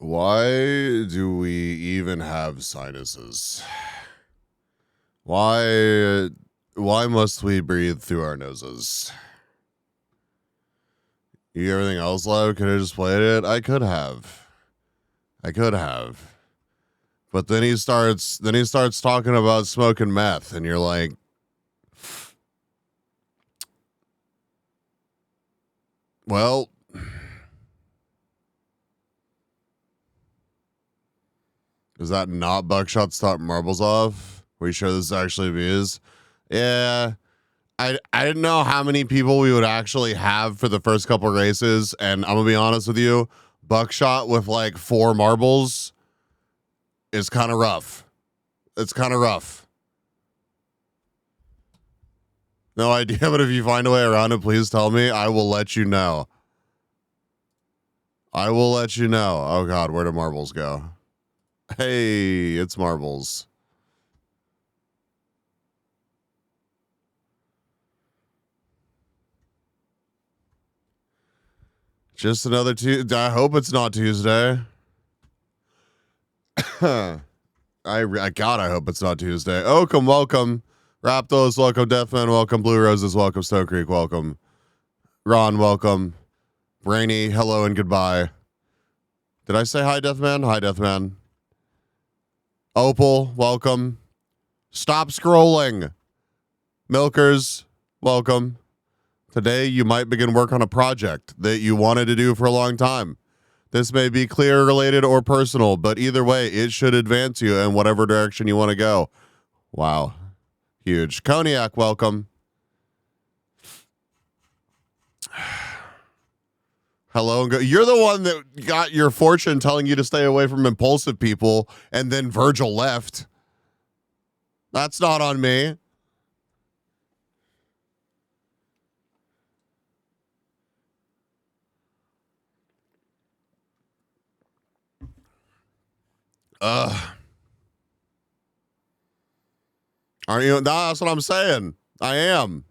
Why do we even have sinuses? Why must we breathe through our noses? You everything else loud? Could I just played it? I could have. But then he starts talking about smoking meth, and you're like, well, is that not buckshot stop marbles off? Are we sure this actually is? Yeah. I didn't know how many people we would actually have for the first couple races, and I'm gonna be honest with you, buckshot with like 4 marbles is kind of rough. It's kind of rough. No idea, but if you find a way around it, please tell me. I will let you know. Oh God, where do marbles go? Hey, it's marbles. Just another Tuesday. I hope it's not Tuesday. God, I hope it's not Tuesday. Welcome. Raptos, welcome. Deathman, welcome. Blue Roses, welcome. Stone Creek, welcome. Ron, welcome. Brainy, hello and goodbye. Did I say hi, Deathman? Hi, Deathman. Opal, welcome. Stop scrolling. Milkers, welcome. Today, you might begin work on a project that you wanted to do for a long time. This may be clear, related, or personal, but either way, it should advance you in whatever direction you want to go. Wow. Huge. Cognac, welcome. Hello. And You're the one that got your fortune telling you to stay away from impulsive people, and then Virgil left. That's not on me. Aren't you? No, that's what I'm saying. I am.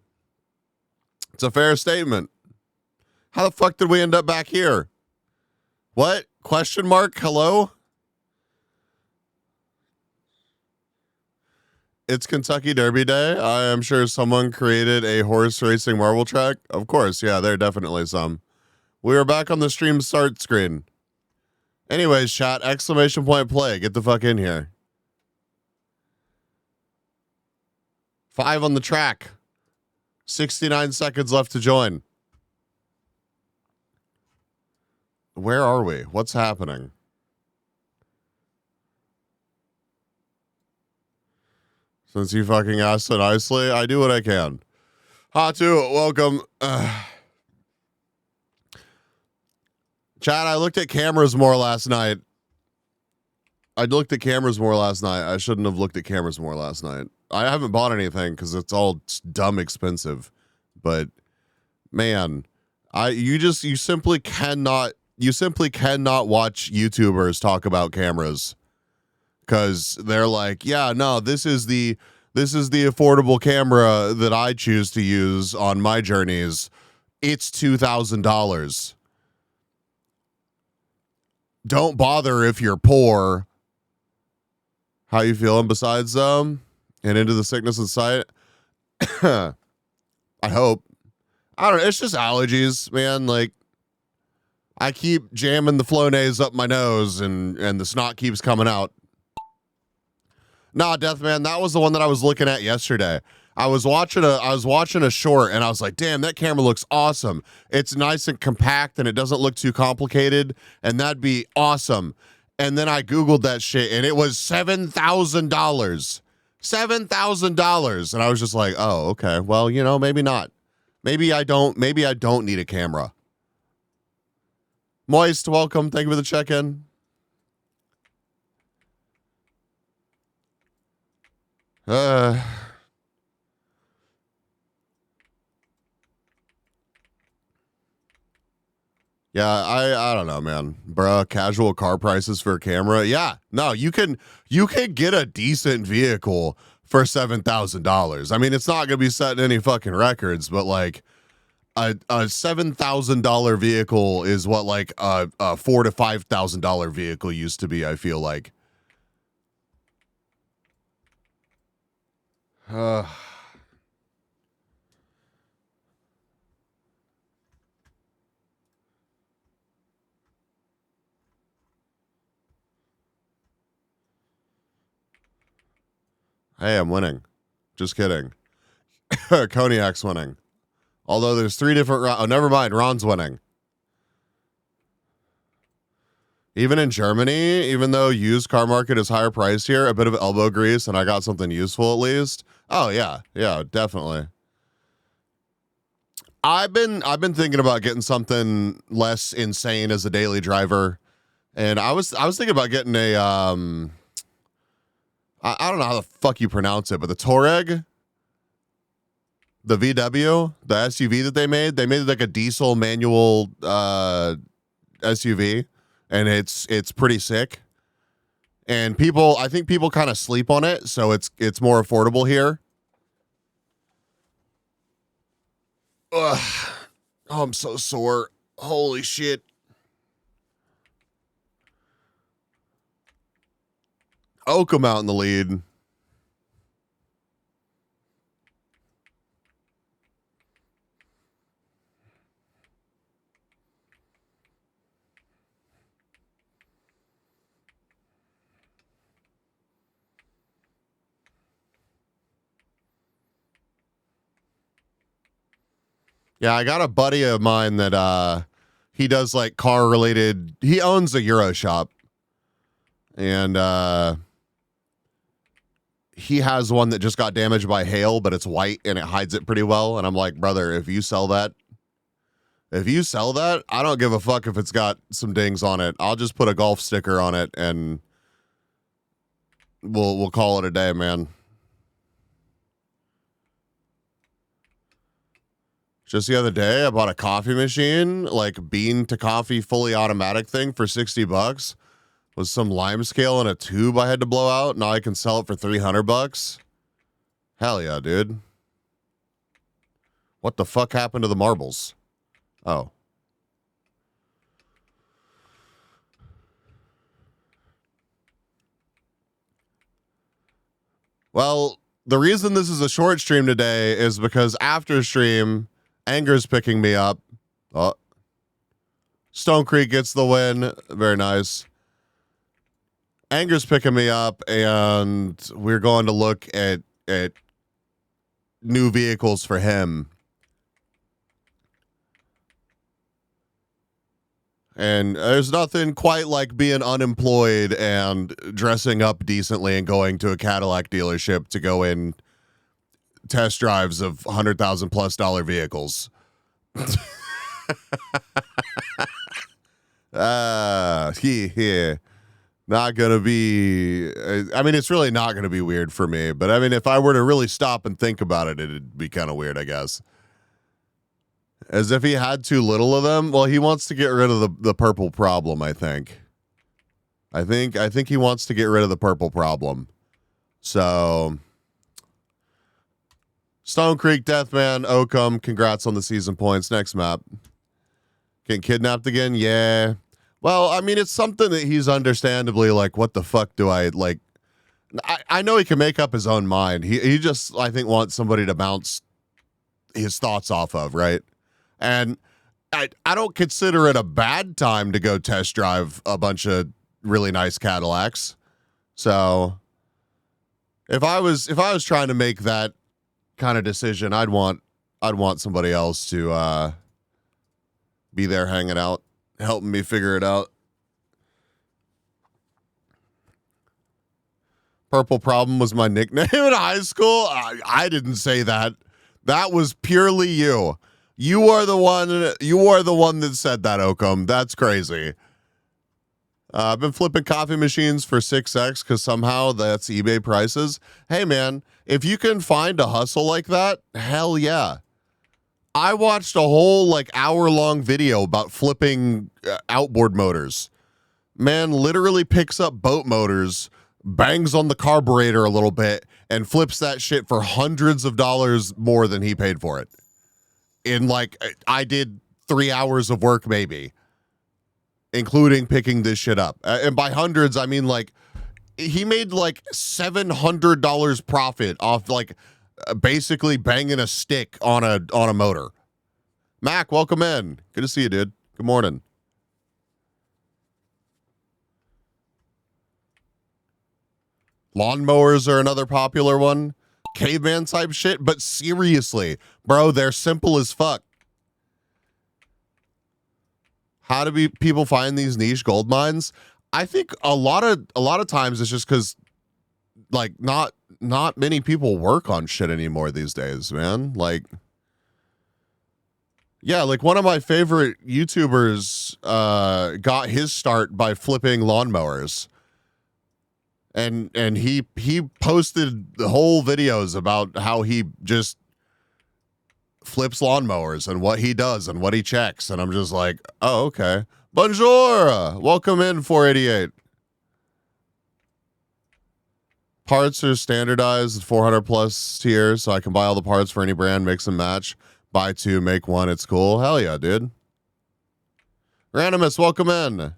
It's a fair statement. How the fuck did we end up back here? What? Question mark? Hello? It's Kentucky Derby Day. I am sure someone created a horse racing marble track. Of course, yeah, there are definitely some. We are back on the stream start screen. Anyways, chat, exclamation point play. Get the fuck in here. 5 on the track. 69 seconds left to join. Where are we? What's happening? Since you fucking asked so nicely, I do what I can. Hatu, welcome. Chad, I looked at cameras more last night. I shouldn't have looked at cameras more last night. I haven't bought anything because it's all dumb expensive. But man, you simply cannot watch YouTubers talk about cameras because they're like, yeah, no, this is the affordable camera that I choose to use on my journeys. It's $2,000. Don't bother if you're poor. How you feeling besides and into the sickness in sight? I hope. I don't know. It's just allergies, man. Like, I keep jamming the Flonase up my nose and the snot keeps coming out. Nah, Deathman, that was the one that I was looking at yesterday. I was watching a short and I was like, damn, that camera looks awesome. It's nice and compact and it doesn't look too complicated, and that'd be awesome. And then I Googled that shit and it was $7,000. $7,000. And I was just like, oh, okay. Well, maybe not. Maybe I don't need a camera. Moist, welcome. Thank you for the check-in. Yeah, I don't know, man. Bruh, casual car prices for a camera. Yeah, no, you can get a decent vehicle for $7,000. I mean, it's not gonna be setting any fucking records, but like, a $7,000 vehicle is what like a $4,000 to $5,000 vehicle used to be. I feel like. Hey, I'm winning. Just kidding. Cognac winning. Although there's 3 different. Oh, never mind. Ron's winning. Even in Germany, even though used car market is higher priced here, a bit of elbow grease, and I got something useful at least. Oh yeah, definitely. I've been thinking about getting something less insane as a daily driver, and I was thinking about getting a I don't know how the fuck you pronounce it, but the Touareg, the VW, the SUV that they made like a diesel manual SUV, and it's pretty sick. And I think people kind of sleep on it, so it's more affordable here. Ugh. Oh, I'm so sore. Holy shit. Oakham out in the lead. Yeah, I got a buddy of mine that he does like car related. He owns a Euro shop, and he has one that just got damaged by hail, but it's white and it hides it pretty well. And I'm like, brother, if you sell that, I don't give a fuck if it's got some dings on it. I'll just put a golf sticker on it and we'll call it a day, man. Just the other day, I bought a coffee machine, like bean to coffee, fully automatic thing for $60. With some lime scale and a tube I had to blow out. Now I can sell it for $300. Hell yeah, dude. What the fuck happened to the marbles? Oh. Well, the reason this is a short stream today is because after stream, Anger's picking me up. Oh. Stone Creek gets the win. Very nice. Anger's picking me up, and we're going to look at new vehicles for him. And there's nothing quite like being unemployed and dressing up decently and going to a Cadillac dealership to go in test drives of $100,000+ vehicles. Yeah. Not gonna be. I mean, it's really not gonna be weird for me. But I mean, if I were to really stop and think about it, it'd be kind of weird, I guess. As if he had too little of them. Well, he wants to get rid of the purple problem. I think he wants to get rid of the purple problem. So, Stone Creek, Deathman, Oakham, congrats on the season points. Next map. Getting kidnapped again? Yeah. Well, I mean, it's something that he's understandably like, what the fuck do I like? I know he can make up his own mind. He just, I think, wants somebody to bounce his thoughts off of, right? And I don't consider it a bad time to go test drive a bunch of really nice Cadillacs. So if I was trying to make that kind of decision, I'd want somebody else to be there hanging out, helping me figure it out. Purple Problem was my nickname in high school. I didn't say that. That was purely you. You are the one that said that, Oakham. That's crazy. I've been flipping coffee machines for 6x because somehow that's eBay prices. Hey, man, if you can find a hustle like that, hell yeah. I watched a whole like hour-long video about flipping outboard motors. Man literally picks up boat motors, bangs on the carburetor a little bit, and flips that shit for hundreds of dollars more than he paid for it. in like, I did 3 hours of work maybe, including picking this shit up. And by hundreds, I mean like he made like $700 profit off like basically banging a stick on a motor. Mac, welcome in. Good to see you, dude. Good morning. Lawnmowers are another popular one. Caveman type shit, but seriously, bro, they're simple as fuck. How do people find these niche gold mines? I think a lot of times it's just because like not many people work on shit anymore these days, man. Like, yeah, like one of my favorite YouTubers got his start by flipping lawnmowers. And he posted the whole videos about how he just flips lawnmowers and what he does and what he checks. And I'm just like, oh, okay. Bonjour. Welcome in, 488. Parts are standardized, 400 plus tiers, so I can buy all the parts for any brand, mix and match. Buy two, make one. It's cool. Hell yeah, dude. Randomus, welcome in.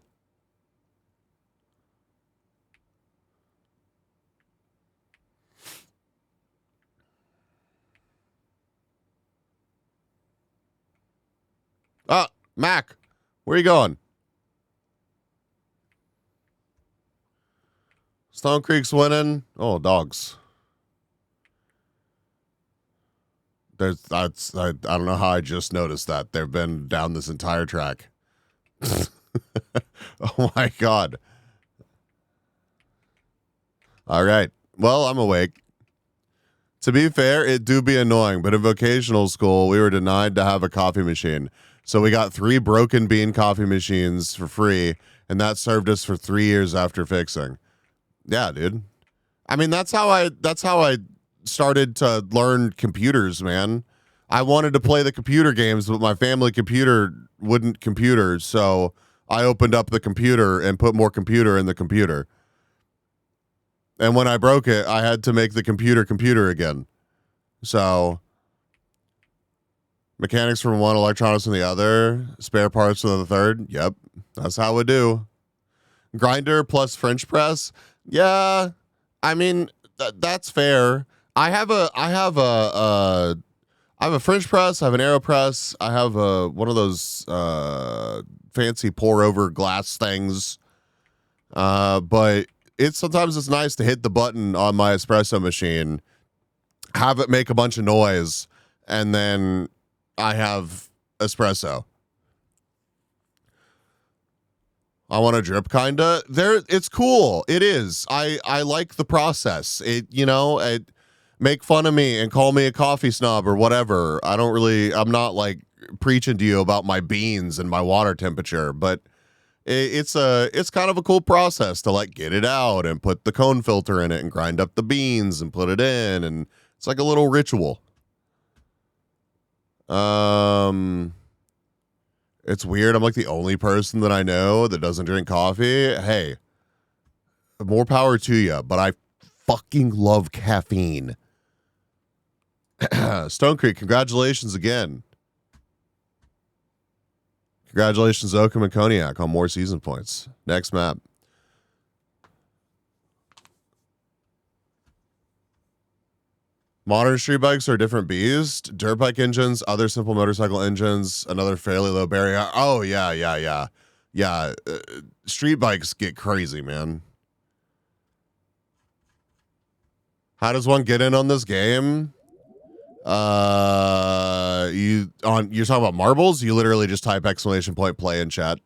Mac, where you going? Stone Creek's winning. Oh, dogs. I don't know how I just noticed that. They've been down this entire track. Oh my God. All right. Well, I'm awake. To be fair, it do be annoying, but in vocational school, we were denied to have a coffee machine. So we got 3 broken bean coffee machines for free, and that served us for 3 years after fixing. Yeah, dude. I mean, that's how I started to learn computers, man. I wanted to play the computer games, but my family computer wouldn't computer, so I opened up the computer and put more computer in the computer. And when I broke it, I had to make the computer again. So mechanics from one, electronics from the other, spare parts from the third. Yep, that's how we do. Grinder plus French press. Yeah, I mean that's fair. I have a French press. I have an AeroPress. I have one of those fancy pour over glass things. But sometimes it's nice to hit the button on my espresso machine, have it make a bunch of noise, and then I have espresso. I want to drip kinda. It's cool. It is. I like the process. Make fun of me and call me a coffee snob or whatever. I'm not like preaching to you about my beans and my water temperature, but it's kind of a cool process to like get it out and put the cone filter in it and grind up the beans and put it in, and it's like a little ritual. It's weird. I'm like the only person that I know that doesn't drink coffee. Hey, more power to you, but I fucking love caffeine. Stone Creek, congratulations again. Congratulations, Oakham and Cognac on more season points. Next map. Modern street bikes are a different beast. Dirt bike engines, other simple motorcycle engines, another fairly low barrier. Oh, yeah. Street bikes get crazy, man. How does one get in on this game? You're talking about marbles? You literally just type exclamation point play in chat.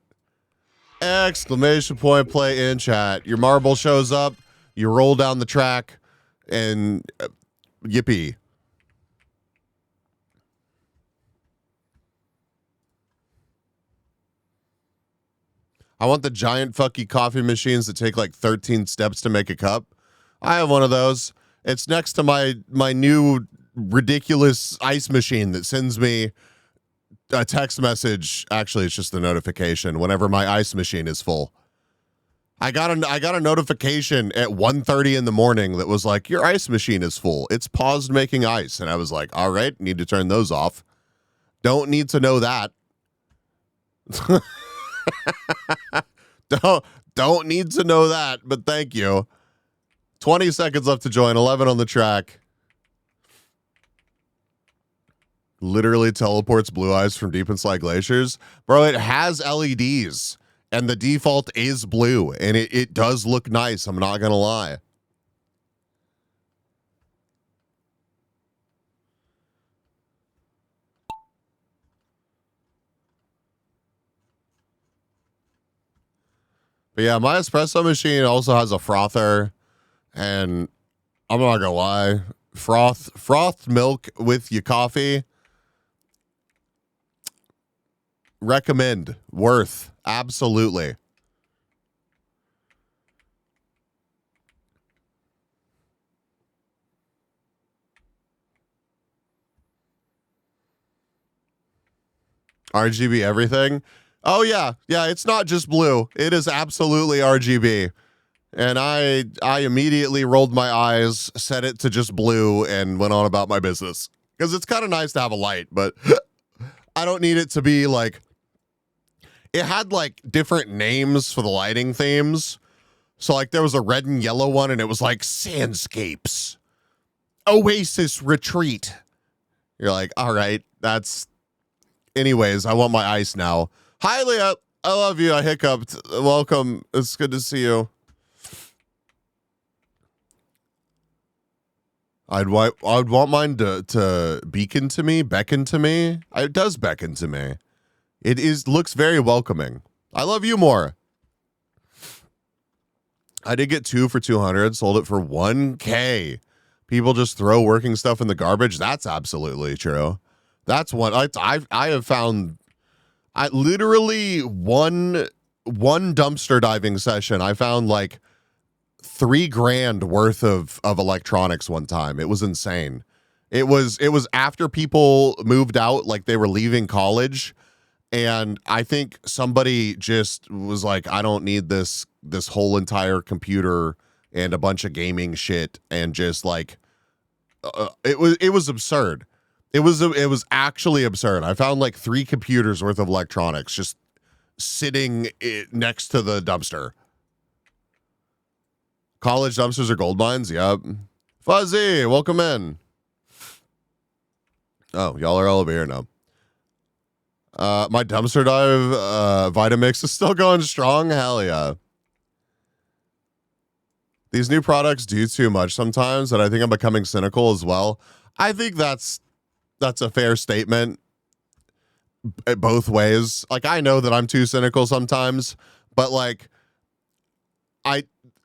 Exclamation point play in chat. Your marble shows up. You roll down the track, and yippee. I want the giant fucking coffee machines that take like 13 steps to make a cup. I have one of those. It's next to my new ridiculous ice machine that sends me a text message. Actually, it's just a notification whenever my ice machine is full. I got a notification at 1:30 in the morning that was like, your ice machine is full. It's paused making ice. And I was like, all right, need to turn those off. Don't need to know that. don't need to know that, but thank you. 20 seconds left to join. 11 on the track. Literally teleports blue eyes from deep inside glaciers. Bro, it has LEDs, and the default is blue, and it does look nice. I'm not going to lie. But yeah, my espresso machine also has a frother, and I'm not gonna lie, frothed milk with your coffee. Recommend, worth, absolutely. RGB everything. Oh yeah, it's not just blue. It is absolutely RGB. And I immediately rolled my eyes, set it to just blue, and went on about my business. Because it's kind of nice to have a light, but I don't need it to be like... It had like different names for the lighting themes. So like there was a red and yellow one, and it was like Sandscapes, Oasis Retreat. You're like, all right, that's... Anyways, I want my ice now. Hi, Leah. I love you. I hiccuped. Welcome. It's good to see you. I'd want mine to beckon to me. It does beckon to me. Looks very welcoming. I love you more. I did get 2 for 200. Sold it for 1K. People just throw working stuff in the garbage. That's absolutely true. That's one I have found. I literally one dumpster diving session. I found like $3,000 worth of electronics one time. It was insane. It was after people moved out, like they were leaving college, and I think somebody just was like, I don't need this whole entire computer and a bunch of gaming shit, and just like it was absurd. It was actually absurd. I found like 3 computers worth of electronics just sitting next to the dumpster. College dumpsters are gold mines. Yep. Fuzzy, welcome in. Oh, y'all are all over here now. My dumpster dive Vitamix is still going strong. Hell yeah. These new products do too much sometimes, and I think I'm becoming cynical as well. I think that's a fair statement both ways. Like, I know that I'm too cynical sometimes, but like,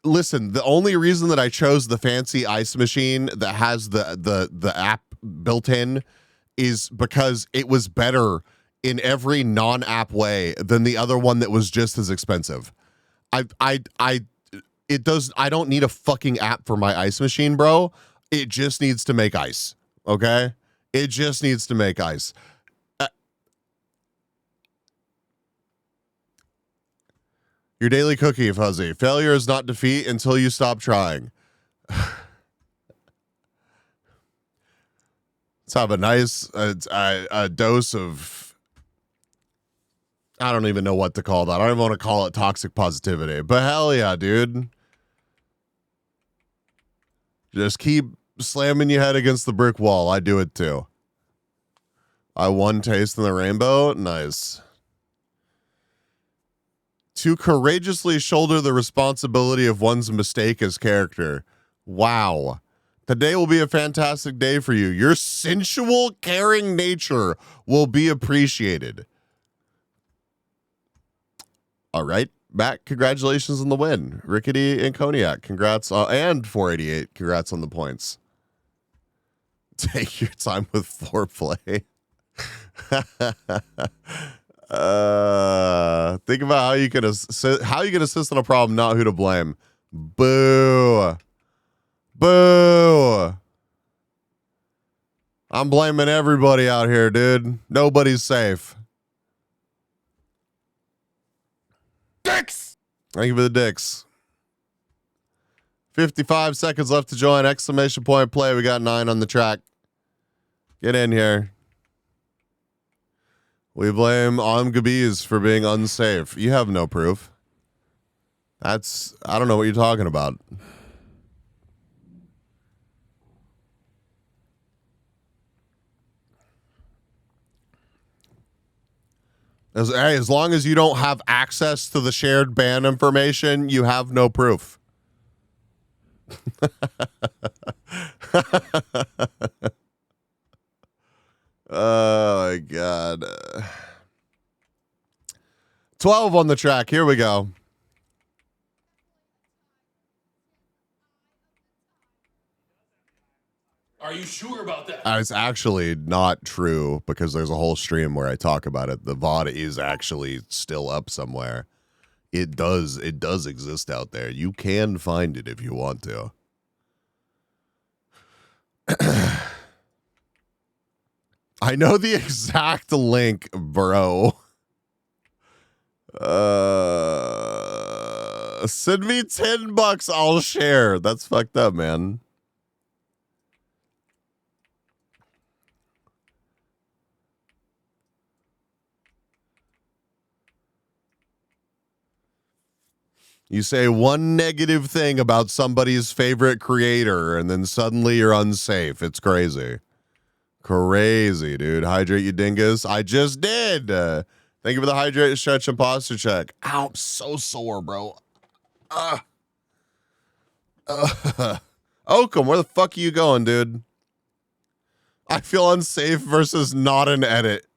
listen, the only reason that I chose the fancy ice machine that has the app built in is because it was better in every non-app way than the other one that was just as expensive. I don't need a fucking app for my ice machine, bro. It just needs to make ice. Okay? It just needs to make ice. Your daily cookie, Fuzzy. Failure is not defeat until you stop trying. Let's have a nice a dose of... I don't even know what to call that. I don't even want to call it toxic positivity. But hell yeah, dude. Just keep slamming your head against the brick wall. I do it too. I won taste in the rainbow. Nice. To courageously shoulder the responsibility of one's mistake as character. Wow. Today will be a fantastic day for you. Your sensual, caring nature will be appreciated. All right. Matt, congratulations on the win. Rickety and Cognac, congrats. And 488, congrats on the points. Take your time with foreplay. Think about how you can assist on a problem, not who to blame. Boo. Boo. I'm blaming everybody out here, dude. Nobody's safe. Dicks. Thank you for the dicks. 55 seconds left to join. Exclamation point play. We got 9 on the track. Get in here. We blame Gabiz for being unsafe. You have no proof. I don't know what you're talking about. As long as you don't have access to the shared ban information, you have no proof. Oh my God. 12 on the track. Here we go. Are you sure about that? It's actually not true because there's a whole stream where I talk about it. The VOD is actually still up somewhere. It does exist out there. You can find it if you want to. I know the exact link, bro. Send me $10. I'll share. That's fucked up, man. You say one negative thing about somebody's favorite creator, and then suddenly you're unsafe. It's crazy. Crazy, dude. Hydrate, you dingus. I just did. Thank you for the hydrate, stretch, and posture check. Ow, I'm so sore, bro. Oakham, where the fuck are you going, dude? I feel unsafe versus not an edit.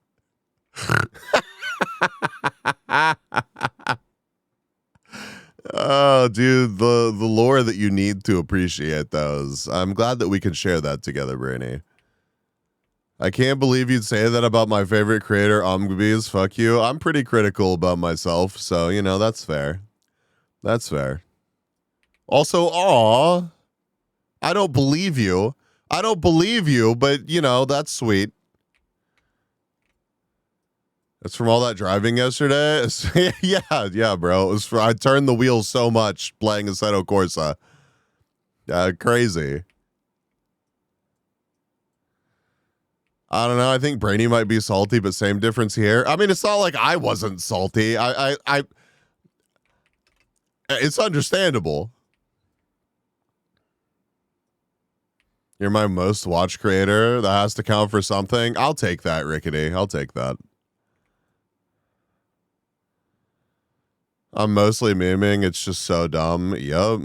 Oh, dude, the lore that you need to appreciate those. I'm glad that we can share that together, Brainy. I can't believe you'd say that about my favorite creator, Omgabees. Fuck you. I'm pretty critical about myself, so, you know, that's fair. That's fair. Also, I don't believe you. I don't believe you, but, you know, that's sweet. It's from all that driving yesterday. yeah, bro. It was I turned the wheel so much playing Assetto Corsa. Crazy. I don't know. I think Brainy might be salty, but same difference here. I mean, it's not like I wasn't salty. It's understandable. You're my most watched creator. That has to count for something. I'll take that, Rickety. I'll take that. I'm mostly memeing. It's just so dumb. Yup.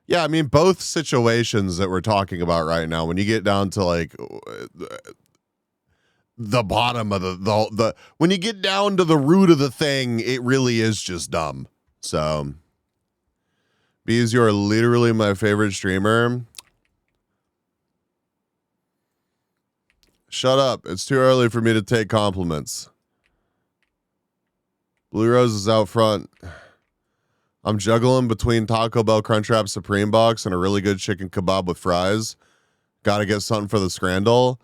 Yeah, I mean, both situations that we're talking about right now, when you get down to like the bottom of the when you get down to the root of the thing, it really is just dumb. So, Bees, you are literally my favorite streamer. Shut up. It's too early for me to take compliments. Blue Rose is out front. I'm juggling between Taco Bell Crunchwrap Supreme Box and a really good chicken kebab with fries. Got to get something for the scrandle.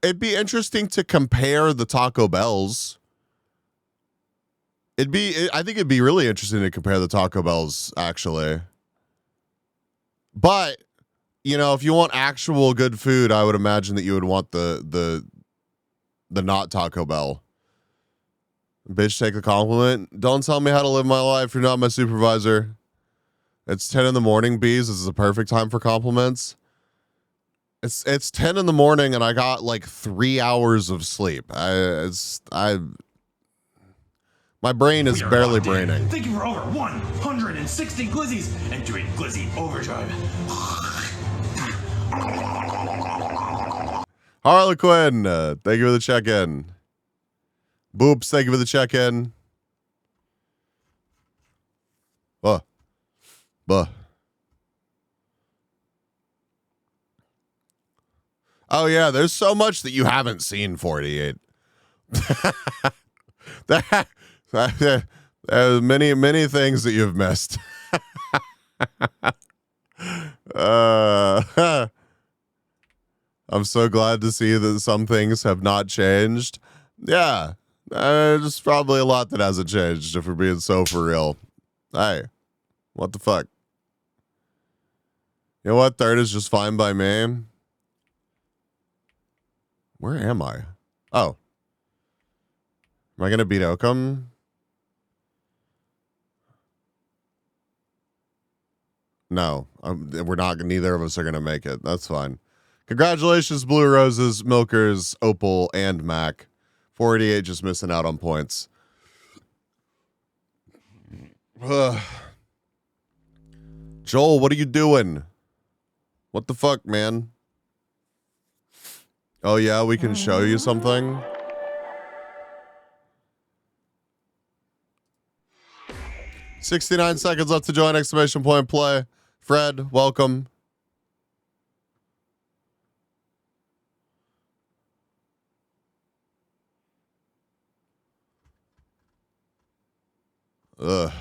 It'd be interesting to compare the Taco Bells. I think it'd be really interesting to compare the Taco Bells, actually. But, you know, if you want actual good food, I would imagine that you would want the not Taco Bell. Bitch, take the compliment. Don't tell me how to live my life. You're not my supervisor. It's 10 in the morning, Bees. This is the perfect time for compliments. It's 10 in the morning and I got like 3 hours of sleep. My brain is barely braining. Thank you for over 160 glizzies and doing glizzy overdrive. Harlequin, thank you for the check-in. Boops, thank you for the check-in. Buh. Oh, yeah, there's so much that you haven't seen, 48. There's many things that you've missed. I'm so glad to see that some things have not changed. Yeah, there's probably a lot that hasn't changed, if we're being so for real. Hey, what the fuck? You know what? Third is just fine by me. Where am I? Oh, Am I gonna beat Oakham? No, we're not. Neither of us are gonna make it. That's fine. Congratulations, Blue Roses, Milkers, Opal, and Mac. 488 just missing out on points. Joel, what are you doing? What the fuck, man? Oh yeah, we can show you something. 69 seconds left to join exclamation point play. Fred, welcome. Ugh.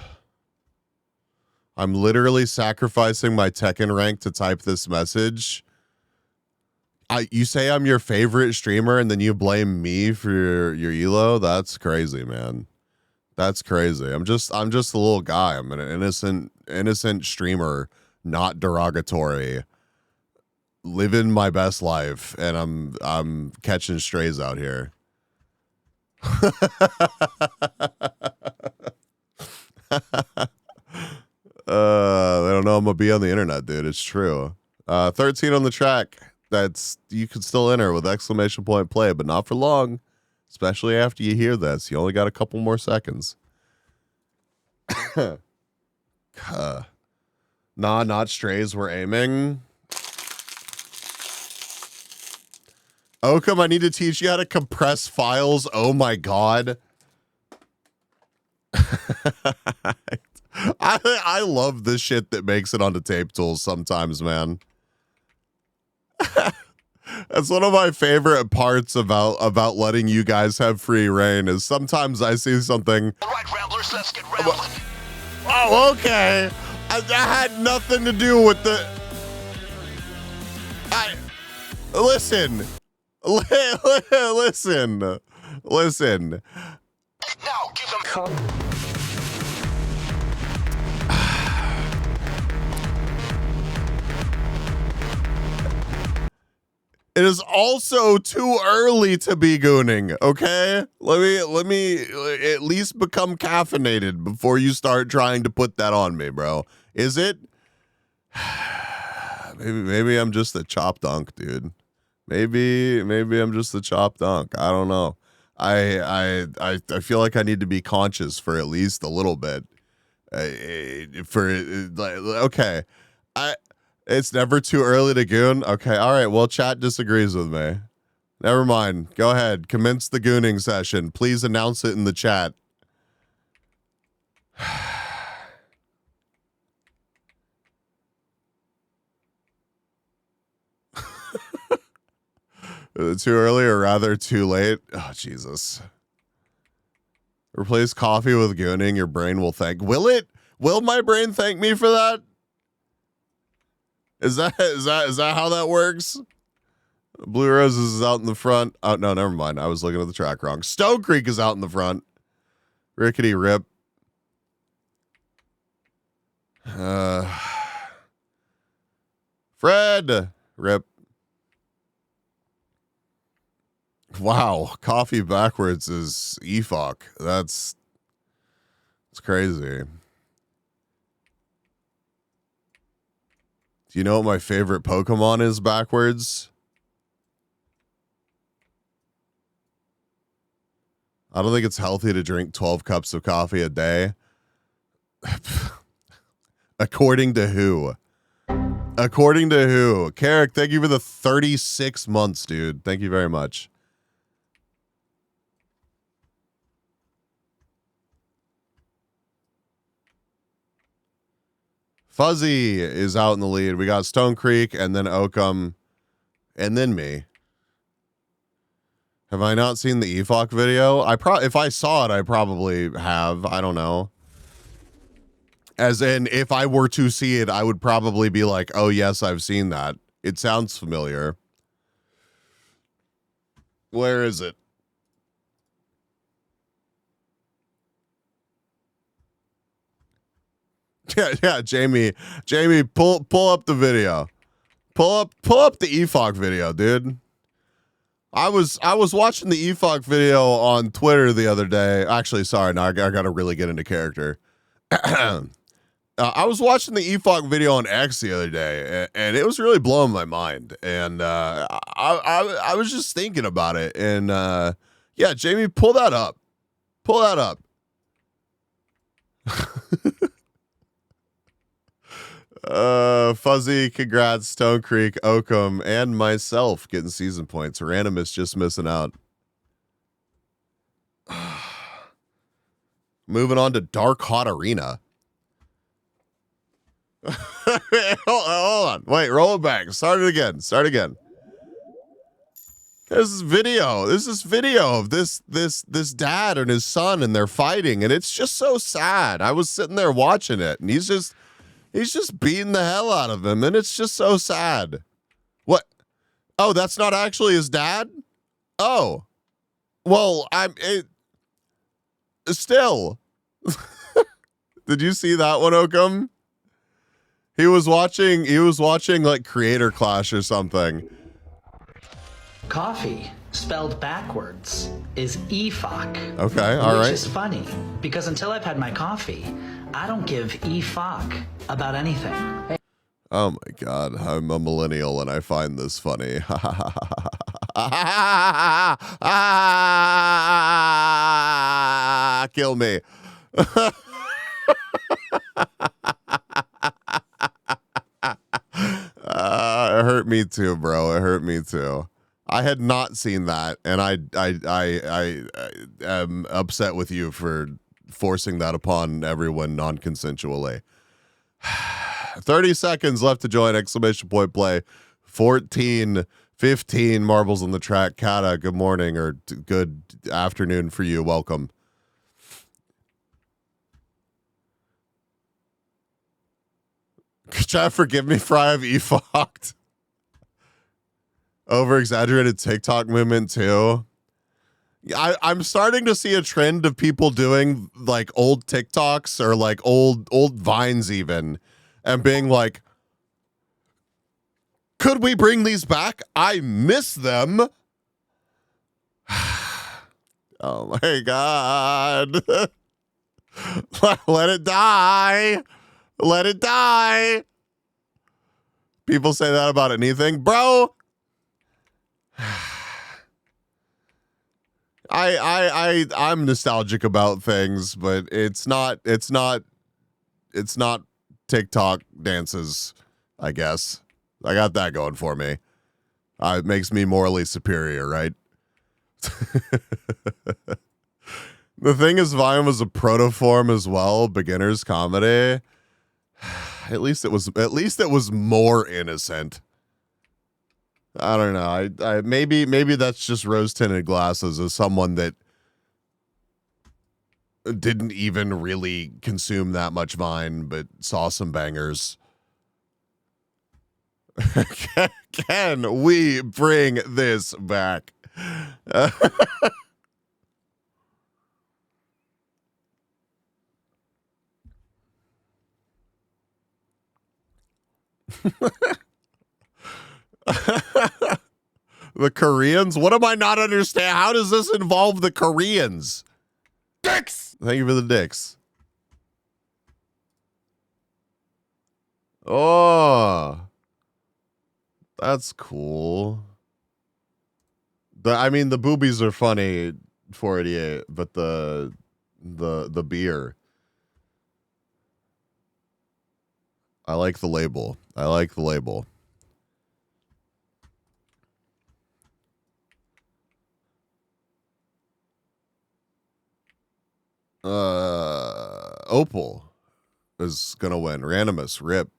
I'm literally sacrificing my Tekken rank to type this message. You say I'm your favorite streamer and then you blame me for your elo? That's crazy, man. That's crazy. I'm just a little guy. I'm an innocent streamer, not derogatory. Living my best life, and I'm catching strays out here. They don't know I'm gonna be on the internet, dude. It's true. 13 on the track. That's, you can still enter with exclamation point play, but not for long. Especially after you hear this. You only got a couple more seconds. Nah, not strays. We're aiming. Oakham, I need to teach you how to compress files. Oh my god. I love the shit that makes it onto Tape Tools sometimes, man. That's one of my favorite parts about letting you guys have free reign is sometimes I see something. All right, Ramblers, let's get rambling. Oh, okay. That had nothing to do with the. Listen. Listen. Now give them cover. It is also too early to be gooning, okay? Let me at least become caffeinated before you start trying to put that on me, bro. Is it? Maybe I'm just a chop dunk, dude. Maybe I'm just a chop dunk. I don't know. I feel like I need to be conscious for at least a little bit. Okay. It's never too early to goon. Okay, all right. Well, chat disagrees with me. Never mind. Go ahead. Commence the gooning session. Please announce it in the chat. Too early or rather too late? Oh, Jesus. Replace coffee with gooning. Your brain will thank. Will it? Will my brain thank me for that? Is that how that works? Blue Roses is out in the front. Oh, no, never mind. I was looking at the track wrong. Stone Creek is out in the front. Rickety rip. Fred. Rip. Wow. Coffee backwards is EFOC. That's crazy. Do you know what my favorite Pokemon is backwards? I don't think it's healthy to drink 12 cups of coffee a day. According to who? According to who? Carrick, thank you for the 36 months, dude. Thank you very much. Fuzzy is out in the lead. We got Stone Creek and then Oakham and then me. Have I not seen the EFOC video? If I saw it, I probably have. I don't know. As in, if I were to see it, I would probably be like, oh, yes, I've seen that. It sounds familiar. Where is it? Yeah, Jamie, pull up the video. Pull up the EFOC video, dude. I was watching the EFOC video on Twitter the other day. Actually, sorry, no, I got to really get into character. I was watching the EFOC video on X the other day, and it was really blowing my mind. And I was just thinking about it. And yeah, Jamie, pull that up. Pull that up. Fuzzy, congrats, Stone Creek, Oakham, and myself getting season points. Randomus just missing out. Moving on to Dark Hot Arena. Hold on. Wait, roll it back. Start it again. Start again. This is video. This is video of this dad and his son, and they're fighting, and it's just so sad. I was sitting there watching it, and he's just beating the hell out of him, and it's just so sad. What? Oh, that's not actually his dad? Oh. Well, still. Did you see that one, Oakham? He was watching like Creator Clash or something. Coffee, spelled backwards, is EFOC. Okay, all right. Which is funny, because until I've had my coffee, I don't give EFOC about anything. Oh my God, I'm a millennial and I find this funny. Kill me. It hurt me too, bro. It hurt me too. I had not seen that, and I am upset with you for forcing that upon everyone non-consensually. 30 seconds left to join, exclamation point play. 14, 15 marbles on the track. Kata, good morning or good afternoon for you. Welcome. Chat, forgive me for I have e-fucked. Over-exaggerated TikTok movement too. I'm starting to see a trend of people doing like old TikToks or like old Vines even, and being like, could we bring these back? I miss them. Oh my God. Let it die. Let it die. People say that about anything, bro. I'm nostalgic about things, but it's not TikTok dances, I guess. I got that going for me. It makes me morally superior, right? The thing is, Vine was a protoform as well, beginner's comedy. At least it was more innocent. I don't know. I maybe that's just rose-tinted glasses as someone that didn't even really consume that much Vine, but saw some bangers. Can we bring this back? The Koreans? What am I not understand? How does this involve the Koreans? Dicks! Thank you for the dicks. Oh. That's cool. The boobies are funny, 488, but the beer. I like the label. I like the label. Opal is gonna win. Randomus, rip.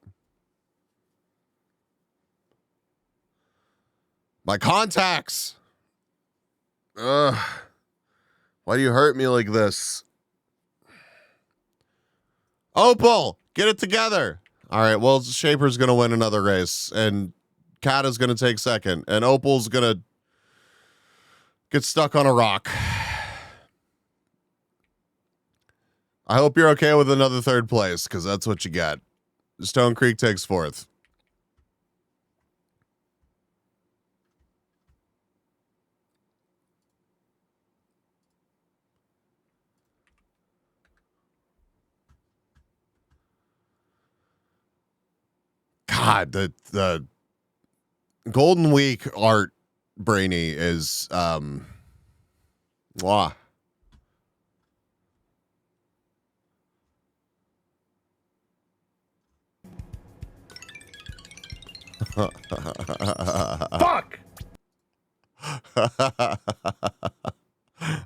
My contacts. Ugh. Why do you hurt me like this? Opal, get it together. All right, well, Shaper's gonna win another race, and Kata's gonna take second, and Opal's gonna get stuck on a rock. I hope you're okay with another third place, because that's what you get. Stone Creek takes fourth. God, the Golden Week art, Brainy, is Mwah. Fuck!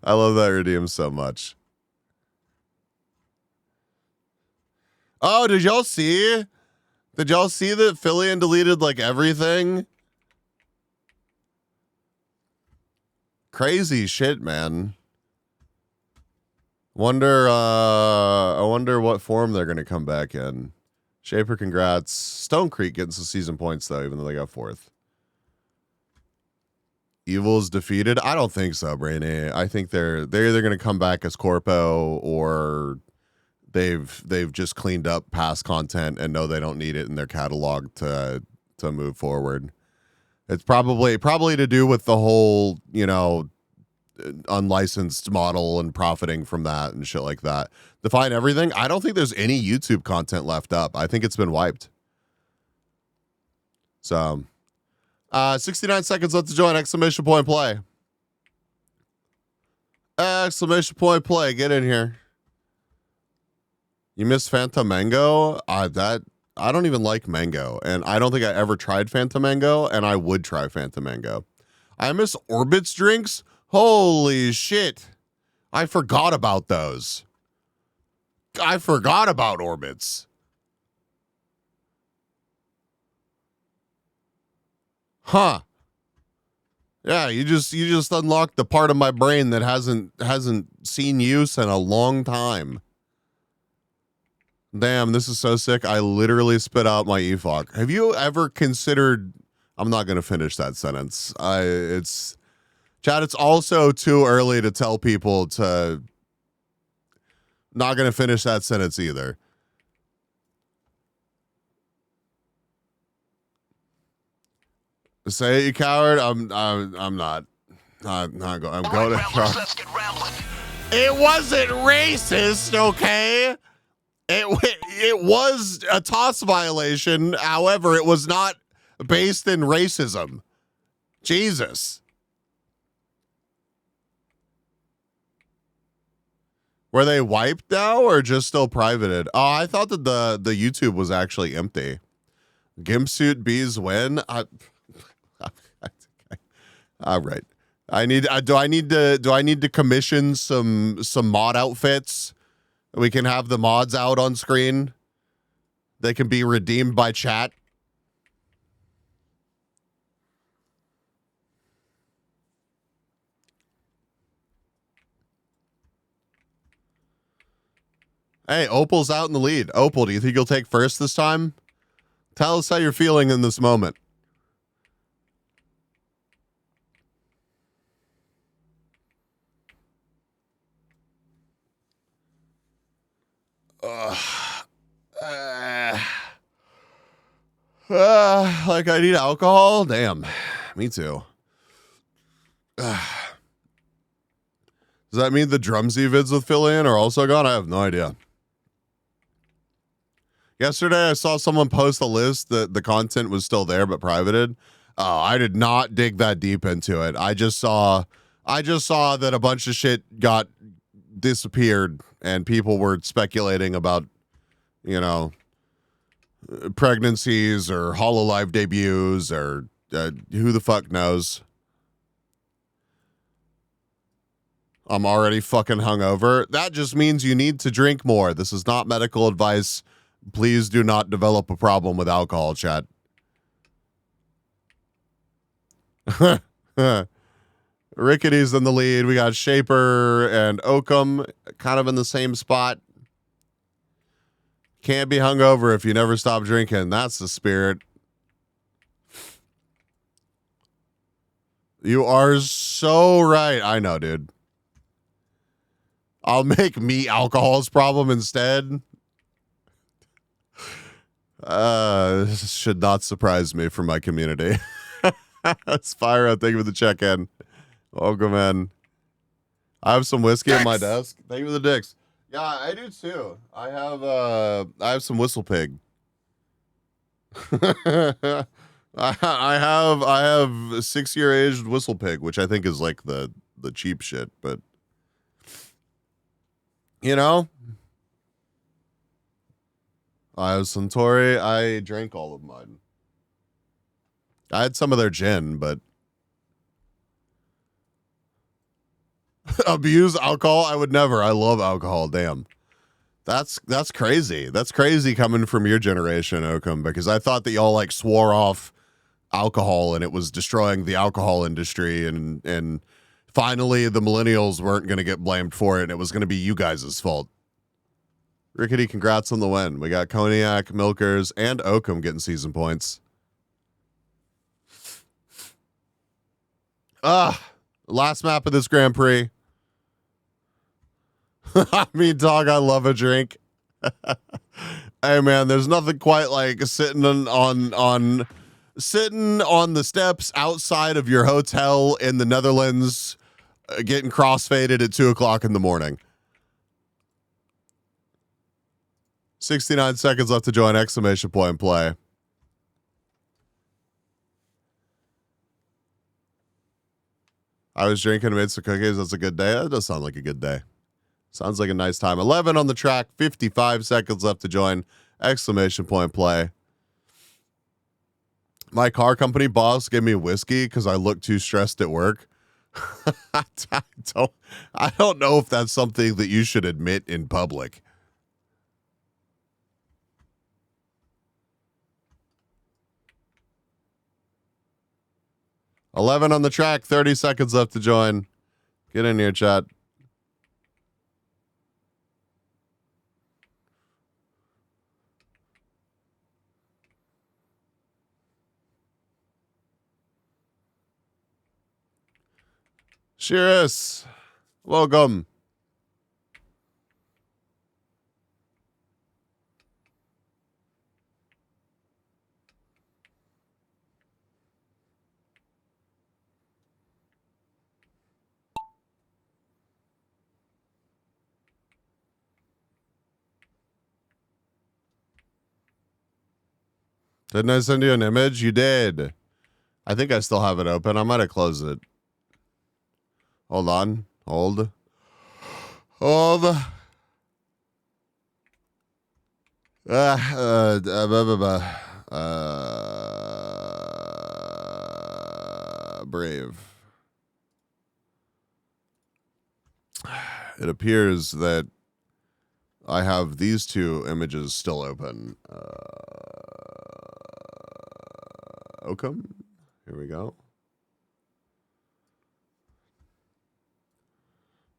I love that redeem so much. Oh, did y'all see? Did y'all see that Fillion deleted like everything? Crazy shit, man. I wonder what form they're gonna come back in. Shaper, congrats. Stone Creek getting some season points though, even though they got fourth. Evil's defeated? I don't think so, Brainy. I think they're either gonna come back as Corpo or they've just cleaned up past content and know they don't need it in their catalog to move forward. It's probably to do with the whole, you know, unlicensed model and profiting from that and shit like that. Define everything. I don't think there's any YouTube content left up. I think it's been wiped. So 69 seconds left to join. Exclamation point play. Exclamation point play. Get in here. You miss Fanta Mango? I don't even like mango, and I don't think I ever tried Fanta Mango, and I would try Fanta Mango. I miss Orbitz drinks. Holy shit. I forgot about those. I forgot about Orbitz. Huh. Yeah, you just unlocked the part of my brain that hasn't seen use in a long time. Damn, this is so sick. I literally spit out my EFOC. Have you ever considered... I'm not going to finish that sentence. Chad, it's also too early to tell people to... Not going to finish that sentence either. Say it, you coward. I'm not. I'm not going. I'm going to try. Let's get rambling. It wasn't racist, okay? It was a toss violation. However, it was not based in racism. Jesus. Were they wiped now or just still privated? Oh, I thought that the YouTube was actually empty. Gimpsuit bees win. All right. Do I need to commission some mod outfits? We can have the mods out on screen. They can be redeemed by chat. Hey, Opal's out in the lead. Opal, do you think you'll take first this time? Tell us how you're feeling in this moment. Like I need alcohol? Damn. Me too. Does that mean the Drumsy vids with Fillion are also gone? I have no idea. Yesterday, I saw someone post a list that the content was still there but privated. Oh, I did not dig that deep into it. I just saw that a bunch of shit got disappeared and people were speculating about, you know, pregnancies or HoloLive debuts or who the fuck knows. I'm already fucking hungover. That just means you need to drink more. This is not medical advice. Please do not develop a problem with alcohol, chat. Rickety's in the lead. We got Shaper and Oakham kind of in the same spot. Can't be hungover if you never stop drinking. That's the spirit. You are so right. I know, dude. I'll make me alcohol's problem instead. This should not surprise me for my community. Spyro, thank you for the check-in. Welcome in. I have some whiskey at my desk. Thank you for the dicks. Yeah, I do too. I have some Whistle Pig. I have a 6-year aged whistle pig, which I think is like the cheap shit, but you know, I have Suntory. I drank all of mine. I had some of their gin, but abuse alcohol, I would never. I love alcohol. Damn. That's crazy. That's crazy coming from your generation, Oakham, because I thought that y'all like swore off alcohol and it was destroying the alcohol industry, and finally the millennials weren't going to get blamed for it and it was going to be you guys' fault. Rickety, congrats on the win. We got Cognac, Milkers, and Oakham getting season points. Last map of this Grand Prix. I mean, dog, I love a drink. Hey, man, there's nothing quite like sitting on the steps outside of your hotel in the Netherlands, getting crossfaded at 2:00 in the morning. 69 seconds left to join! Exclamation point play. I was drinking and made some cookies. That's a good day. That does sound like a good day. Sounds like a nice time. 11 on the track, 55 seconds left to join! Exclamation point play. My car company boss gave me whiskey because I look too stressed at work. I don't know if that's something that you should admit in public. $11 on the track, 30 seconds left to join. Get in here, chat. Cheers. Welcome. Didn't I send you an image? You did. I think I still have it open. I might have closed it. Hold on. Hold. Brave. It appears that I have these two images still open. Oakham. Here we go.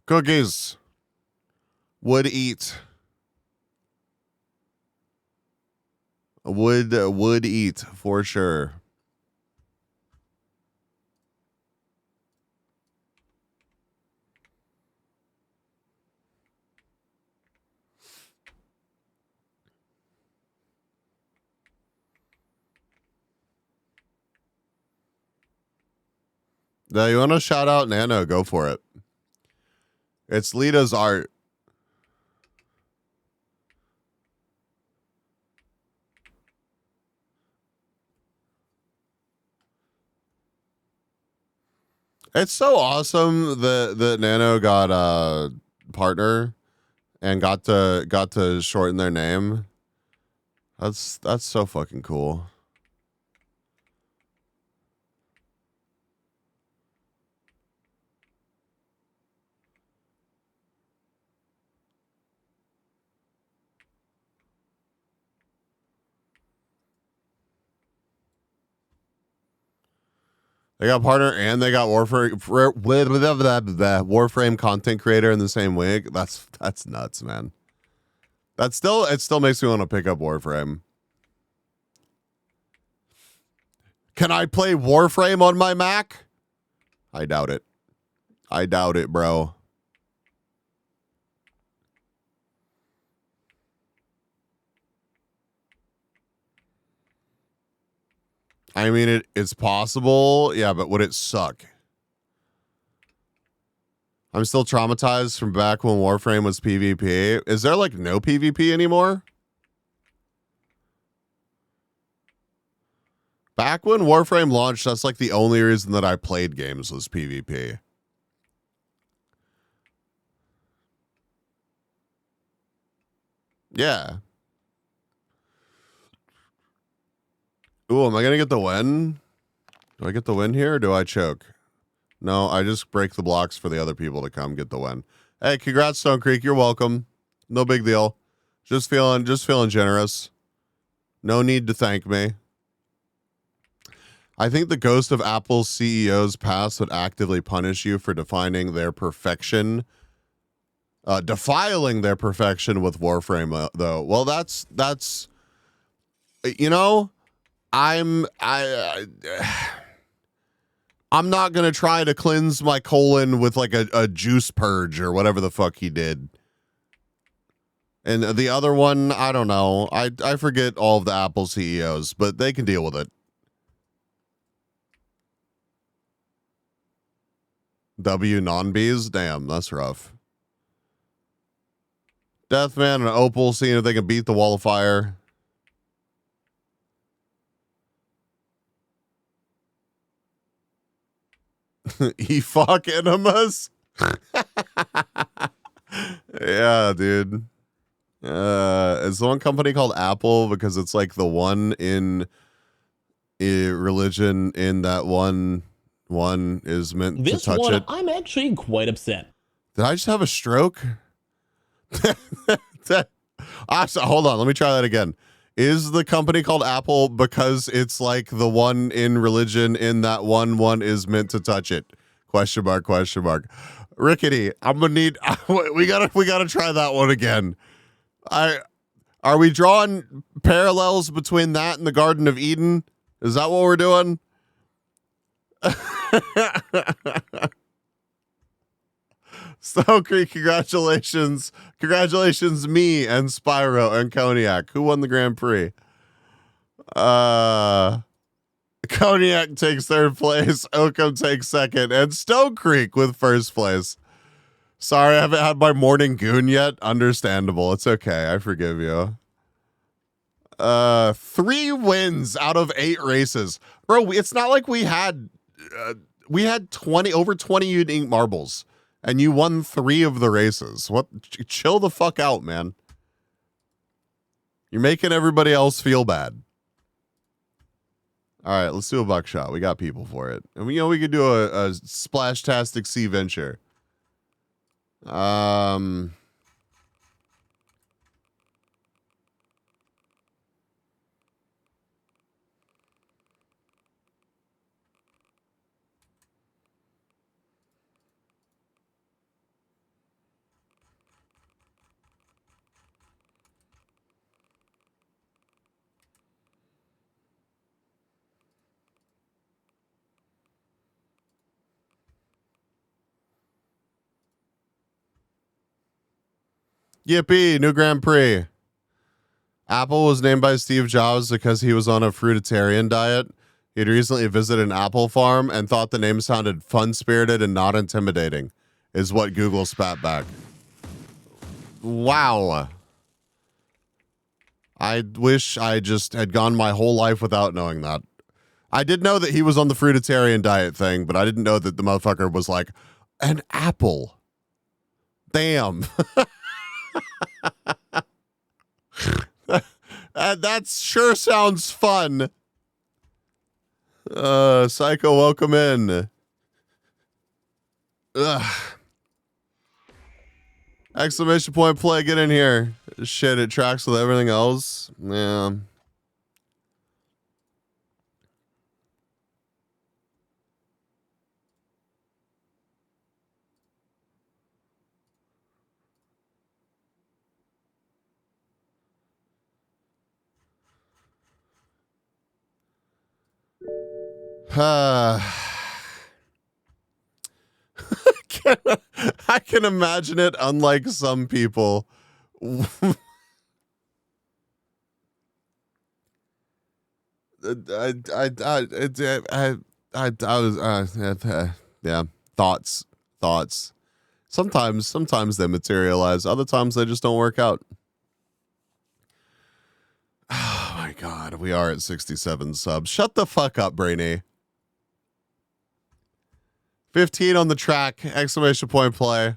Cookies. Would eat. Would eat for sure. Now, you want to shout out Nano? Go for it. It's Lita's art. It's so awesome that Nano got a partner and got to shorten their name. That's so fucking cool. They got partner and they got Warframe content creator in the same week. That's nuts, man. It still makes me want to pick up Warframe. Can I play Warframe on my Mac? I doubt it. I doubt it, bro. I mean, it's possible. Yeah, but would it suck? I'm still traumatized from back when Warframe was PvP. Is there like no PvP anymore? Back when Warframe launched, that's like the only reason that I played games was PvP. Yeah. Ooh, am I going to get the win? Do I get the win here or do I choke? No, I just break the blocks for the other people to come get the win. Hey, congrats, Stone Creek. You're welcome. No big deal. Just feeling generous. No need to thank me. I think the ghost of Apple's CEO's past would actively punish you for defiling their perfection with Warframe, though. Well, that's you know, I'm not gonna try to cleanse my colon with like a juice purge or whatever the fuck he did. And the other one, I don't know. I forget all of the Apple CEOs, but they can deal with it. W non-bees? Damn, that's rough. Deathman and Opal seeing if they can beat the wall of fire. E-fuck enemas? Yeah, dude. It's the one company called Apple because it's like the one in religion in that one is meant to touch it. I'm actually quite upset. Did I just have a stroke? Hold on, let me try that again. Is the company called Apple because it's like the one in religion in that one is meant to touch it? Question mark. Rickety, I'm gonna need we gotta try that one again. Are we drawing parallels between that and the Garden of Eden? Is that what we're doing? Stone Creek, congratulations. Congratulations, me and Spyro and Cognac. Who won the Grand Prix? Cognac takes third place, Oakham takes second, and Stone Creek with first place. Sorry, I haven't had my morning goon yet. Understandable. It's okay. I forgive you. 3 wins out of 8 races. Bro, it's not like we had over 20 unique marbles. And you won 3 of the races. What? Chill the fuck out, man. You're making everybody else feel bad. All right, let's do a buckshot. We got people for it. And we could do a Splashtastic Sea Venture. Yippee, new Grand Prix. Apple was named by Steve Jobs because he was on a fruitarian diet. He had recently visited an apple farm and thought the name sounded fun-spirited and not intimidating, is what Google spat back. Wow. I wish I just had gone my whole life without knowing that. I did know that he was on the fruitarian diet thing, but I didn't know that the motherfucker was like, an apple. Damn. That sure sounds fun. Psycho, welcome in. Ugh. Exclamation point play, get in here. Shit, it tracks with everything else. Yeah. I can imagine it, unlike some people. Yeah, thoughts. Sometimes they materialize. Other times they just don't work out. Oh my God, we are at 67 subs. Shut the fuck up, Brainy. 15 on the track, exclamation point play.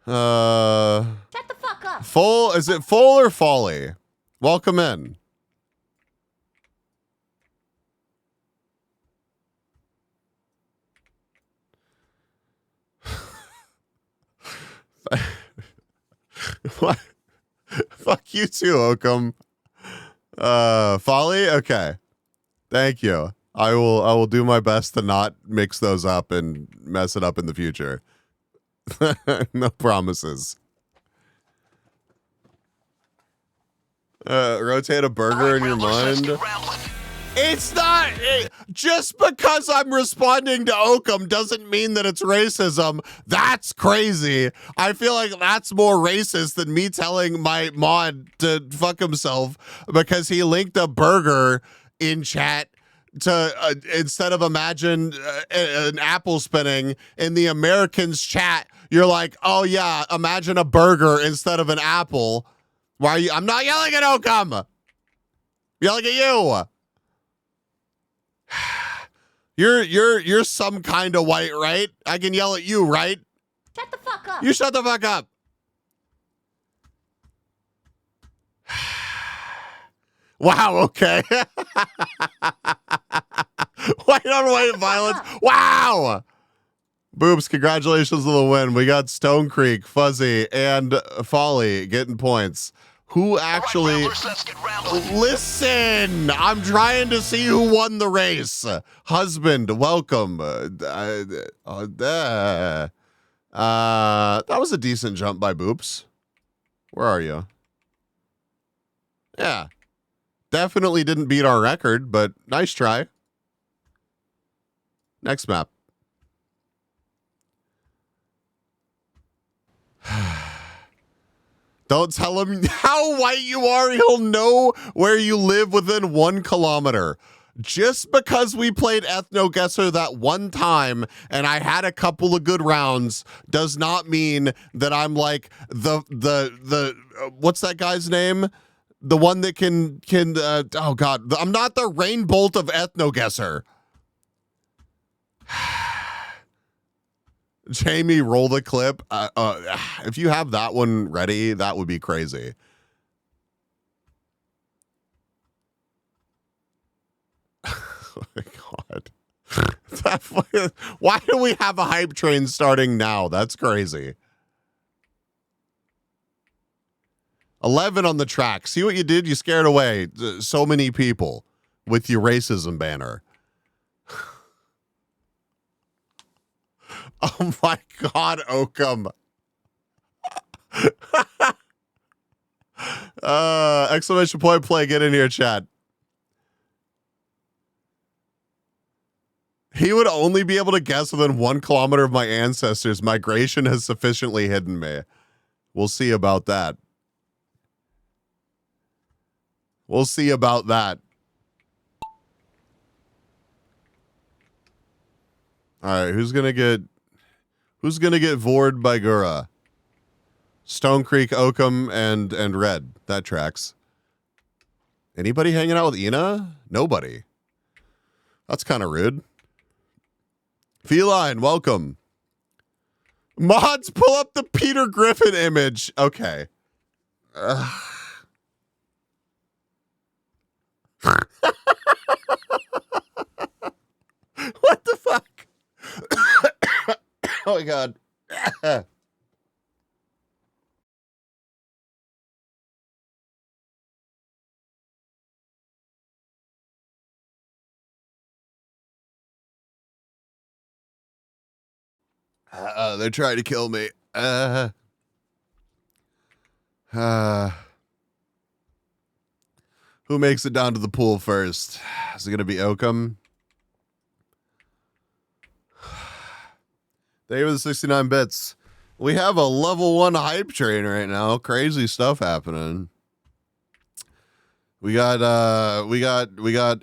Shut the fuck up. Full, is it full or folly? Welcome in. What? Fuck you too, Oakham. Folly? Okay. Thank you. I will do my best to not mix those up and mess it up in the future. No promises. Rotate a burger in your mind. It's not just because I'm responding to Oakham doesn't mean that it's racism. That's crazy. I feel like that's more racist than me telling my mod to fuck himself because he linked a burger in chat to instead of imagine an apple spinning in the Americans chat. You're like, oh yeah, imagine a burger instead of an apple. Why are you? I'm not yelling at Oakham. I'm yelling at you. You're some kind of white, right? I can yell at you, right? Shut the fuck up. You shut the fuck up. Wow, okay. White on white violence. Wow. Boobs, congratulations on the win. We got Stone Creek, Fuzzy, and Folly getting points. Who actually... Listen, I'm trying to see who won the race. Husband, welcome. That was a decent jump by Boops. Where are you? Yeah. Definitely didn't beat our record, but nice try. Next map. Don't tell him how white you are. He'll know where you live within 1 kilometer. Just because we played Ethno Guesser that one time and I had a couple of good rounds does not mean that I'm like the what's that guy's name? The one that can oh God, I'm not the Rain Bolt of Ethno Guesser. Jamie, roll the clip. If you have that one ready, that would be crazy. Oh my God. Why do we have a hype train starting now? That's crazy. 11 on the track. See what you did? You scared away so many people with your racism banner. Oh my God, Oakham. Exclamation point play, get in here, chat. He would only be able to guess within 1 kilometer of my ancestors. Migration has sufficiently hidden me. We'll see about that. We'll see about that. All right, who's gonna get vored by Gura? Stone Creek, Oakham, and Red. That tracks. Anybody hanging out with Ina? Nobody. That's kind of rude. Feline, welcome. Mods, pull up the Peter Griffin image. Okay. What the fuck? Oh my God. They're trying to kill me. Who makes it down to the pool first? Is it going to be Oakham? Thank you for the 69 bits. We have a level 1 hype train right now. Crazy stuff happening. We got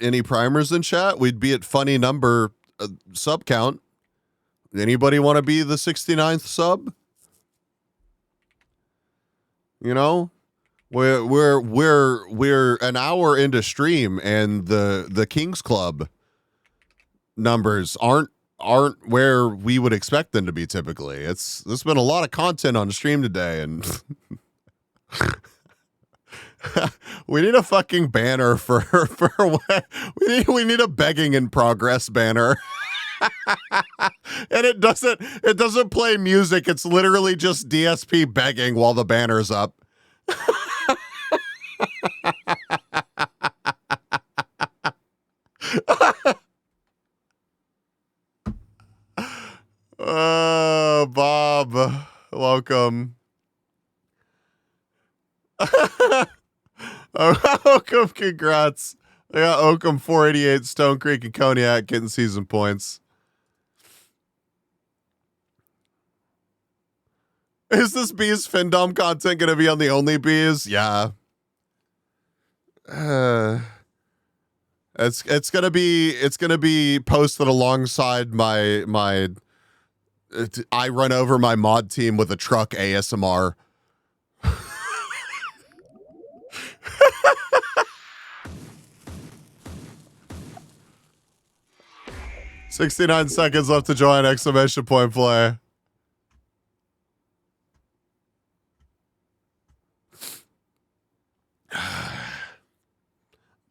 any primers in chat? We'd be at funny number sub count. Anybody want to be the 69th sub? You know, we're an hour into stream, and the Kings Club numbers aren't where we would expect them to be typically. There's been a lot of content on stream today, and we need a fucking banner for we need a begging in progress banner. And it doesn't play music. It's literally just DSP begging while the banner's up. Oh, Bob, welcome. Oakham, congrats. I got Oakham 488, Stone Creek, and Cognac getting season points. Is this Bees Findom content going to be on the Only Bees? Yeah. It's gonna be posted alongside my I run over my mod team with a truck ASMR. 69 seconds left to join, exclamation point play.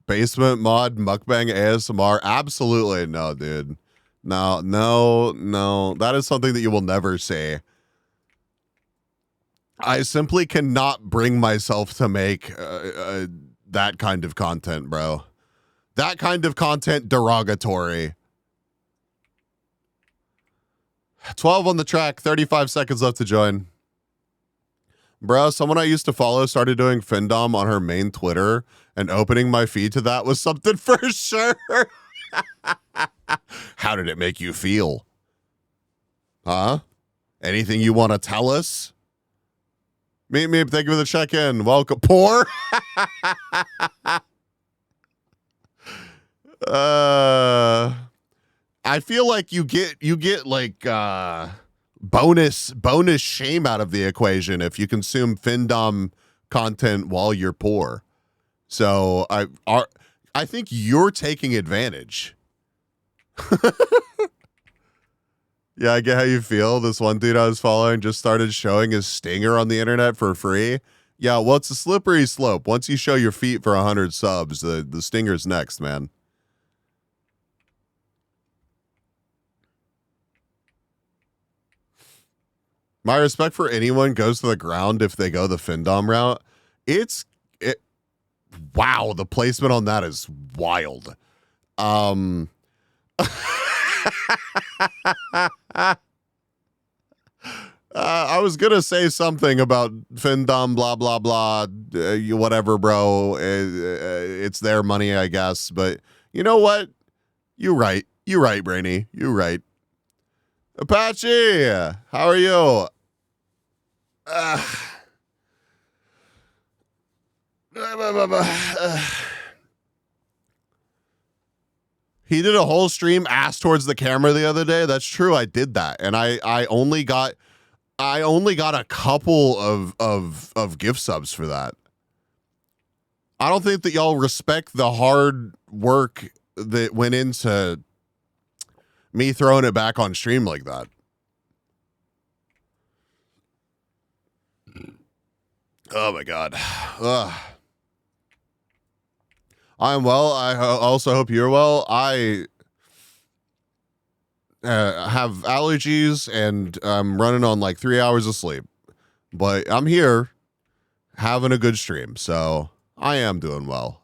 Basement mod mukbang ASMR? Absolutely no, dude. No. That is something that you will never see. I simply cannot bring myself to make that kind of content, bro. That kind of content derogatory. 12 on the track, 35 seconds left to join. Bro, someone I used to follow started doing Findom on her main Twitter, and opening my feed to that was something for sure. How did it make you feel? Huh? Anything you want to tell us? Meet me, thank you for the check-in. Welcome. Poor? I feel like you get like bonus shame out of the equation if you consume Findom content while you're poor. So I think you're taking advantage. Yeah, I get how you feel. This one dude I was following just started showing his stinger on the internet for free. Yeah, well, it's a slippery slope. Once you show your feet for 100 subs, the stinger's next, man. My respect for anyone goes to the ground if they go the Findom route. Wow, the placement on that is wild. I was gonna say something about Findom, blah blah blah, whatever, bro. It's their money, I guess. But you know what? You're right, Brainy. You're right. Apache, how are you? He did a whole stream ass towards the camera the other day. That's true. I did that, and I only got a couple of gift subs for that. I don't think that y'all respect the hard work that went into me throwing it back on stream like that. Oh my God. Ugh. I'm well. I also hope you're well. I have allergies and I'm running on like 3 hours of sleep, but I'm here having a good stream. So I am doing well.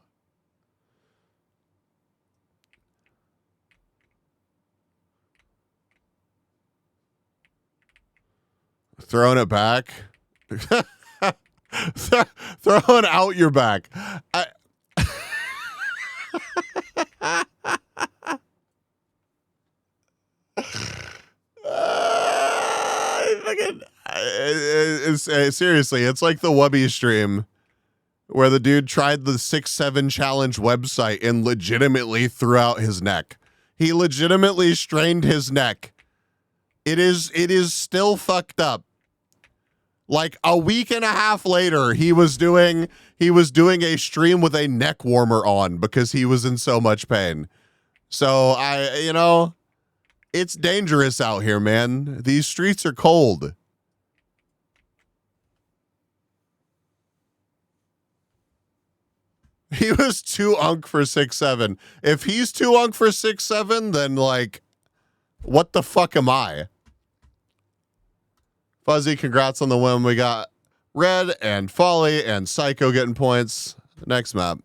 Throwing it back. Throwing out your back. Seriously, it's like the Wubby stream where the dude tried the 6-7 challenge website and legitimately threw out his neck. He legitimately strained his neck. It is still fucked up. Like a week and a half later, he was doing a stream with a neck warmer on because he was in so much pain. So it's dangerous out here, man. These streets are cold. He was too unk for 6'7". If he's too unk for 6'7", then like, what the fuck am I? Fuzzy, congrats on the win. We got Red and Folly and Psycho getting points. Next map.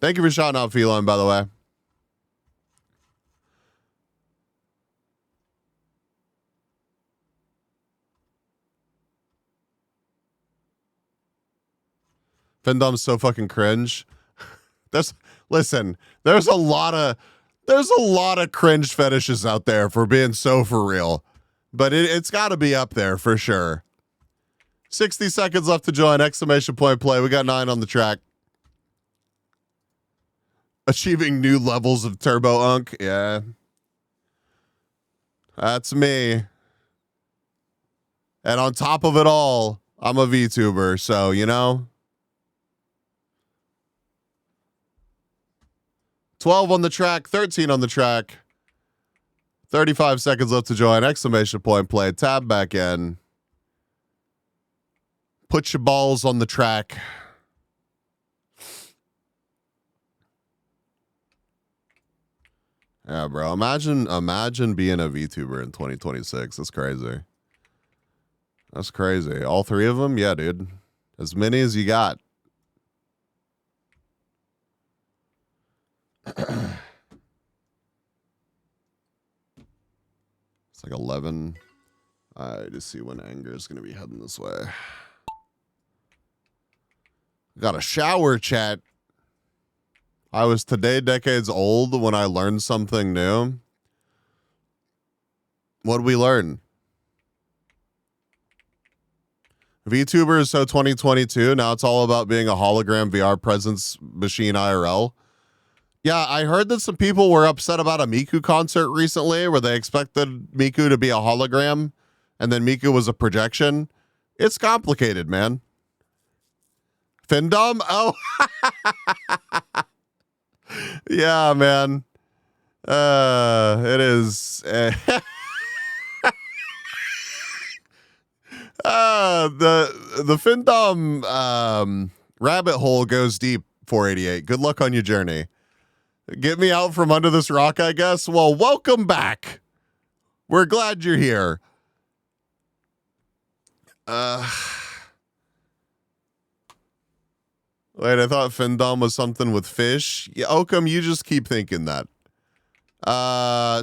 Thank you for shouting out Feline, by the way. Findom's so fucking cringe. There's a lot of cringe fetishes out there for being so for real. But it's got to be up there for sure. 60 seconds left to join. Exclamation point play. We got 9 on the track. Achieving new levels of turbo unk. Yeah. That's me. And on top of it all, I'm a VTuber. So, 12 on the track, 13 on the track. 35 seconds left to join. Exclamation point play. Tab back in. Put your balls on the track. Yeah, bro. Imagine being a VTuber in 2026. That's crazy. That's crazy. All 3 of them? Yeah, dude. As many as you got. It's like 11. I just see when anger is going to be heading this way. Got a shower chat. I was today decades old when I learned something new. What did we learn? VTuber is so 2022. Now it's all about being a hologram VR presence machine IRL. Yeah, I heard that some people were upset about a Miku concert recently where they expected Miku to be a hologram and then Miku was a projection. It's complicated, man. Findom? Oh. Yeah, man. It is. The Findom rabbit hole goes deep, 488. Good luck on your journey. Get me out from under this rock, I guess. Well, welcome back. We're glad you're here. Wait, I thought Findom was something with fish. Yeah, Oakham, you just keep thinking that.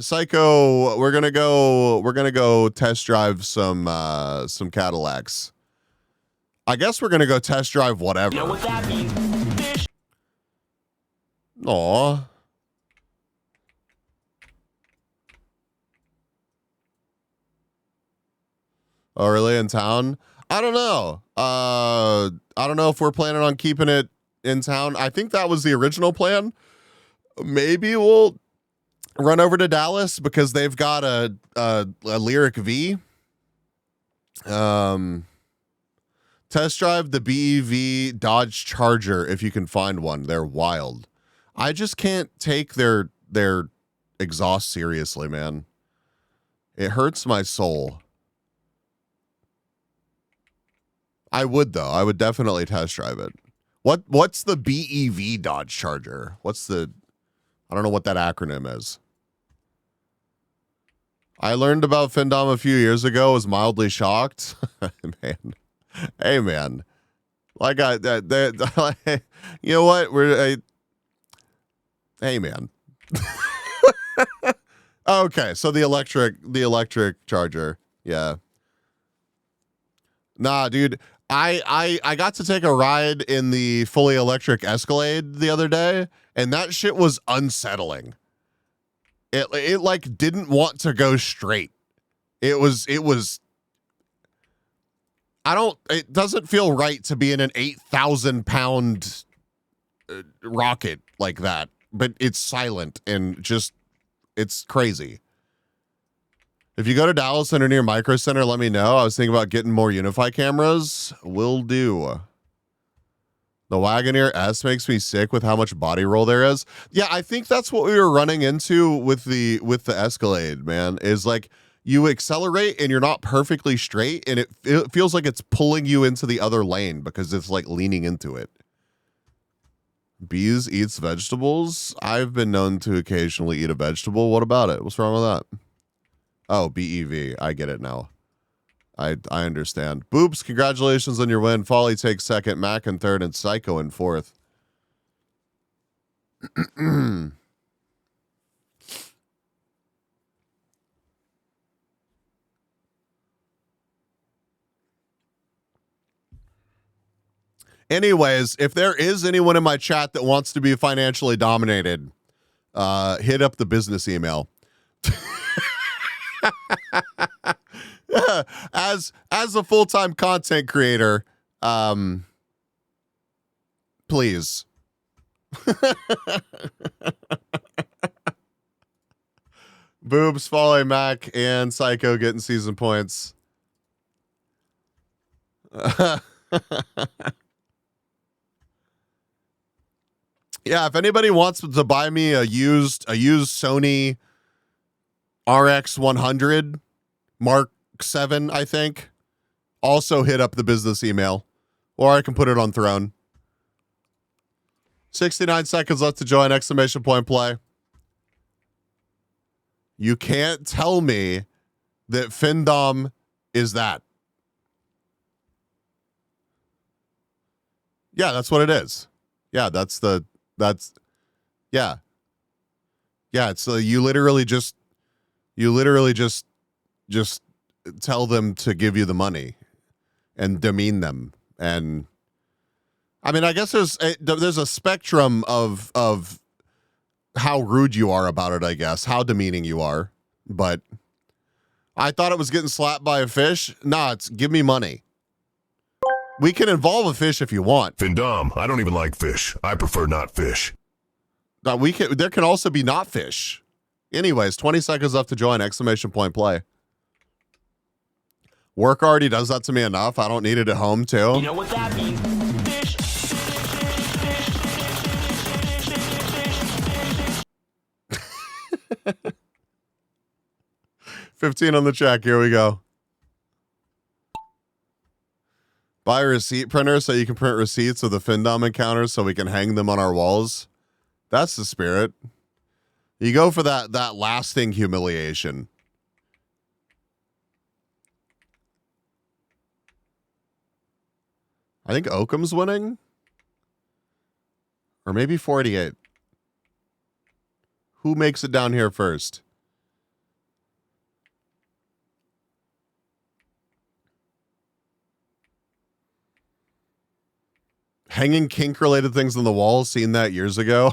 Psycho, we're gonna go test drive some Cadillacs. I guess we're gonna go test drive whatever. You know what that means? Fish. Aw. Oh, really? In town? I don't know. I don't know if we're planning on keeping it in town. I think that was the original plan. Maybe we'll run over to Dallas because they've got a Lyric V. Test drive the BEV Dodge Charger if you can find one. They're wild. I just can't take their exhaust seriously, man. It hurts my soul. I would though. I would definitely test drive it. What's the BEV Dodge Charger? I don't know what that acronym is. I learned about Findom a few years ago, was mildly shocked. Man. Hey man. Like you know what? Hey man. Okay, so the electric charger. Yeah. Nah, dude. I got to take a ride in the fully electric Escalade the other day, and that shit was unsettling. It like didn't want to go straight. It doesn't feel right to be in an 8,000 pound rocket like that, but it's silent and just, it's crazy. If you go to Dallas Center near Micro Center, let me know. I was thinking about getting more Unify cameras. Let me know. I was thinking about getting more Unify cameras. Will do. The Wagoneer S makes me sick with how much body roll there is. Yeah, I think that's what we were running into with the Escalade, man. Is like you accelerate and you're not perfectly straight, and it feels like it's pulling you into the other lane because it's like leaning into it. Bees eats vegetables. I've been known to occasionally eat a vegetable. What about it? What's wrong with that? Oh, BEV. I get it now. I understand. Boobs, congratulations on your win. Folly takes second, Mac in third, and Psycho in fourth. Anyways, if there is anyone in my chat that wants to be financially dominated, hit up the business email. As a full-time content creator, please. Boobs, Folly, Mac, and Psycho getting season points. Yeah, if anybody wants to buy me a used Sony RX 100 Mark 7, I think, also hit up the business email, or I can put it on Throne. 69 seconds left to join, exclamation point play. You can't tell me that Findom is that. Yeah, that's what it is. Yeah, yeah. It's you literally just tell them to give you the money and demean them. And I mean, I guess there's a spectrum of how rude you are about it, I guess, how demeaning you are. But I thought it was getting slapped by a fish. Nah, it's give me money. We can involve a fish if you want. Findom, I don't even like fish. I prefer not fish. There can also be not fish. Anyways, 20 seconds left to join, exclamation point play. Work already does that to me enough. I don't need it at home too. You know what that means? Fish. 15 on the check. Here we go. Buy a receipt printer so you can print receipts of the Findom encounters so we can hang them on our walls. That's the spirit. You go for that lasting humiliation. I think Oakham's winning. Or maybe 48. Who makes it down here first? Hanging kink-related things on the wall. Seen that years ago.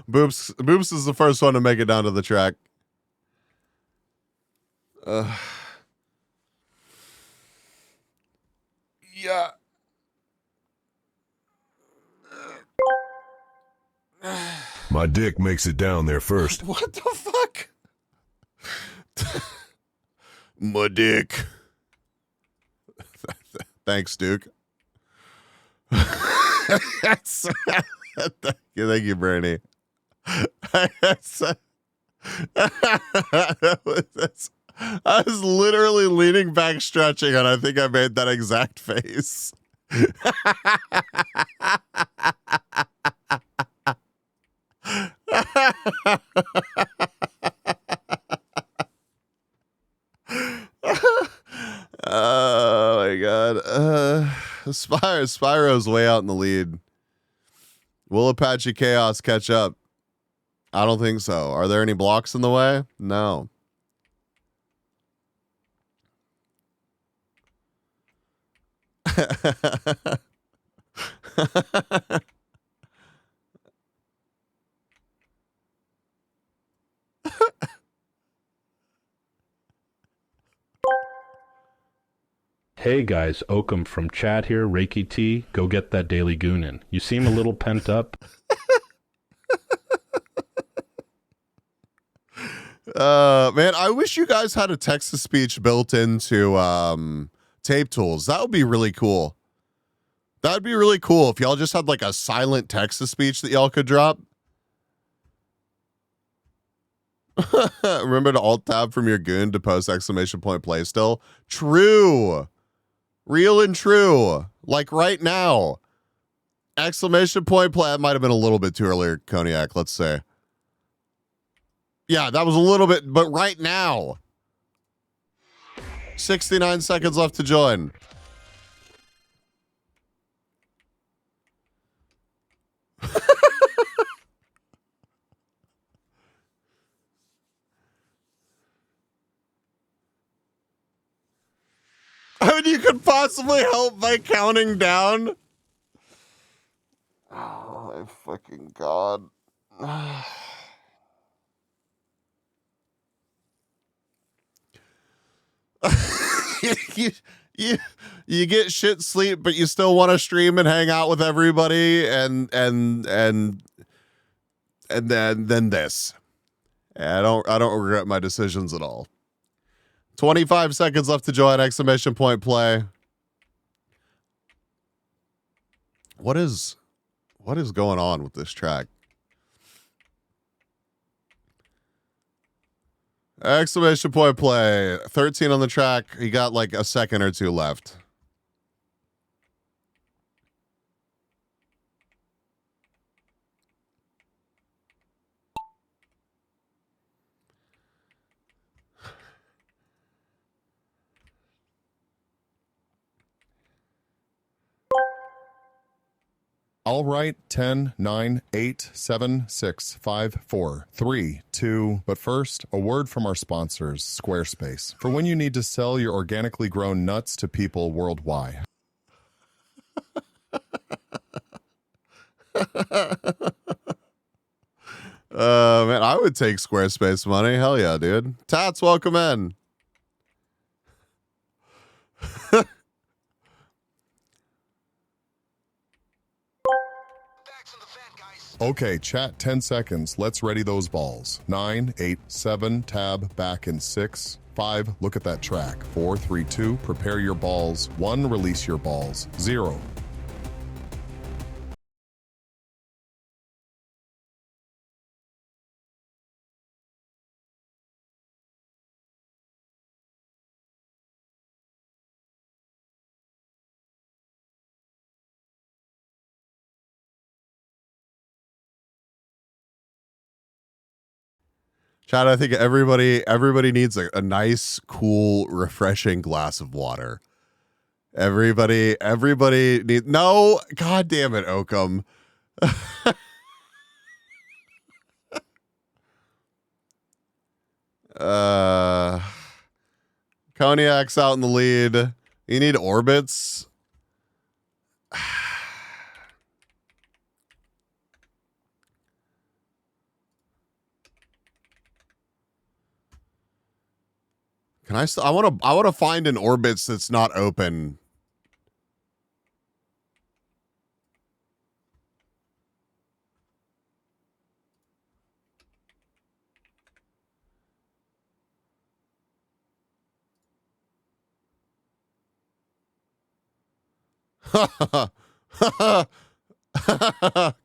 Boobs is the first one to make it down to the track. Yeah. My dick makes it down there first. What the fuck? My dick. Thanks, Duke. Thank you, Bernie. I was literally leaning back, stretching, and I think I made that exact face. Oh my god. Spyro's way out in the lead. Will Apache Chaos catch up? I don't think so. Are there any blocks in the way? No. Hey guys, Oakham from chat here, Reiki T. Go get that daily goonin'. You seem a little pent up. Man, I wish you guys had a text-to-speech built into tape tools. That would be really cool. That'd be really cool if y'all just had like a silent text-to-speech that y'all could drop. Remember to alt-tab from your goon to post exclamation point play still? True. Real and true. Like right now. Exclamation point play. That might have been a little bit too early, Cognac, let's say. Yeah, that was a little bit, but right now. 69 seconds left to join. I mean, you could possibly help by counting down. Oh, my fucking God. you, you get shit sleep, but you still want to stream and hang out with everybody, and then this. I don't regret my decisions at all. 25 seconds left to join. Exclamation point play. What is going on with this track? Exclamation point play. 13 on the track. You got like a second or two left. All right, 10, 9, 8, 7, 6, 5, 4, 3, 2. But first, a word from our sponsors, Squarespace, for when you need to sell your organically grown nuts to people worldwide. Man, I would take Squarespace money. Hell yeah, dude. Tats, welcome in. Okay, chat 10 seconds. Let's ready those balls. 9, 8, 7, tab, back in 6, 5, look at that track. 4, 3, 2, prepare your balls. 1, release your balls. 0. Chad, I think everybody needs a nice, cool, refreshing glass of water. Everybody needs. No, god damn it, Oakham. Cognacs out in the lead. You need orbits. Can I? I want to find an orbits that's not open.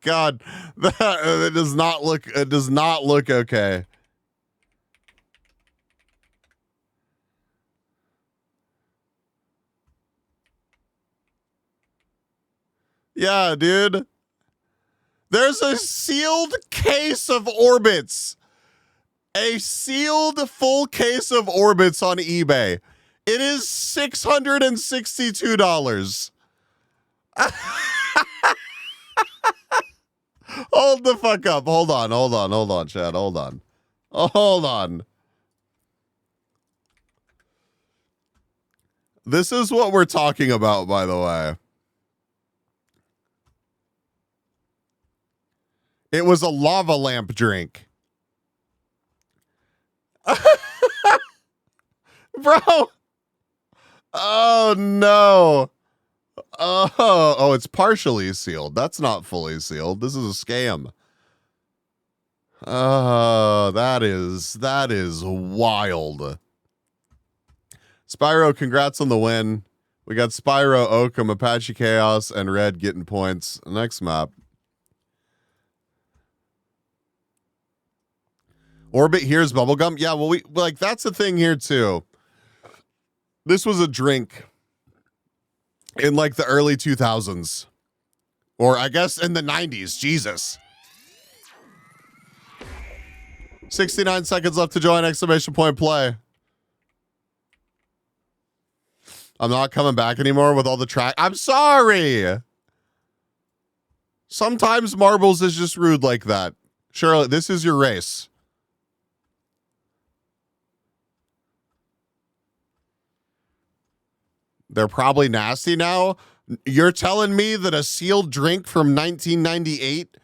God, it does not look. It does not look okay. Yeah, dude. There's a sealed case of orbits. A sealed full case of orbits on eBay. It is $662. Hold the fuck up. Hold on, Chad. Hold on. Hold on. This is what we're talking about, by the way. It was a lava lamp drink. Bro. Oh, no. Oh, it's partially sealed. That's not fully sealed. This is a scam. That is wild. Spyro, congrats on the win. We got Spyro, Oakham, Apache Chaos, and Red getting points. Next map. Orbit here's bubblegum. Yeah, well, that's the thing here too. This was a drink in like the early 2000s. Or I guess in the 90s. Jesus. 69 seconds left to join, exclamation point play. I'm not coming back anymore with all the track. I'm sorry. Sometimes Marbles is just rude like that. Shirley, this is your race. They're probably nasty now. You're telling me that a sealed drink from 1998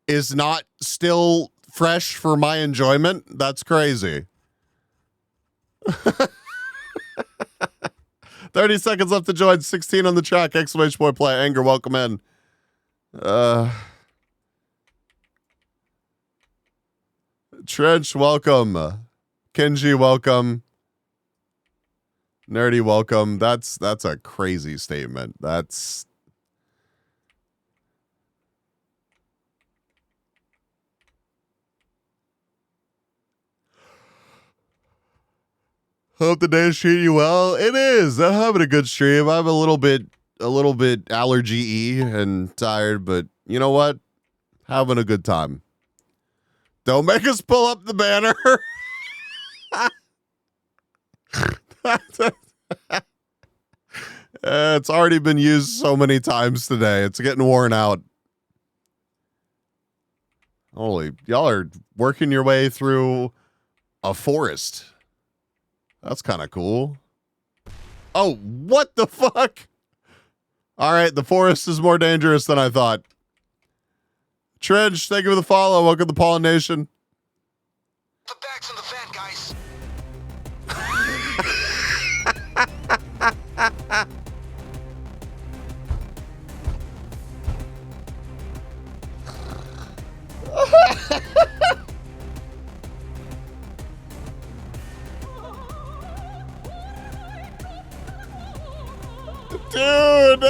is not still fresh for my enjoyment? That's crazy. 30 seconds left to join. 16 on the track. Exclamation point play. Anger, welcome in. Trench, welcome. Kenji, welcome. Nerdy, welcome. That's a crazy statement. That's... Hope the day is treating you well. It is. I'm having a good stream. I'm a little bit allergy-y and tired, but you know what? Having a good time. Don't make us pull up the banner. It's already been used so many times today. It's getting worn out. Holy, y'all are working your way through a forest. That's kind of cool. Oh, what the fuck? All right, the forest is more dangerous than I thought. Trench, thank you for the follow. Welcome to Pollen Nation. The bags in the van, guys. Dude.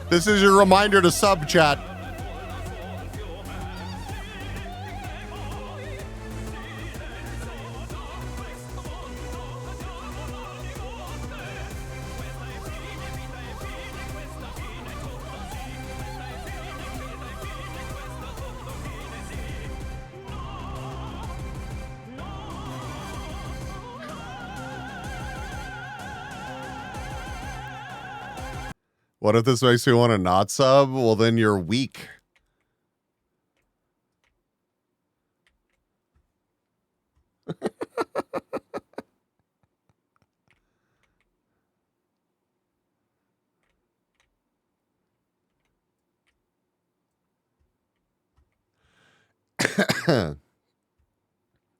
This is your reminder to sub chat. What if this makes me want to not sub? Well, then you're weak.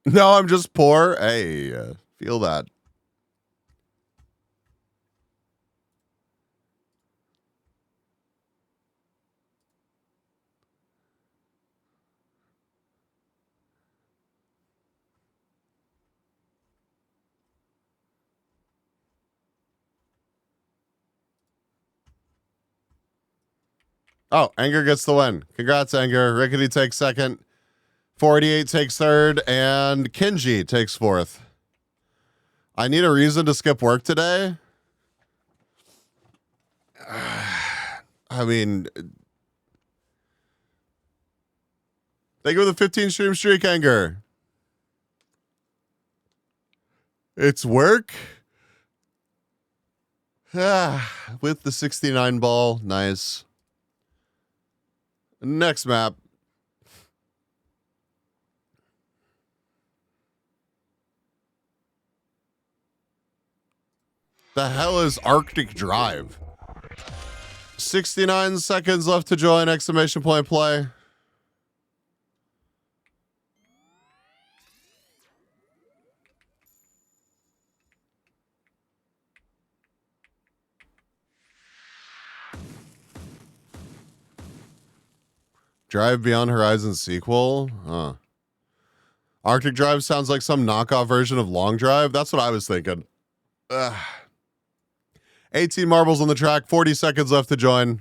No, I'm just poor. Hey, feel that. Oh, Anger gets the win. Congrats, Anger. Rickety takes second. 48 takes third. And Kenji takes fourth. I need a reason to skip work today. I mean, thank you for the 15 stream streak, Anger. It's work. With the 69 ball. Nice. Next map. The hell is Arctic Drive? 69 seconds left to join, exclamation point play. Drive Beyond Horizon sequel? Huh. Arctic Drive sounds like some knockoff version of Long Drive. That's what I was thinking. Ugh. 18 marbles on the track, 40 seconds left to join.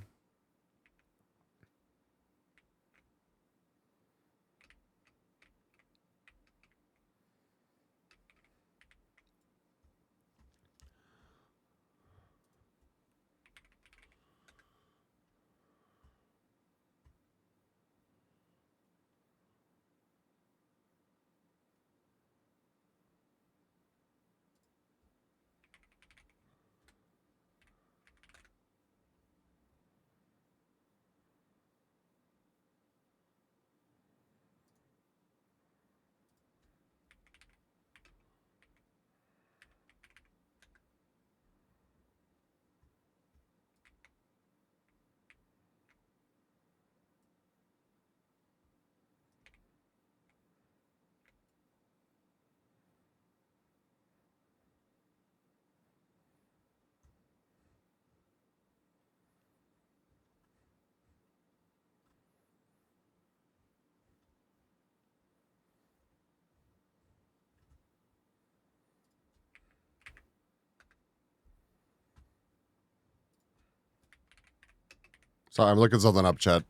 Sorry, I'm looking something up, chat.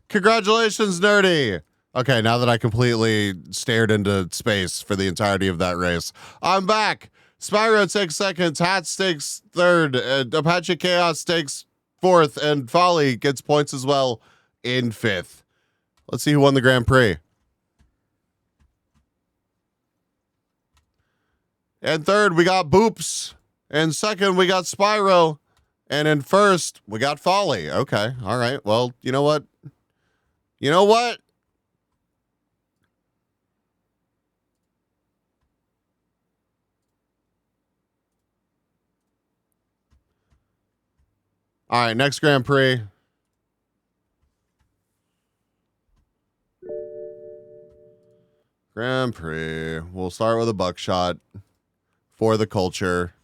Congratulations, Nerdy. Okay, now that I completely stared into space for the entirety of that race, I'm back. Spyro takes second, Hats takes third, Apache Chaos takes fourth, and Folly gets points as well in fifth. Let's see who won the Grand Prix. And third, we got Boops. And second, we got Spyro. And in first, we got Folly. Okay, all right. Well, you know what? You know what? All right, next Grand Prix. Grand Prix. We'll start with a buckshot for the culture.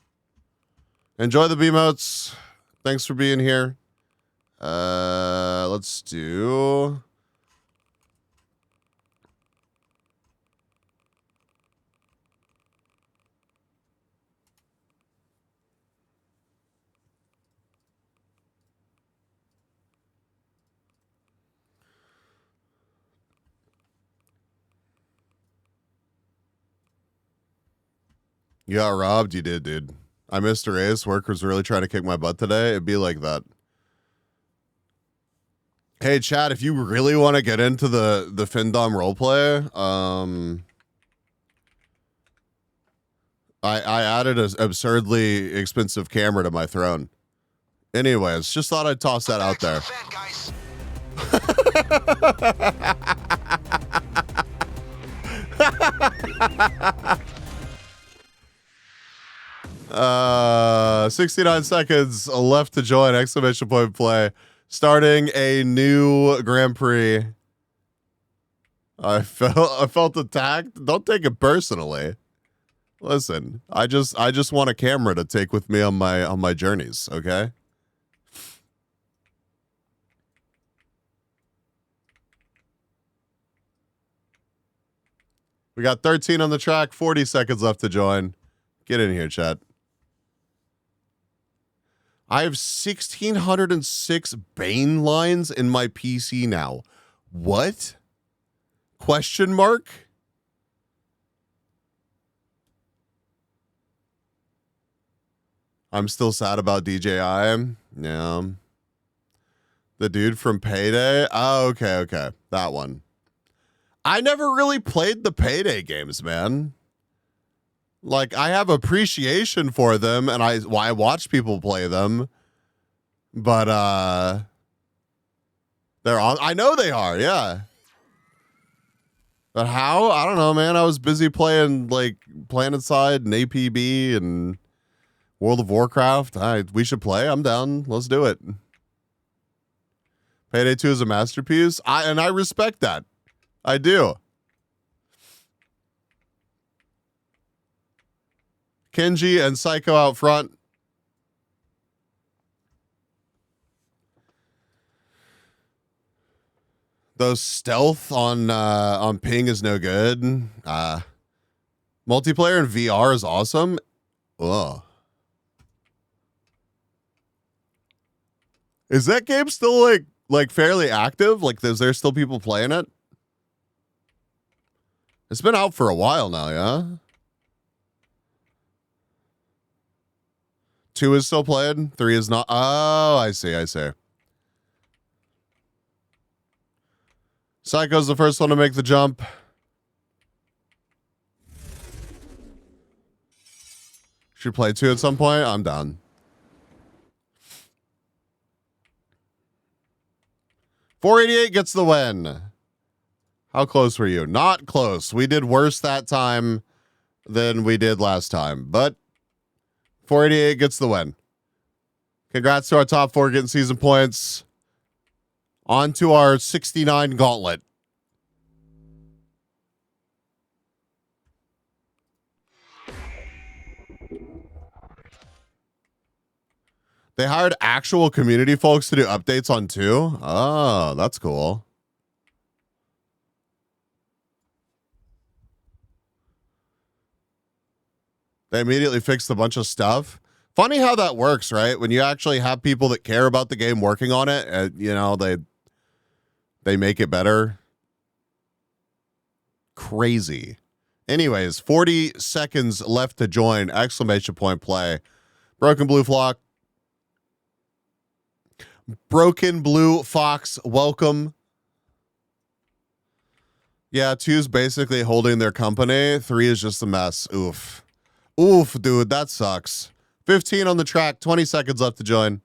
Enjoy the B-motes. Thanks for being here. Let's do... You got robbed? You did, dude. I missed a race. Work was really trying to kick my butt today. It'd be like that. Hey, chat, if you really want to get into the Findom roleplay, I added an absurdly expensive camera to my throne. Anyways, just thought I'd toss that out there. $69 seconds left to join. Exclamation point play. Starting a new Grand Prix. I felt attacked. Don't take it personally. Listen, I just want a camera to take with me on my journeys, okay? We got 13 on the track, 40 seconds left to join. Get in here, chat. I have 1,606 Bane lines in my PC now. What? Question mark? I'm still sad about DJI. Yeah. The dude from Payday? Oh, okay. That one. I never really played the Payday games, man. Like, I have appreciation for them, and I watch people play them. But, they're on. I know they are, yeah. But how? I don't know, man. I was busy playing, like, PlanetSide and APB and World of Warcraft. We should play. I'm down. Let's do it. Payday 2 is a masterpiece. I respect that. I do. Kenji and Psycho out front. Those stealth on ping is no good. Multiplayer in VR is awesome. Ugh. Is that game still like fairly active? Like, is there still people playing it? It's been out for a while now, yeah? 2 is still played. 3 is not. Oh, I see. Psycho's the first one to make the jump. Should play 2 at some point? I'm down. 488 gets the win. How close were you? Not close. We did worse that time than we did last time, but 488 gets the win. Congrats to our top 4 getting season points. On to our 69 gauntlet. They hired actual community folks to do updates on 2. Oh, that's cool. They immediately fixed a bunch of stuff. Funny how that works, right? When you actually have people that care about the game working on it, you know, they make it better. Crazy. Anyways, 40 seconds left to join. Exclamation point play. Broken Blue Flock. Broken Blue Fox, welcome. Yeah, 2's basically holding their company. 3 is just a mess. Oof. Oof, dude, that sucks. 15 on the track, 20 seconds left to join.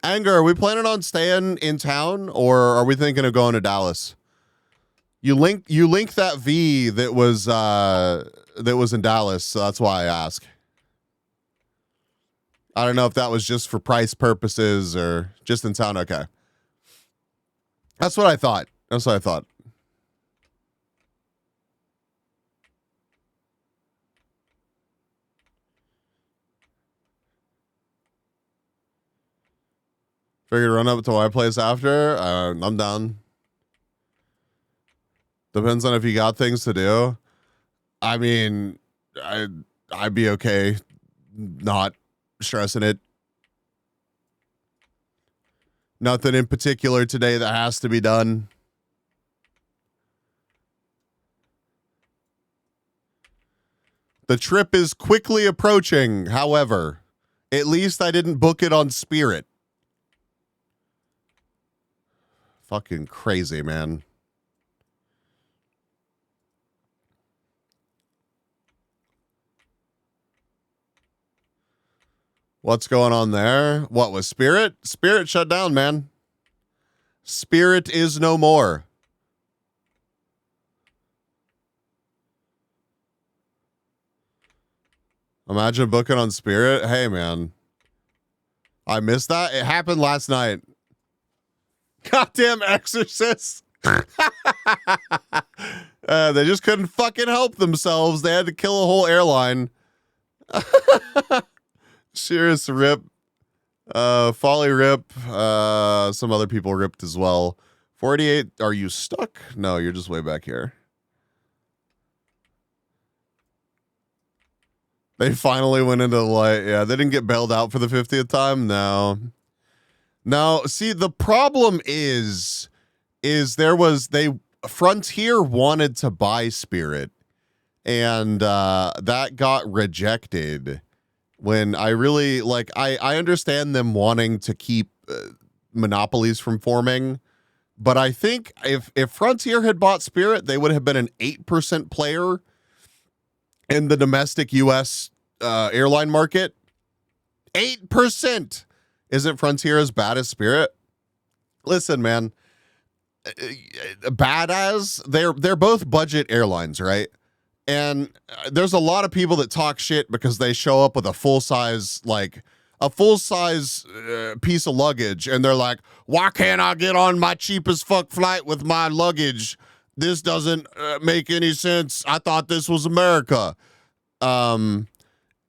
Anger, are we planning on staying in town, or are we thinking of going to Dallas? You link that V that was in Dallas, so that's why I ask. I don't know if that was just for price purposes or just in town. Okay. That's what I thought. Figured run up to my place after. I'm down. Depends on if you got things to do. I mean, I'd be okay not stressing it. Nothing in particular today that has to be done. The trip is quickly approaching, however. At least I didn't book it on Spirit. Fucking crazy, man. What's going on there? What was Spirit? Spirit shut down, man. Spirit is no more. Imagine booking on Spirit. Hey, man. I missed that. It happened last night. Goddamn Exorcist. They just couldn't fucking help themselves. They had to kill a whole airline. Sheerus rip. Folly rip. Some other people ripped as well. 48. Are you stuck? No, you're just way back here. They finally went into the light. Yeah, they didn't get bailed out for the 50th time. No. See, the problem is Frontier wanted to buy Spirit, and that got rejected. When I really I understand them wanting to keep monopolies from forming, but I think if Frontier had bought Spirit, they would have been an 8% player in the domestic U.S. Airline market. 8%. Isn't Frontier as bad as Spirit? Listen, man. Bad as they're both budget airlines, right? And there's a lot of people that talk shit because they show up with a full size piece of luggage, and they're like, "Why can't I get on my cheapest fuck flight with my luggage? This doesn't make any sense. I thought this was America."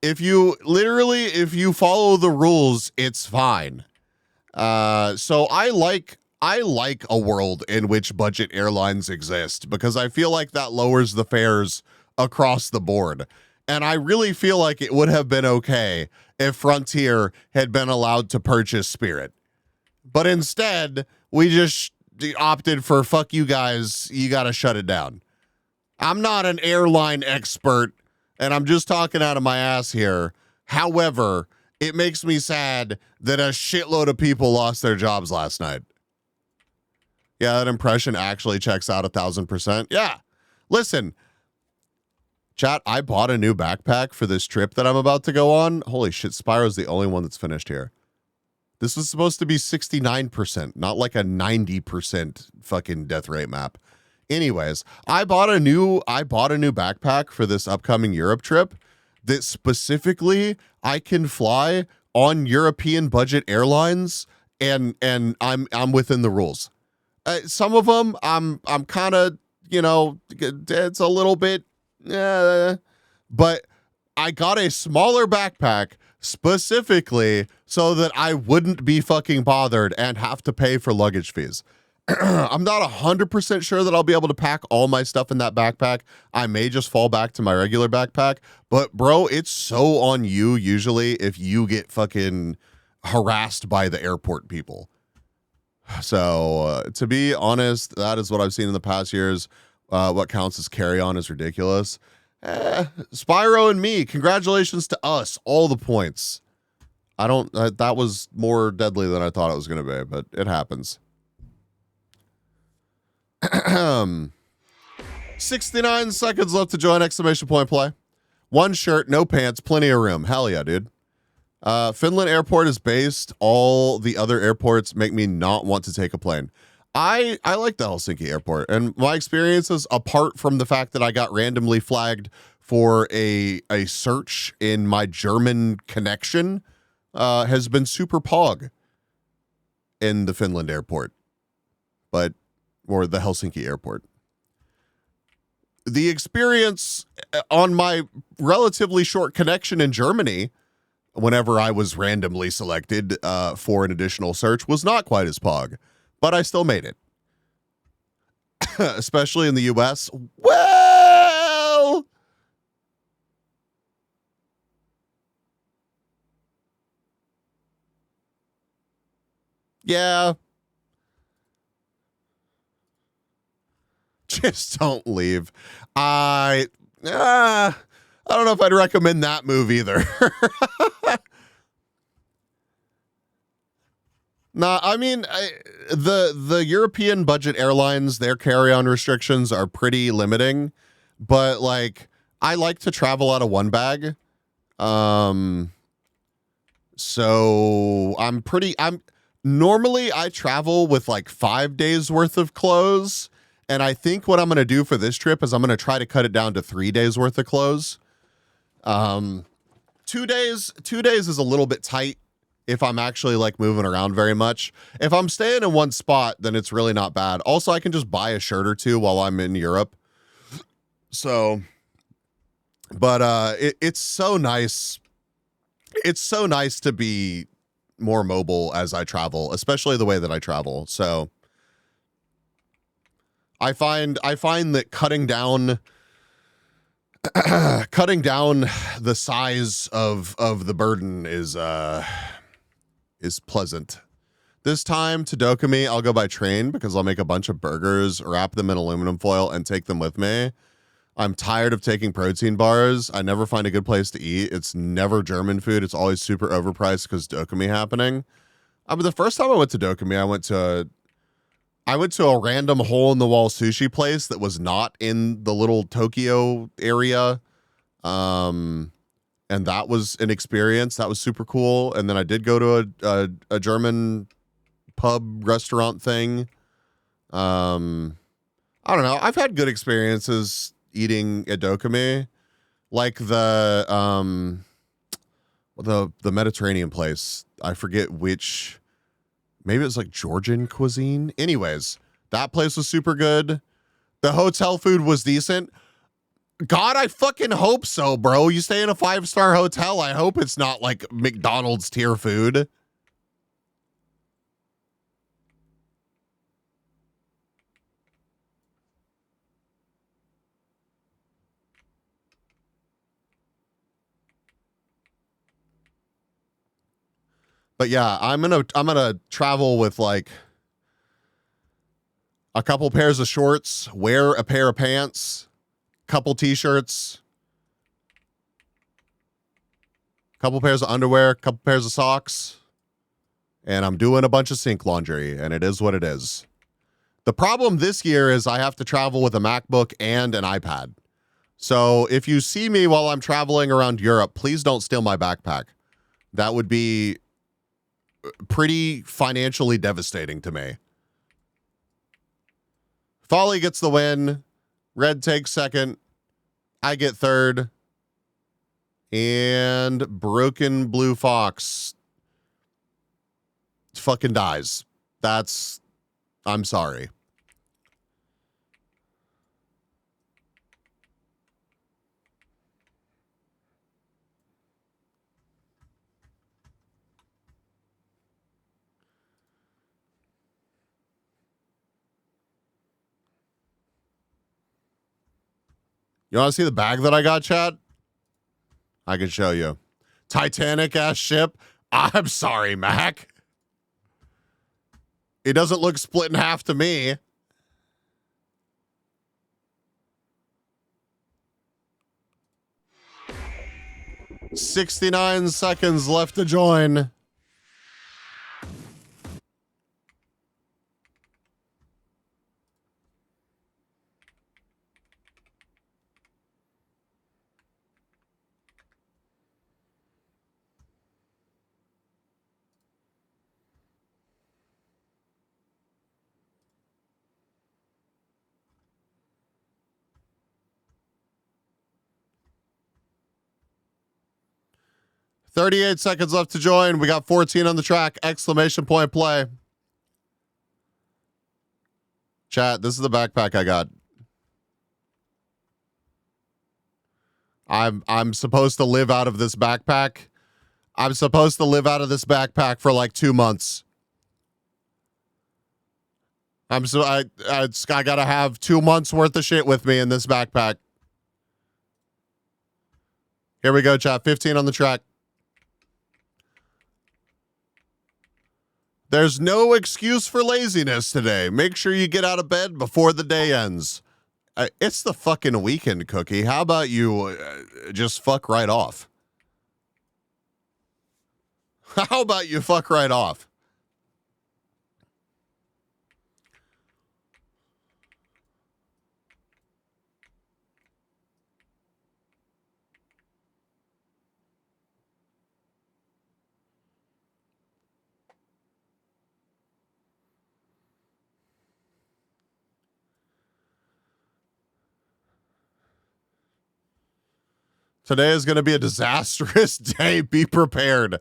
If you follow the rules, it's fine. So I like a world in which budget airlines exist, because I feel like that lowers the fares across the board. And I really feel like it would have been okay if Frontier had been allowed to purchase Spirit. But instead, we just opted for, fuck you guys, you got to shut it down. I'm not an airline expert, and I'm just talking out of my ass here. However, it makes me sad that a shitload of people lost their jobs last night. Yeah, that impression actually checks out 1,000%. Yeah. Listen, chat, I bought a new backpack for this trip that I'm about to go on. Holy shit, Spyro's the only one that's finished here. This was supposed to be 69%, not like a 90% fucking death rate map. Anyways, I bought a new backpack for this upcoming Europe trip that specifically I can fly on European budget airlines, and I'm within the rules. Some of them I'm kind of, it's a little bit, but I got a smaller backpack specifically so that I wouldn't be fucking bothered and have to pay for luggage fees. I'm not 100% sure that I'll be able to pack all my stuff in that backpack. I may just fall back to my regular backpack, but bro, it's so on you usually if you get fucking harassed by the airport people. So to be honest, that is what I've seen in the past years. What counts as carry-on is ridiculous. Spyro and me, congratulations to us, all the points. That was more deadly than I thought it was going to be, but it happens. 69 seconds left to join exclamation point play. One shirt, no pants, plenty of room. Hell yeah, dude. Finland airport is based. All the other airports make me not want to take a plane. I like the Helsinki airport, and my experiences, apart from the fact that I got randomly flagged for a search in my German connection, has been super pog in the Finland airport, or the Helsinki airport. The experience on my relatively short connection in Germany, whenever I was randomly selected for an additional search, was not quite as pog, but I still made it. Especially in the US. Well, yeah. Just don't leave. I don't know if I'd recommend that move either. Nah, I mean, the European budget airlines, their carry-on restrictions are pretty limiting, but like I like to travel out of one bag. So I'm normally I travel with like 5 days worth of clothes. And I think what I'm going to do for this trip is I'm going to try to cut it down to 3 days worth of clothes. 2 days is a little bit tight if I'm actually like moving around very much. If I'm staying in one spot, then it's really not bad. Also, I can just buy a shirt or two while I'm in Europe. So, but it's so nice. It's so nice to be more mobile as I travel, especially the way that I travel. So I find that cutting down the size of the burden is pleasant. This time to Dokumi, I'll go by train because I'll make a bunch of burgers, wrap them in aluminum foil, and take them with me. I'm tired of taking protein bars. I never find a good place to eat. It's never German food. It's always super overpriced because Dokumi happening. But the first time I went to Dokumi, I went to a random hole in the wall sushi place that was not in the little Tokyo area. And that was an experience. That was super cool. And then I did go to a German pub restaurant thing. I don't know. I've had good experiences eating at Dokumi, like the Mediterranean place. I forget which. Maybe it was like Georgian cuisine. Anyways, that place was super good. The hotel food was decent. God, I fucking hope so, bro. You stay in a 5-star hotel. I hope it's not like McDonald's tier food. But yeah, I'm gonna travel with like a couple pairs of shorts, wear a pair of pants, couple t-shirts, couple pairs of underwear, couple pairs of socks, and I'm doing a bunch of sink laundry, and it is what it is. The problem this year is I have to travel with a MacBook and an iPad. So if you see me while I'm traveling around Europe, please don't steal my backpack. That would be pretty financially devastating to me. Folly gets the win. Red takes second. I get third. And Broken Blue Fox fucking dies. I'm sorry. You want to see the bag that I got, chat? I can show you. Titanic ass ship. I'm sorry, Mac. It doesn't look split in half to me. $69 seconds left to join. $38 seconds left to join. We got 14 on the track. Exclamation point play. Chat, this is the backpack I got. I'm supposed to live out of this backpack. I'm supposed to live out of this backpack for like 2 months. I gotta have 2 months worth of shit with me in this backpack. Here we go, chat. 15 on the track. There's no excuse for laziness today. Make sure you get out of bed before the day ends. It's the fucking weekend, Cookie. How about you just fuck right off? How about you fuck right off? Today is going to be a disastrous day. Be prepared.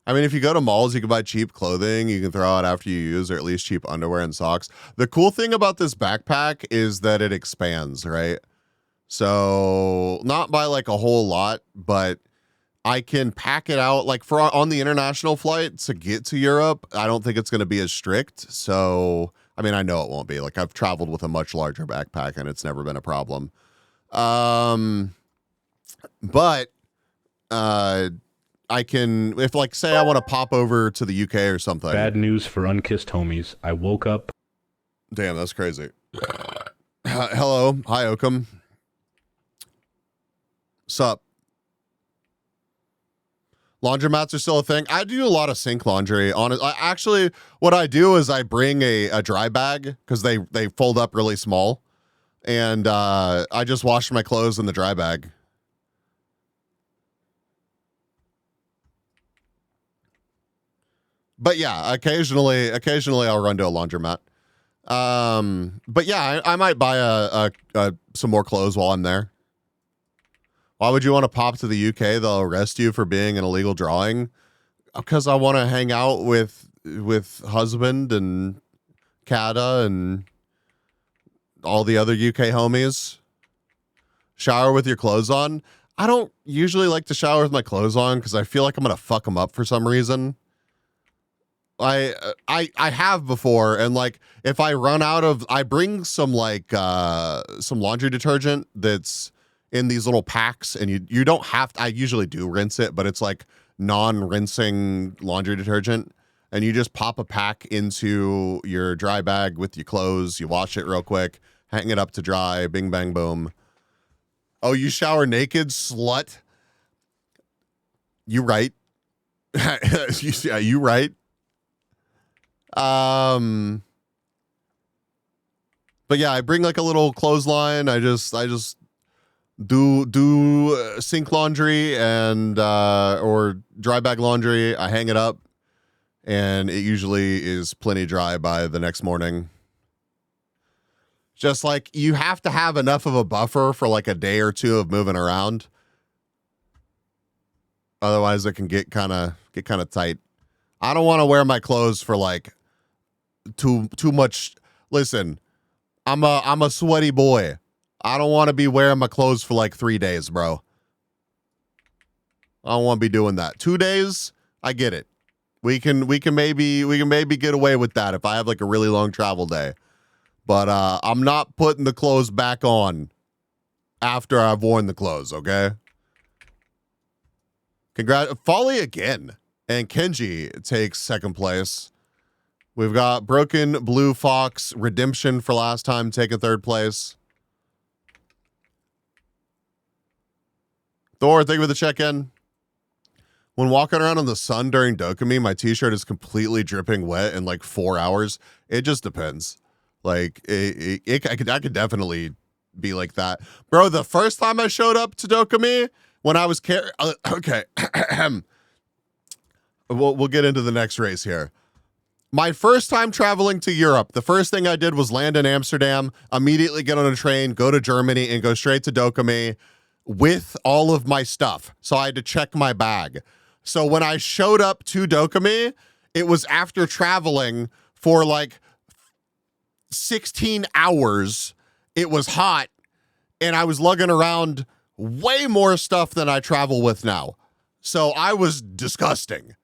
I mean, if you go to malls, you can buy cheap clothing you can throw out after you use, or at least cheap underwear and socks. The cool thing about this backpack is that it expands, right? So not by like a whole lot, but I can pack it out like for on the international flight to get to Europe. I don't think it's going to be as strict. So, I mean, I know it won't be. Like I've traveled with a much larger backpack and it's never been a problem. But I can, if like, say I want to pop over to the UK or something. Bad news for unkissed homies. I woke up. Damn, that's crazy. Hello. Hi, Oakham. Sup? Laundromats are still a thing. I do a lot of sink laundry. Actually, what I do is I bring a dry bag because they fold up really small. And I just wash my clothes in the dry bag. But yeah, occasionally I'll run to a laundromat. But yeah, I might buy some more clothes while I'm there. Why would you want to pop to the UK? They'll arrest you for being an illegal drawing. Because I want to hang out with husband and Kata and all the other UK homies. Shower with your clothes on. I don't usually like to shower with my clothes on because I feel like I'm gonna fuck them up for some reason. I have before, and like if I run out of, I bring some laundry detergent that's in these little packs, and you don't have to, I usually do rinse it, but it's like non-rinsing laundry detergent, and you just pop a pack into your dry bag with your clothes, you wash it real quick, hang it up to dry, bing bang boom. Oh, you shower naked, slut? You right. Yeah, you right. But yeah, I bring like a little clothesline. I just do sink laundry and or dry bag laundry. I hang it up, and it usually is plenty dry by the next morning. Just like you have to have enough of a buffer for like a day or two of moving around. Otherwise, it can get kind of tight. I don't want to wear my clothes for like too much. Listen, I'm a sweaty boy. I don't want to be wearing my clothes for like 3 days, bro. I don't want to be doing that. 2 days, I get it. We can maybe get away with that if I have like a really long travel day. But I'm not putting the clothes back on after I've worn the clothes, okay? Folly again. And Kenji takes second place. We've got Broken Blue Fox Redemption for last time taking third place. Thor, thank you for the check-in. When walking around in the sun during Dokumi, my t-shirt is completely dripping wet in like 4 hours. It just depends. Like, I could definitely be like that. Bro, the first time I showed up to Dokumi, when I was okay. We'll get into the next race here. My first time traveling to Europe, the first thing I did was land in Amsterdam, immediately get on a train, go to Germany, and go straight to Dokumi with all of my stuff. So I had to check my bag. So when I showed up to Dokumi, it was after traveling for like 16 hours. It was hot, and I was lugging around way more stuff than I travel with now. So I was disgusting.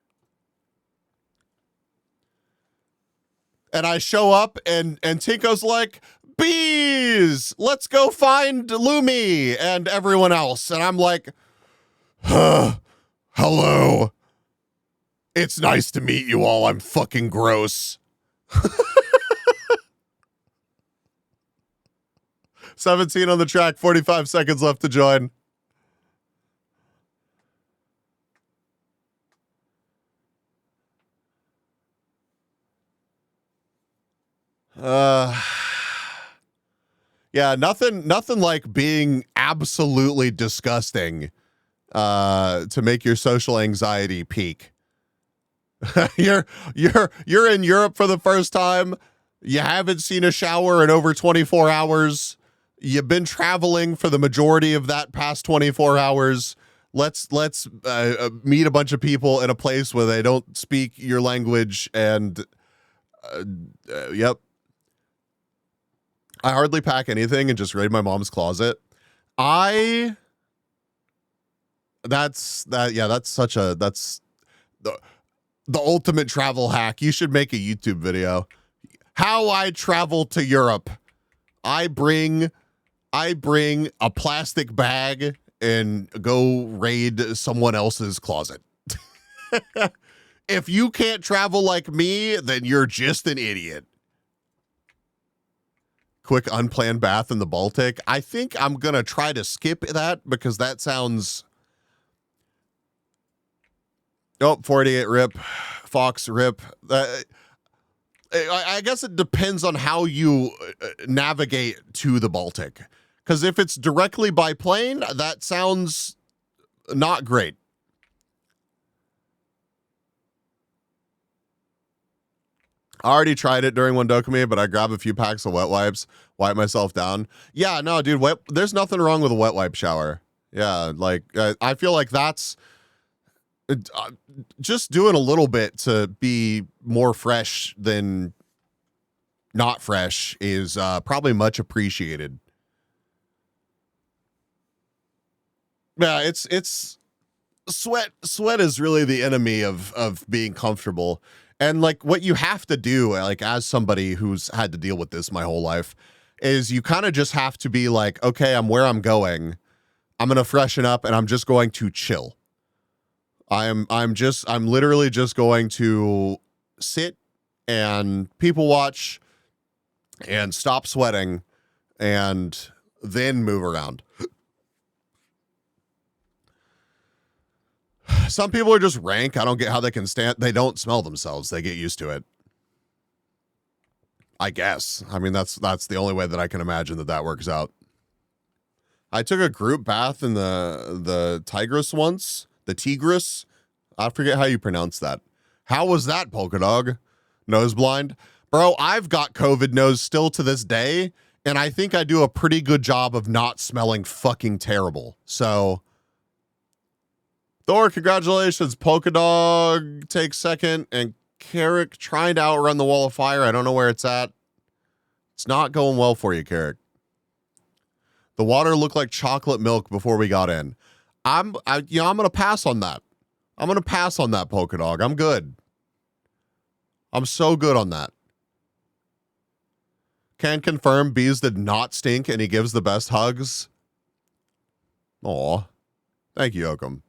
And I show up, and Tinko's like, bees, let's go find Lumi and everyone else. And I'm like, hello. It's nice to meet you all. I'm fucking gross. 17 on the track, 45 seconds left to join. Yeah, nothing like being absolutely disgusting to make your social anxiety peak. You're in Europe for the first time. You haven't seen a shower in over 24 hours. You've been traveling for the majority of that past 24 hours. Let's meet a bunch of people in a place where they don't speak your language. And yep. I hardly pack anything and just raid my mom's closet. That's the ultimate travel hack. You should make a YouTube video. How I travel to Europe. I bring a plastic bag and go raid someone else's closet. If you can't travel like me, then you're just an idiot. Quick unplanned bath in the Baltic. I think I'm going to try to skip that because that sounds... Oh, 48 rip. Fox rip. I guess it depends on how you navigate to the Baltic. Because if it's directly by plane, that sounds not great. I already tried it during 02May, but I grab a few packs of wet wipes, wipe myself down. Yeah, no, dude, there's nothing wrong with a wet wipe shower. Yeah, like, I feel like that's just doing a little bit to be more fresh than not fresh is probably much appreciated. Yeah, it's sweat is really the enemy of being comfortable. And like what you have to do, like as somebody who's had to deal with this my whole life, is you kind of just have to be like, okay, I'm where I'm going. I'm going to freshen up and I'm just going to chill. I'm literally just going to sit and people watch and stop sweating and then move around. Some people are just rank. I don't get how they can stand. They don't smell themselves. They get used to it. I guess. I mean, that's the only way that I can imagine that works out. I took a group bath in the Tigris once. The Tigris. I forget how you pronounce that. How was that, Polka Dog? Nose blind? Bro, I've got COVID nose still to this day, and I think I do a pretty good job of not smelling fucking terrible. So, Thor, congratulations. Polka Dog takes second, and Carrick trying to outrun the wall of fire. I don't know where it's at. It's not going well for you, Carrick. The water looked like chocolate milk before we got in. I'm going to pass on that. I'm going to pass on that, Polka Dog. I'm good. I'm so good on that. Can confirm bees did not stink and he gives the best hugs. Aw. Thank you, Oakham.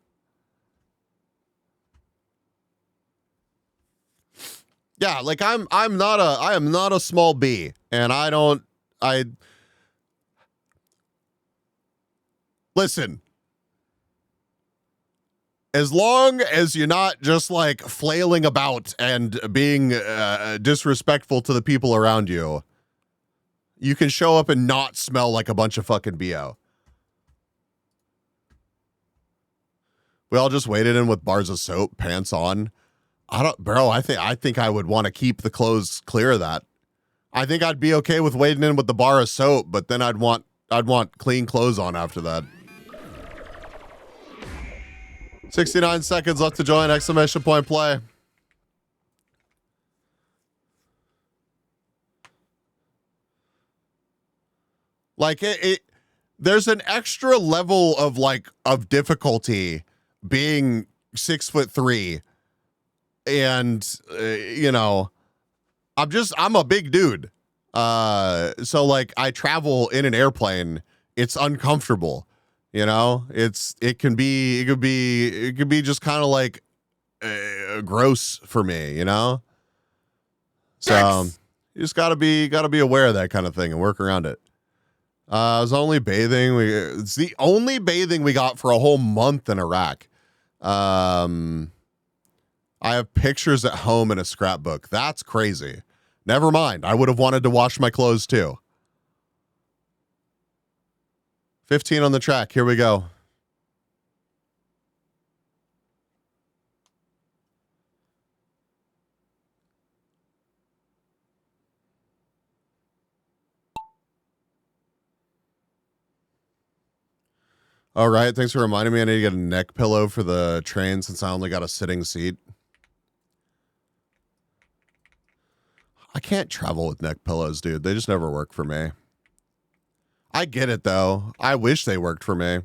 Yeah, like I am not a small bee, and listen. As long as you're not just like flailing about and being disrespectful to the people around you, you can show up and not smell like a bunch of fucking BO. We all just waded in with bars of soap, pants on. I think I would want to keep the clothes clear of that. I think I'd be okay with wading in with the bar of soap, but then I'd want clean clothes on after that. 69 seconds left to join. Exclamation point play. Like there's an extra level of difficulty being 6'3", and I'm a big dude. So like I travel in an airplane. It's uncomfortable. It could be just kind of like gross for me, So you just gotta be aware of that kind of thing and work around it. I was only bathing. It's the only bathing we got for a whole month in Iraq. I have pictures at home in a scrapbook. That's crazy. Never mind. I would have wanted to wash my clothes too. 15 on the track. Here we go. All right, thanks for reminding me I need to get a neck pillow for the train since I only got a sitting seat. I can't travel with neck pillows, dude. They just never work for me. I get it, though. I wish they worked for me.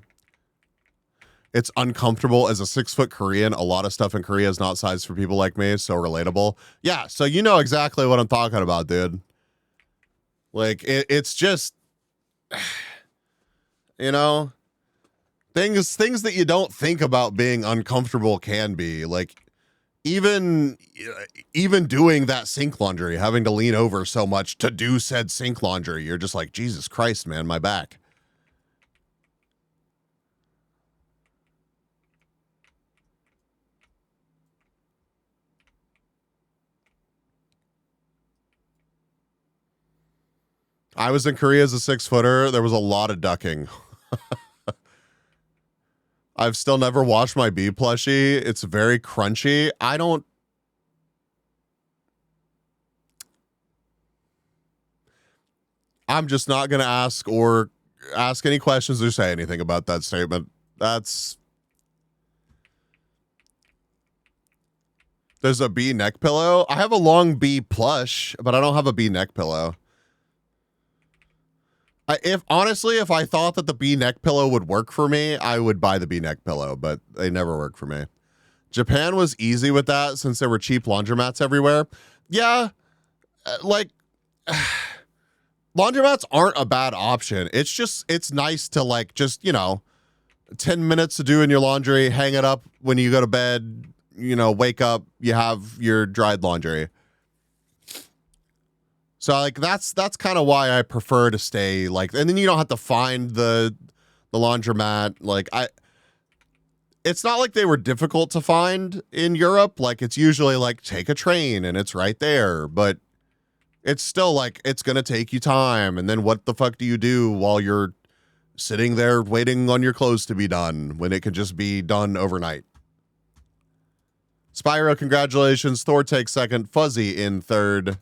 It's uncomfortable. As a 6-foot Korean, a lot of stuff in Korea is not sized for people like me, so relatable. Yeah, so you know exactly what I'm talking about, dude. Like, it's just, you know, things that you don't think about being uncomfortable can be. Like, even doing that sink laundry, having to lean over so much to do said sink laundry, you're just like, Jesus Christ, man, my back. I was in Korea as a 6-footer. There was a lot of ducking. I've still never washed my bee plushie. It's very crunchy. I'm just not going to ask any questions or say anything about that statement. There's a bee neck pillow. I have a long bee plush, but I don't have a bee neck pillow. If I thought that the bee neck pillow would work for me, I would buy the bee neck pillow, but they never work for me. Japan was easy with that since there were cheap laundromats everywhere. Yeah, like laundromats aren't a bad option. It's nice to like just, 10 minutes to doing your laundry, hang it up when you go to bed, wake up, you have your dried laundry. So like that's kind of why I prefer to stay like, and then you don't have to find the laundromat. Like it's not like they were difficult to find in Europe. Like it's usually like take a train and it's right there, but it's still like it's gonna take you time. And then what the fuck do you do while you're sitting there waiting on your clothes to be done when it can just be done overnight? Spyro, congratulations. Thor takes second. Fuzzy in third.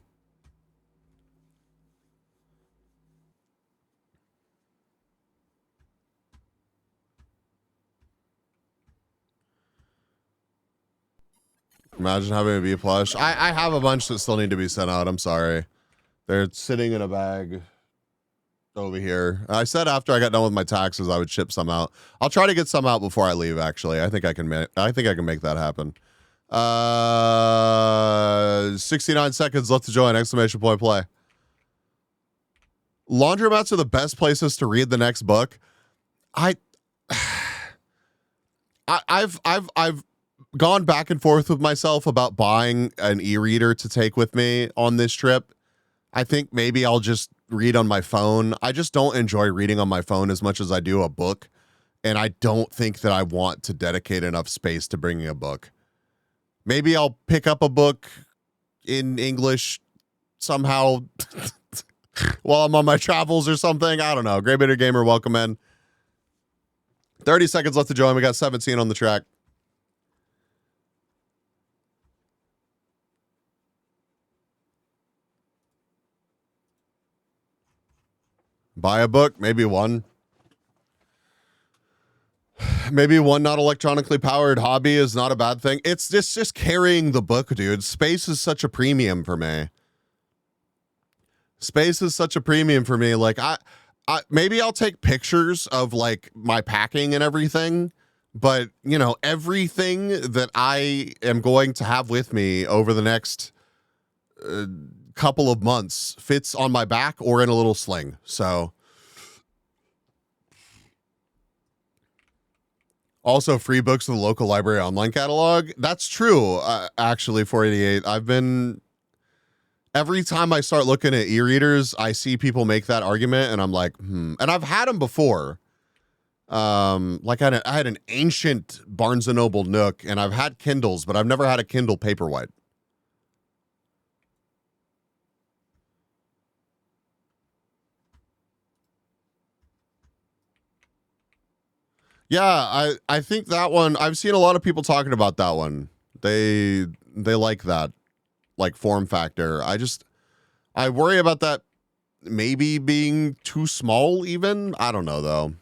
Imagine having a B plush. I have a bunch that still need to be sent out. I'm sorry. They're sitting in a bag over here. I said after I got done with my taxes, I would ship some out. I'll try to get some out before I leave, actually. I think I can make that happen. 69 seconds left to join. Exclamation point play. Laundromats are the best places to read the next book. I've gone back and forth with myself about buying an e-reader to take with me on this trip. I think maybe I'll just read on my phone. I just don't enjoy reading on my phone as much as I do a book. And I don't think that I want to dedicate enough space to bringing a book. Maybe I'll pick up a book in English somehow while I'm on my travels or something. I don't know. Great Bitter Gamer, welcome in. 30 seconds left to join. We got 17 on the track. Buy a book, maybe one. Maybe one not electronically powered hobby is not a bad thing. It's just carrying the book, dude. Space is such a premium for me. Space is such a premium for me. Like I maybe I'll take pictures of like my packing and everything, but everything that I am going to have with me over the next couple of months fits on my back or in a little sling. So also free books in the local library online catalog. That's true. Actually, 488. Every time I start looking at e-readers, I see people make that argument and I'm like, And I've had them before. Like I had an ancient Barnes & Noble Nook and I've had Kindles, but I've never had a Kindle Paperwhite. Yeah, I think that one, I've seen a lot of people talking about that one. They like that, like form factor. I worry about that maybe being too small even. I don't know though.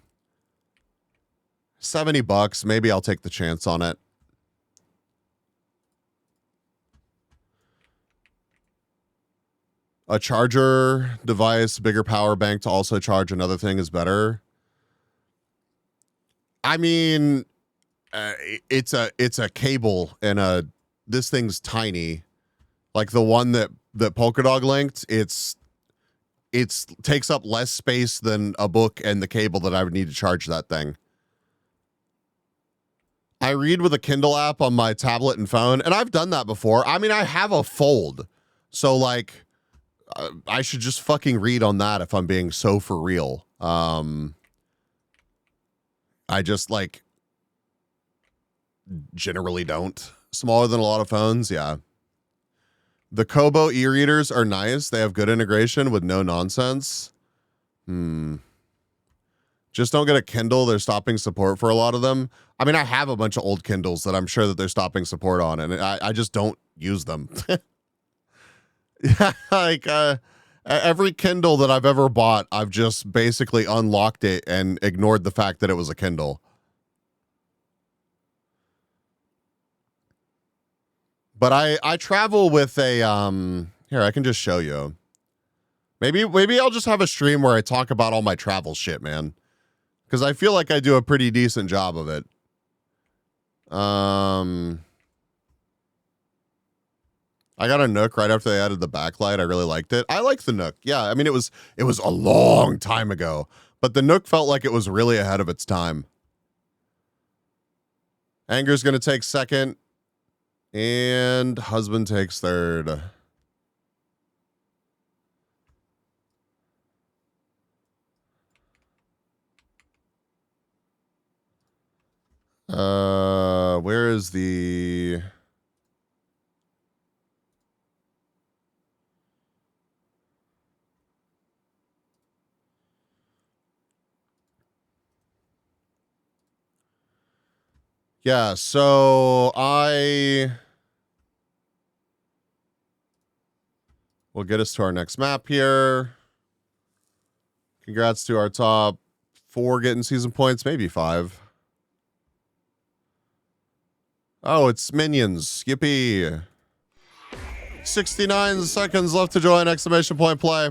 $70. Maybe I'll take the chance on it. A charger device, bigger power bank to also charge another thing is better. I mean, it's a cable and this thing's tiny. Like the one that Polkadog linked, it's takes up less space than a book and the cable that I would need to charge that thing. I read with a Kindle app on my tablet and phone, and I've done that before. I mean, I have a Fold, so like I should just fucking read on that if I'm being so for real. I just like generally don't. Smaller than a lot of phones, yeah. The Kobo e-readers are nice. They have good integration with no nonsense. Just don't get a Kindle. They're stopping support for a lot of them. I mean, I have a bunch of old Kindles that I'm sure that they're stopping support on, and I just don't use them. Yeah, like every Kindle that I've ever bought, I've just basically unlocked it and ignored the fact that it was a Kindle. But I travel with a here, I can just show you. Maybe I'll just have a stream where I talk about all my travel shit, man. Because I feel like I do a pretty decent job of it. I got a Nook right after they added the backlight. I really liked it. I like the Nook. Yeah, I mean it was a long time ago, but the Nook felt like it was really ahead of its time. Anger's gonna take second. And husband takes third. Where is the... Yeah, so we'll get us to our next map here. Congrats to our top 4 getting season points, maybe 5. Oh, it's Minions. Yippee. 69 seconds left to join, exclamation point play.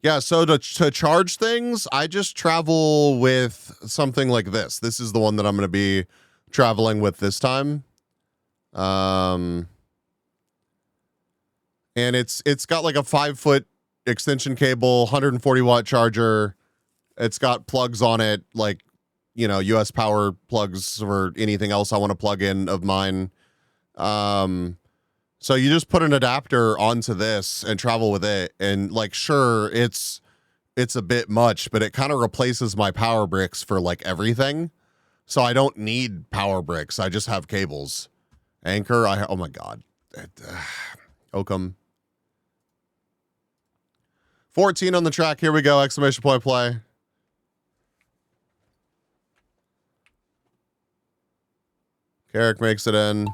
Yeah, so to charge things, I just travel with something like this. This is the one that I'm going to be traveling with this time. And it's got like a 5-foot extension cable, 140-watt charger. It's got plugs on it, like, you know, US power plugs or anything else I want to plug in of mine. So you just put an adapter onto this and travel with it. And like, sure, it's a bit much, but it kind of replaces my power bricks for like everything. So I don't need power bricks. I just have cables. Anchor. Oh my God. Oakham. 14 on the track. Here we go. Exclamation point play. Carrick makes it in.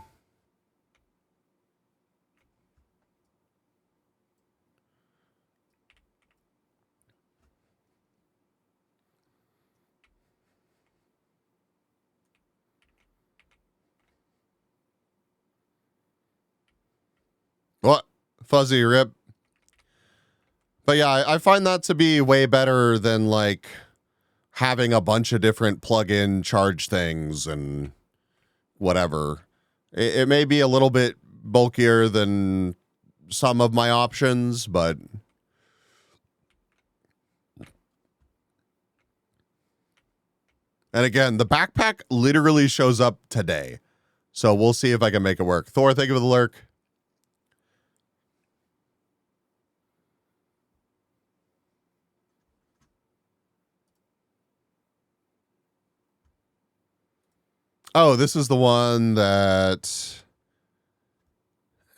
What? Fuzzy rip. But yeah, I find that to be way better than like having a bunch of different plug-in charge things and whatever. It may be a little bit bulkier than some of my options, but and again, the backpack literally shows up today. So we'll see if I can make it work. Thor, thank you for the lurk. Oh, this is the one that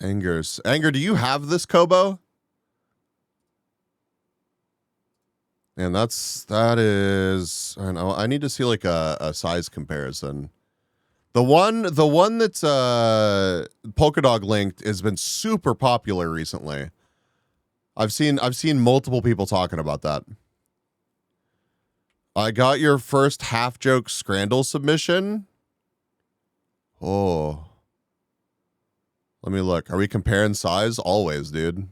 Angers. Anger, do you have this Kobo? And that is, I don't know. I need to see like a size comparison. The one that's Polkadog linked has been super popular recently. I've seen multiple people talking about that. I got your first half joke Scrandle submission. Oh. Let me look. Are we comparing size? Always, dude.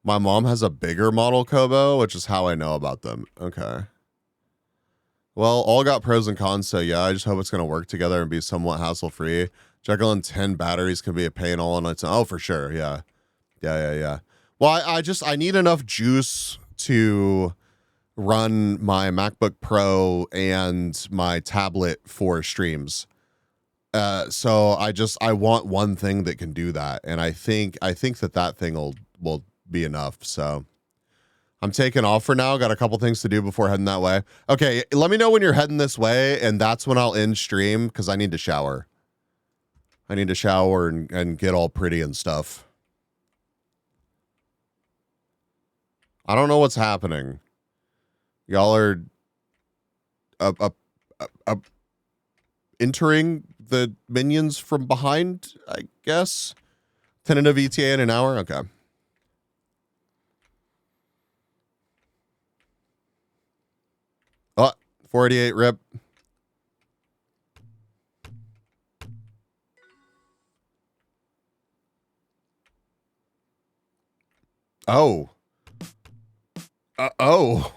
My mom has a bigger model Kobo, which is how I know about them. Okay. Well, all got pros and cons, so yeah, I just hope it's going to work together and be somewhat hassle-free. Juggling 10 batteries can be a pain all on its own. Oh, for sure, yeah. Yeah. Well, I need enough juice to run my MacBook Pro and my tablet for streams. So I want one thing that can do that, and I think that thing will be enough, so... I'm taking off for now. Got a couple things to do before heading that way. Okay, let me know when you're heading this way, and that's when I'll end stream, because I need to shower. I need to shower and get all pretty and stuff. I don't know what's happening. Y'all are entering the minions from behind, I guess. Tentative ETA in an hour? Okay. Oh, 488 rip. Oh. Oh.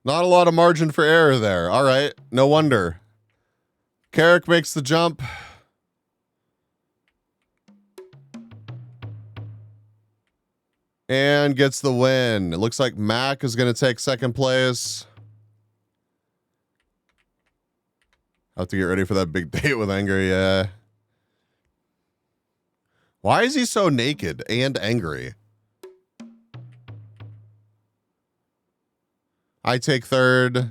Not a lot of margin for error there. All right. No wonder. Carrick makes the jump. And gets the win. It looks like Mac is going to take second place. Have to get ready for that big date with Angry, yeah. Why is he so naked and angry? I take third.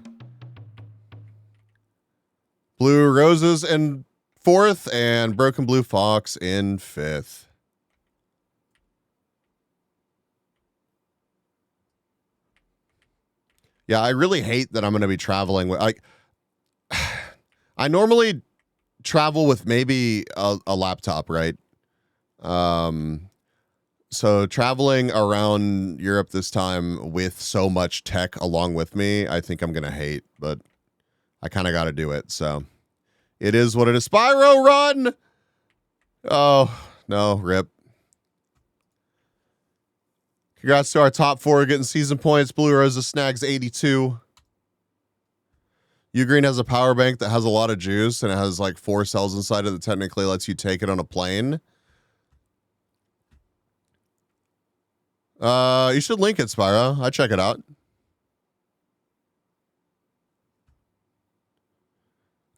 Blue Roses in fourth, and Broken Blue Fox in fifth. Yeah, I really hate that I'm going to be traveling with... I normally travel with maybe a laptop, right? So traveling around Europe this time with so much tech along with me, I think I'm going to hate, but I kind of got to do it. So it is what it is. Spyro, run! Oh, no, rip. Congrats to our top four getting season points. Blue Rosa snags 82. Ugreen has a power bank that has a lot of juice, and it has like 4 cells inside it that technically lets you take it on a plane. You should link it, Spyro. I'd check it out.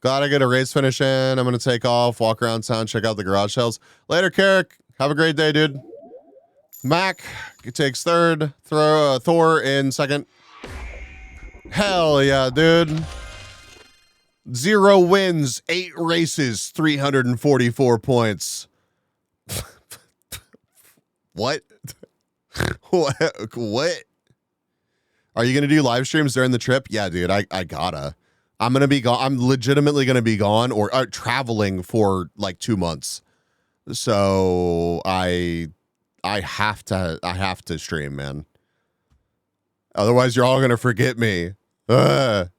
Glad I get a race finish in. I'm going to take off, walk around town, check out the garage sales. Later, Carrick. Have a great day, dude. Mac takes third. Throw Thor in second. Hell yeah, dude. 0 wins, 8 races, 344 points. What? What? Are you going to do live streams during the trip? Yeah, dude, I gotta. I'm going to be gone. I'm legitimately going to be gone or traveling for like 2 months. So I have to stream, man. Otherwise, you're all going to forget me. Ugh.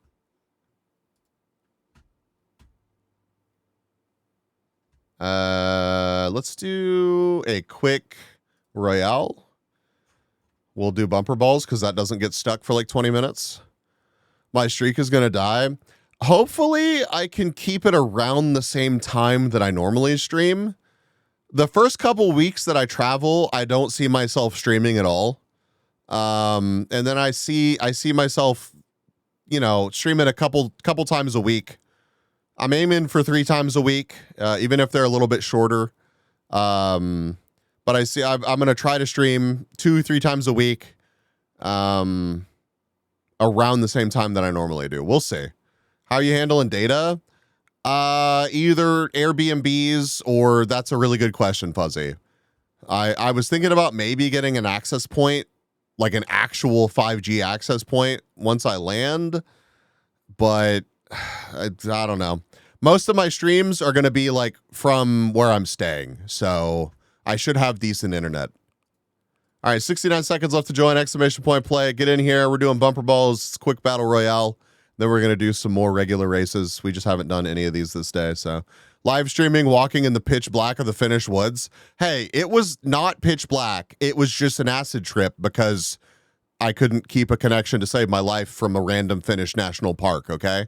Let's do a quick Royale. We'll do bumper balls because that doesn't get stuck for like 20 minutes. My streak is going to die. Hopefully, I can keep it around the same time that I normally stream. The first couple weeks that I travel, I don't see myself streaming at all. And then I see myself, streaming a couple times a week. I'm aiming for 3 times a week, even if they're a little bit shorter. But I'm going to try to stream 2-3 times a week, around the same time that I normally do. We'll see. How are you handling data? Either Airbnbs or that's a really good question, Fuzzy. I was thinking about maybe getting an access point, like an actual 5G access point once I land, but I don't know. Most of my streams are going to be like from where I'm staying, so I should have decent internet. All right, 69 seconds left to join, exclamation point play. Get in here. We're doing bumper balls, quick battle royale. Then we're going to do some more regular races. We just haven't done any of these this day, so. Live streaming, walking in the pitch black of the Finnish woods. Hey, it was not pitch black. It was just an acid trip because I couldn't keep a connection to save my life from a random Finnish national park, okay?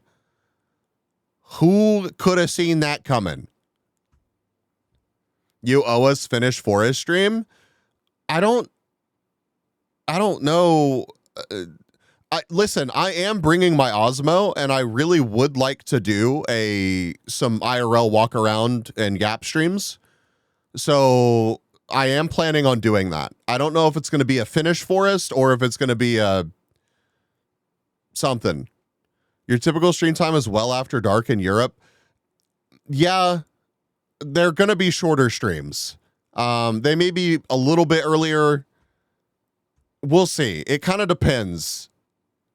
Who could have seen that coming? You owe us Finnish forest stream? I don't know. Listen, I am bringing my Osmo, and I really would like to do some IRL walk around and Yap streams. So I am planning on doing that. I don't know if it's going to be a Finnish forest or if it's going to be something. Your typical stream time is well after dark in Europe. Yeah, they're going to be shorter streams. They may be a little bit earlier. We'll see. It kind of depends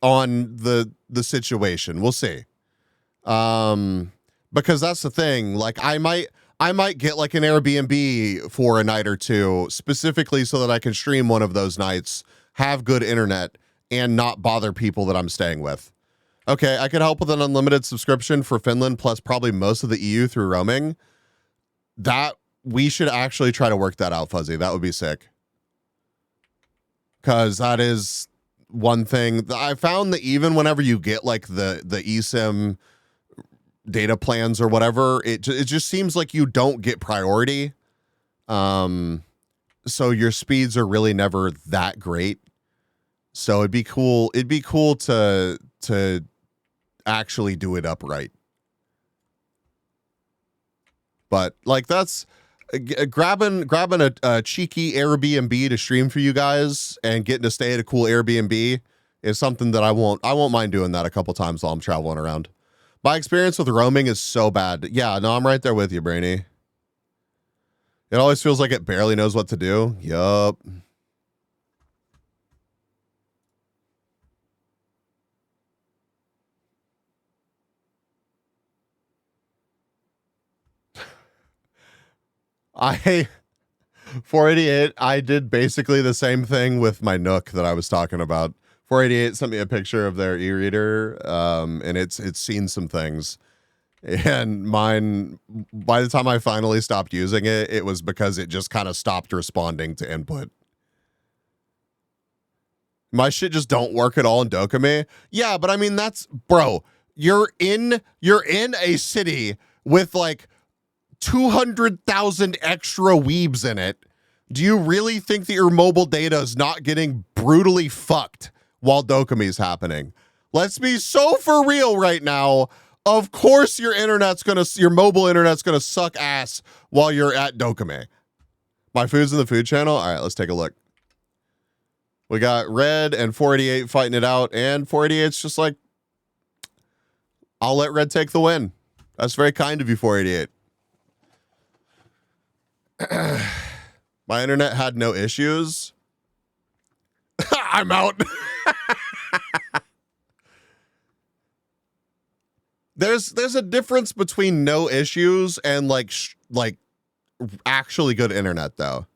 on the situation. We'll see. Because that's the thing. Like I might get like an Airbnb for a night or two specifically so that I can stream one of those nights, have good internet, and not bother people that I'm staying with. Okay, I could help with an unlimited subscription for Finland plus probably most of the EU through roaming. That we should actually try to work that out, Fuzzy. That would be sick. Because that is one thing I found, that even whenever you get like the eSIM data plans or whatever, it just seems like you don't get priority. So your speeds are really never that great. So it'd be cool to actually do it upright. But like that's grabbing a cheeky Airbnb to stream for you guys and getting to stay at a cool Airbnb is something that I won't mind doing that a couple times while I'm traveling around. My experience with roaming is so bad. Yeah, no, I'm right there with you, Brainy. It always feels like it barely knows what to do. Yup. I 488, I did basically the same thing with my Nook that I was talking about. 488 sent me a picture of their e-reader, and it's seen some things. And mine, by the time I finally stopped using it, it was because it just kind of stopped responding to input. My shit just don't work at all in Dokame. Yeah, but I mean bro, you're in a city with like 200,000 extra weebs in it. Do you really think that your mobile data is not getting brutally fucked while Dokame is happening? Let's be so for real right now. Of course your mobile internet's gonna suck ass while you're at Dokame. My food's in the food channel. All right, let's take a look. We got Red and 488 fighting it out, and 488's just like, I'll let Red take the win. That's very kind of you, 488. My internet had no issues. I'm out. There's a difference between no issues and like actually good internet though.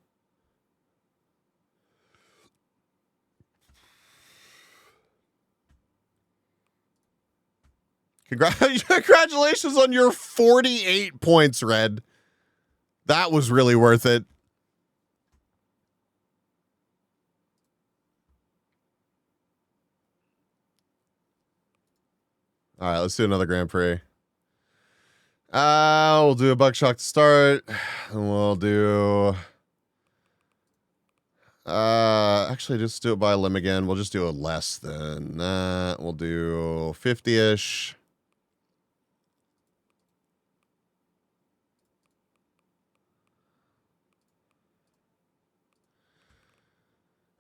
Congratulations on your 48 points, Red. That was really worth it. All right, let's do another Grand Prix. We'll do a buckshot to start. And we'll do... actually, just do it by a limb again. We'll just do a less than that. We'll do 50-ish.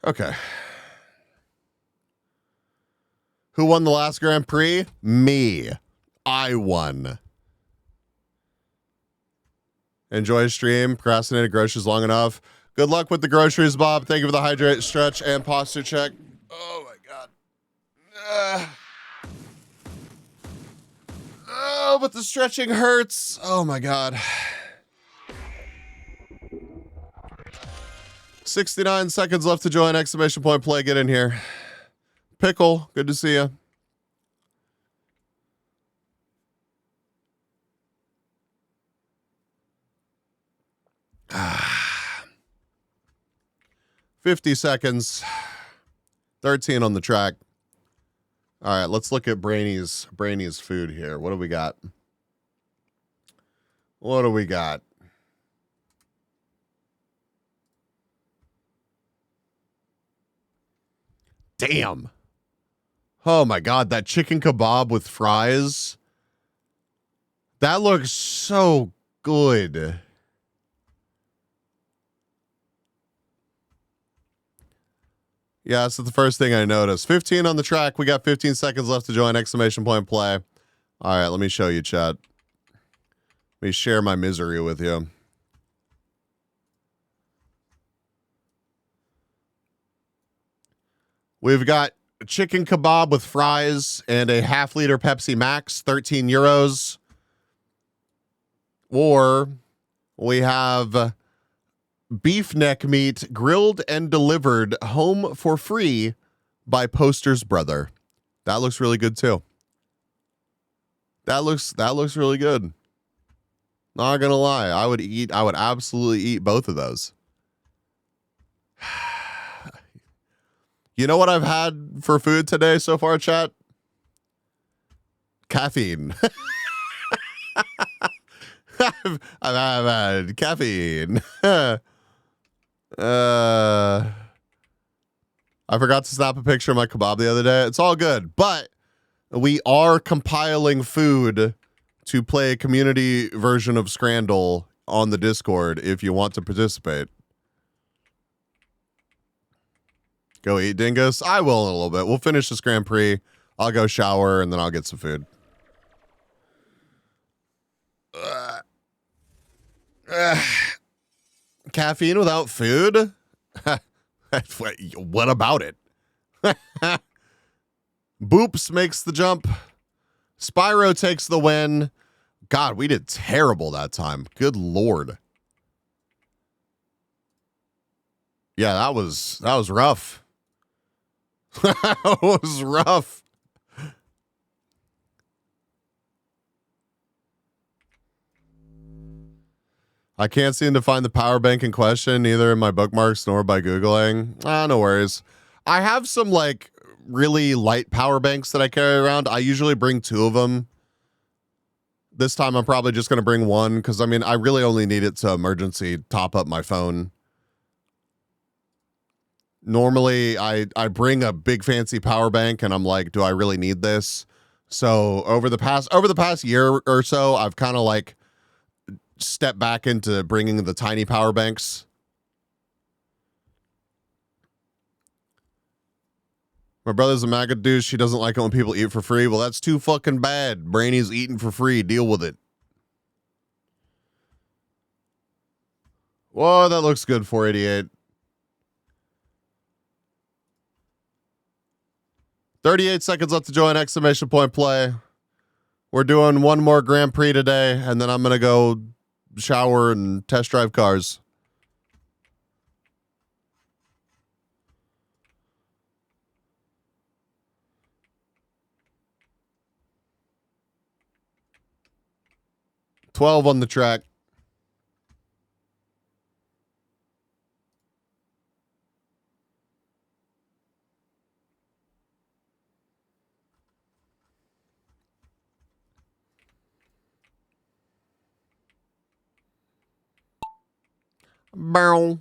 Okay. Who won the last Grand Prix? Me. I won. Enjoy stream. Procrastinated groceries long enough. Good luck with the groceries, Bob. Thank you for the hydrate, stretch, and posture check. Oh, my God. Oh, but the stretching hurts. Oh my God. 69 seconds left to join. Exclamation point play. Get in here. Pickle, good to see you. Ah. 50 seconds. 13 on the track. All right, let's look at Brainy's food here. What do we got? What do we got? Damn. Oh my God, that chicken kebab with fries. That looks so good. Yeah, that's the first thing I noticed. 15 on the track. We got 15 seconds left to join. Exclamation point play. All right, let me show you, chat. Let me share my misery with you. We've got chicken kebab with fries and a half-liter Pepsi Max, 13 euros. Or we have beef neck meat grilled and delivered home for free by Poster's brother. That looks really good too. That looks really good. Not gonna lie, I would absolutely eat both of those. You know what I've had for food today so far, chat? Caffeine. I've had caffeine. I forgot to snap a picture of my kebab the other day. It's all good, but we are compiling food to play a community version of Scrandle on the Discord if you want to participate. Go eat, Dingus? I will in a little bit. We'll finish this Grand Prix. I'll go shower, and then I'll get some food. Caffeine without food? What about it? Boops makes the jump. Spyro takes the win. God, we did terrible that time. Good Lord. Yeah, that was rough. That was rough. I can't seem to find the power bank in question, neither in my bookmarks nor by Googling. No worries. I have some like really light power banks that I carry around. I usually bring 2 of them. This time I'm probably just going to bring 1 because, I mean, I really only need it to emergency top up my phone. Normally, I bring a big fancy power bank and I'm like, do I really need this? So over the past year or so, I've kind of like stepped back into bringing the tiny power banks. My brother's a MAGA douche. She doesn't like it when people eat for free. Well, that's too fucking bad. Brainy's eating for free. Deal with it. Whoa, that looks good, 488. 38 seconds left to join. Exclamation point play. We're doing one more Grand Prix today, and then I'm going to go shower and test drive cars. $12 on the track. Bow.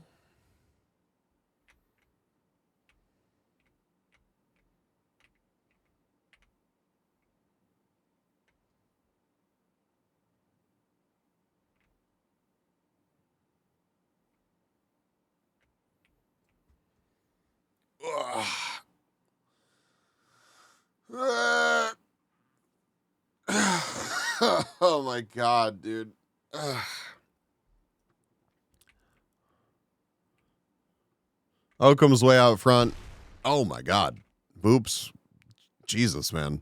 Oh my God, dude. Oakum's way out front. Oh my God. Boops. Jesus, man.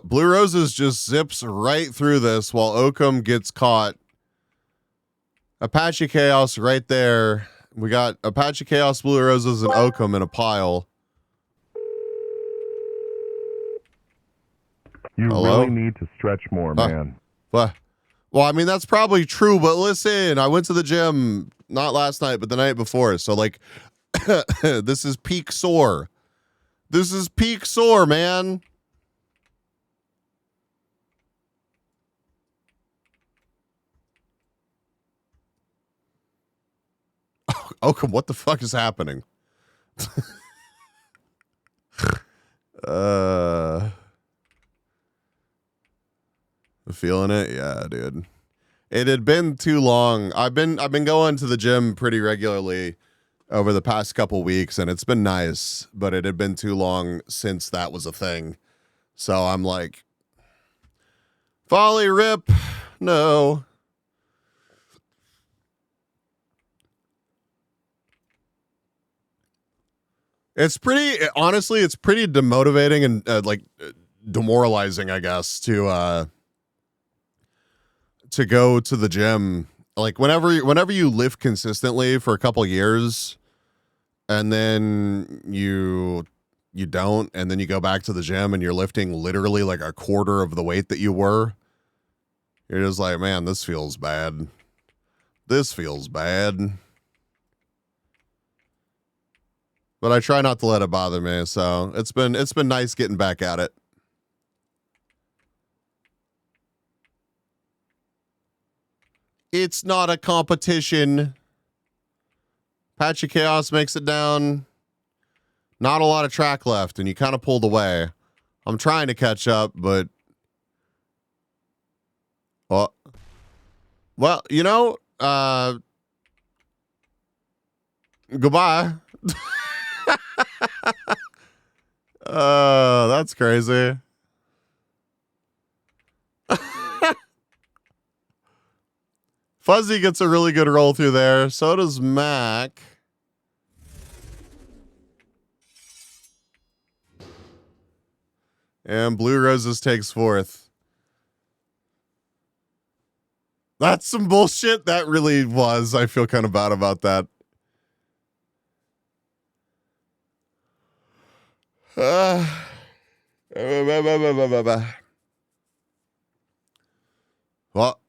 Blue Roses just zips right through this while Oakham gets caught. Apache Chaos right there. We got Apache Chaos, Blue Roses, and Oakham in a pile. You Hello? really need to stretch more, man. Well, I mean, that's probably true, but listen, I went to the gym, not last night, but the night before. So, like, this is peak sore. This is peak sore, man. Oakham, what the fuck is happening? Feeling it? Yeah, dude. It had been too long. I've been going to the gym pretty regularly over the past couple weeks, and it's been nice, but it had been too long since that was a thing. So I'm like, Folly rip, no. Honestly, it's pretty demotivating and demoralizing, I guess, to go to the gym. Like whenever you lift consistently for a couple years and then you don't, and then you go back to the gym and you're lifting literally like a quarter of the weight that you were, you're just like, man, this feels bad. This feels bad. But I try not to let it bother me, so it's been nice getting back at it. It's not a competition. Patchy Chaos makes it down. Not a lot of track left, and you kind of pulled away. I'm trying to catch up, but well, you know, goodbye. That's crazy. Fuzzy gets a really good roll through there. So does Mac. And Blue Roses takes fourth. That's some bullshit. That really was. I feel kind of bad about that. Well,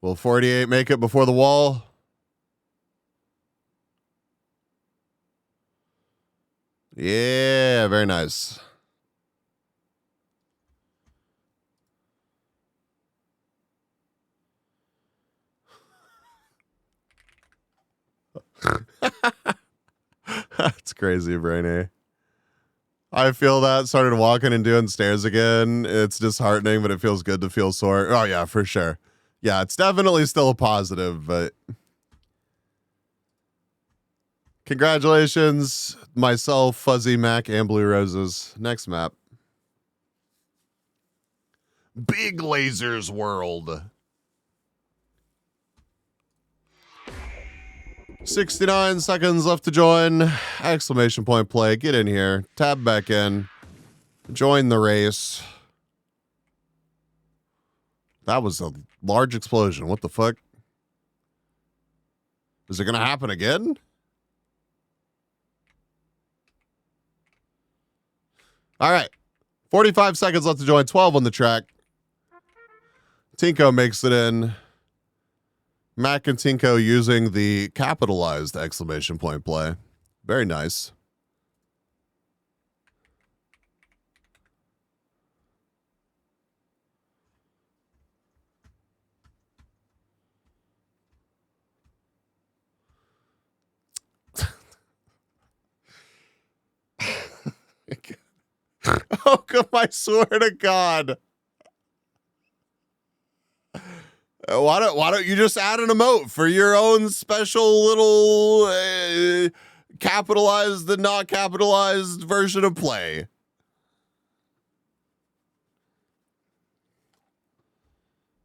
will 48 make it before the wall? Yeah, very nice. That's crazy, Brainy. I feel that. Started walking and doing stairs again. It's disheartening, but it feels good to feel sore. Oh, yeah, for sure. Yeah, it's definitely still a positive, but congratulations, myself, Fuzzy, Mac, and Blue Roses. Next map. Big Lasers World. 69 seconds left to join. Exclamation point play. Get in here. Tab back in. Join the race. That was a large explosion. What the fuck? Is it going to happen again? All right. 45 seconds left to join. 12 on the track. Tinko makes it in. Mac and Tinko using the capitalized exclamation point play. Very nice. Oh, I swear to God. Why don't you just add an emote for your own special little capitalized and not capitalized version of play?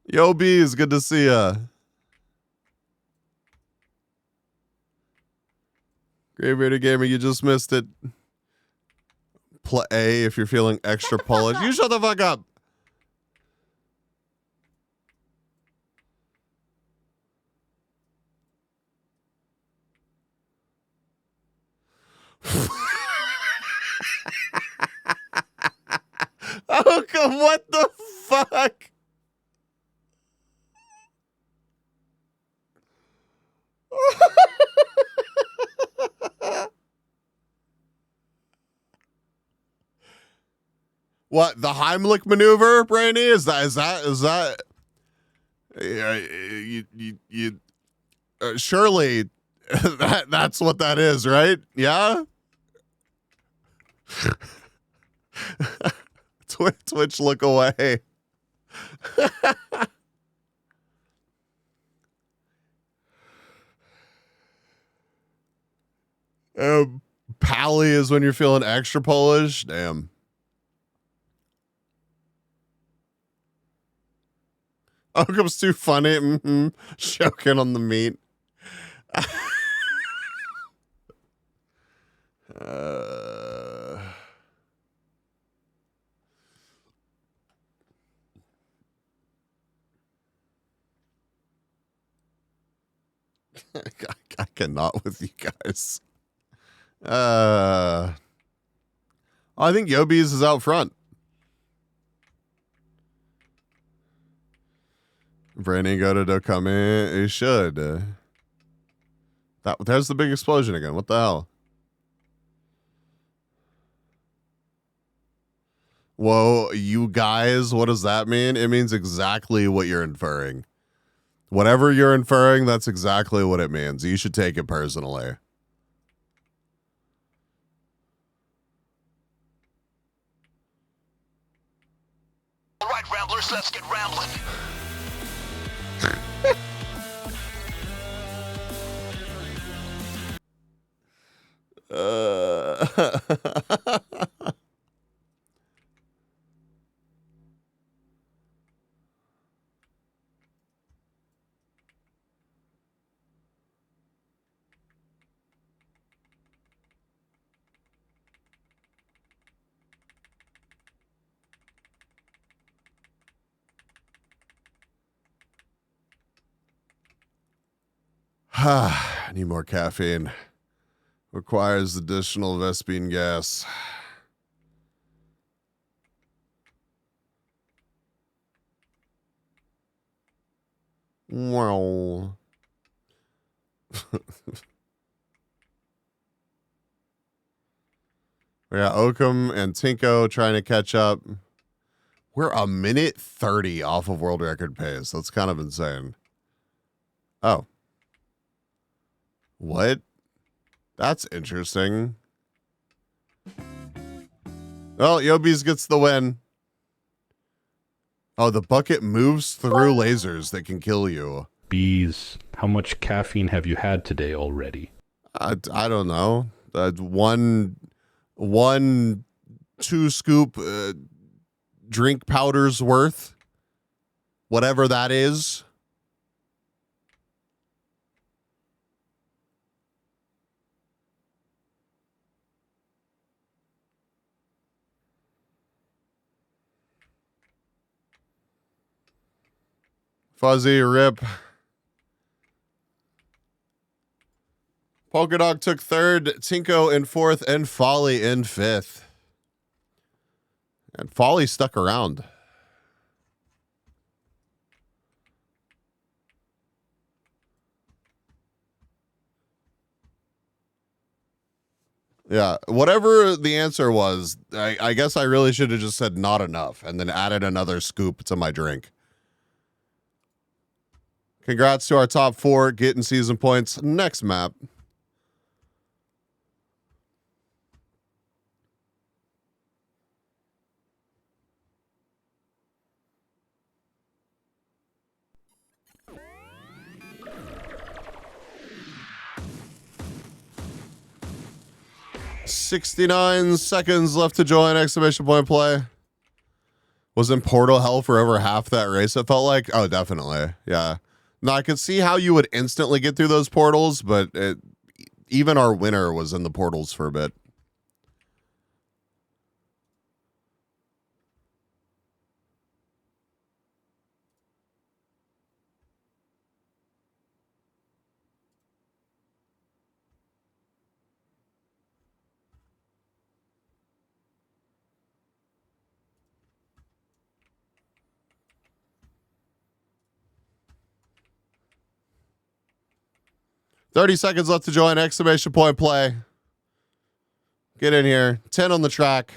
Yo, Bees, good to see ya. Graveyard Gamer, you just missed it. play if you're feeling extra Polish. You shut the fuck up. Oh, come, what the fuck? What, the Heimlich maneuver, Brainy? Is that? You surely that's what that is, right? Yeah. Twitch, look away. Pally is when you're feeling extra Polish. Damn. Oakum's too funny. Mm-hmm. Choking on the meat. I cannot with you guys. I think Yobi's is out front. Brandon go to Dokame. He should. There's the big explosion again. What the hell? Whoa, you guys, what does that mean? It means exactly what you're inferring. Whatever you're inferring, that's exactly what it means. You should take it personally. All right, Ramblers, let's get rambling. I need more caffeine. Requires additional Vespine gas. Wow. We got Oakum and Tinko trying to catch up. We're a minute 30 off of world record pace. That's kind of insane. Oh. What? That's interesting. Well, Yobi's gets the win. Oh, the bucket moves through lasers that can kill you. Bees, how much caffeine have you had today already? I don't know. One 2-scoop drink powder's worth. Whatever that is. Fuzzy, rip. Polka Dog took third, Tinko in fourth, and Folly in fifth. And Folly stuck around. Yeah, whatever the answer was, I guess I really should have just said not enough and then added another scoop to my drink. Congrats to our top 4 getting season points. Next map. $69 seconds left to join exclamation point play. Was in portal hell for over half that race, it felt like. Oh, definitely. Yeah. Now, I could see how you would instantly get through those portals, but even our winner was in the portals for a bit. 30 seconds left to join. Exclamation point play. Get in here. 10 on the track.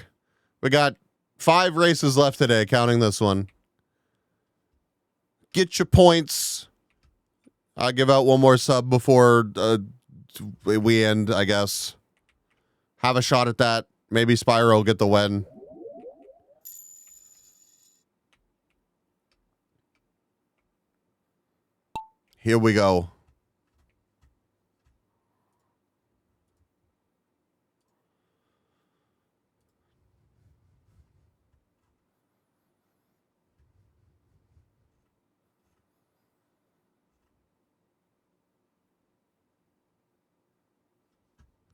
We got 5 races left today, counting this one. Get your points. I'll give out one more sub before we end, I guess. Have a shot at that. Maybe Spyro will get the win. Here we go.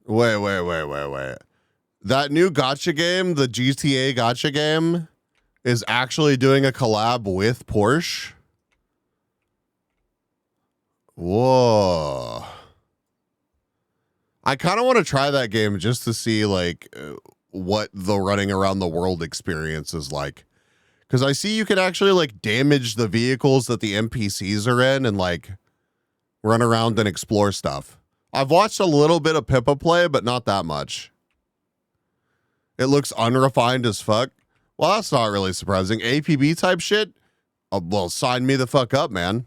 Wait. That new gotcha game, the GTA gotcha game, is actually doing a collab with Porsche. Whoa. I kind of want to try that game just to see like what the running around the world experience is like. Because I see you can actually like damage the vehicles that the NPCs are in and like run around and explore stuff. I've watched a little bit of Pippa play, but not that much. It looks unrefined as fuck. Well, that's not really surprising. APB type shit? Well, sign me the fuck up, man.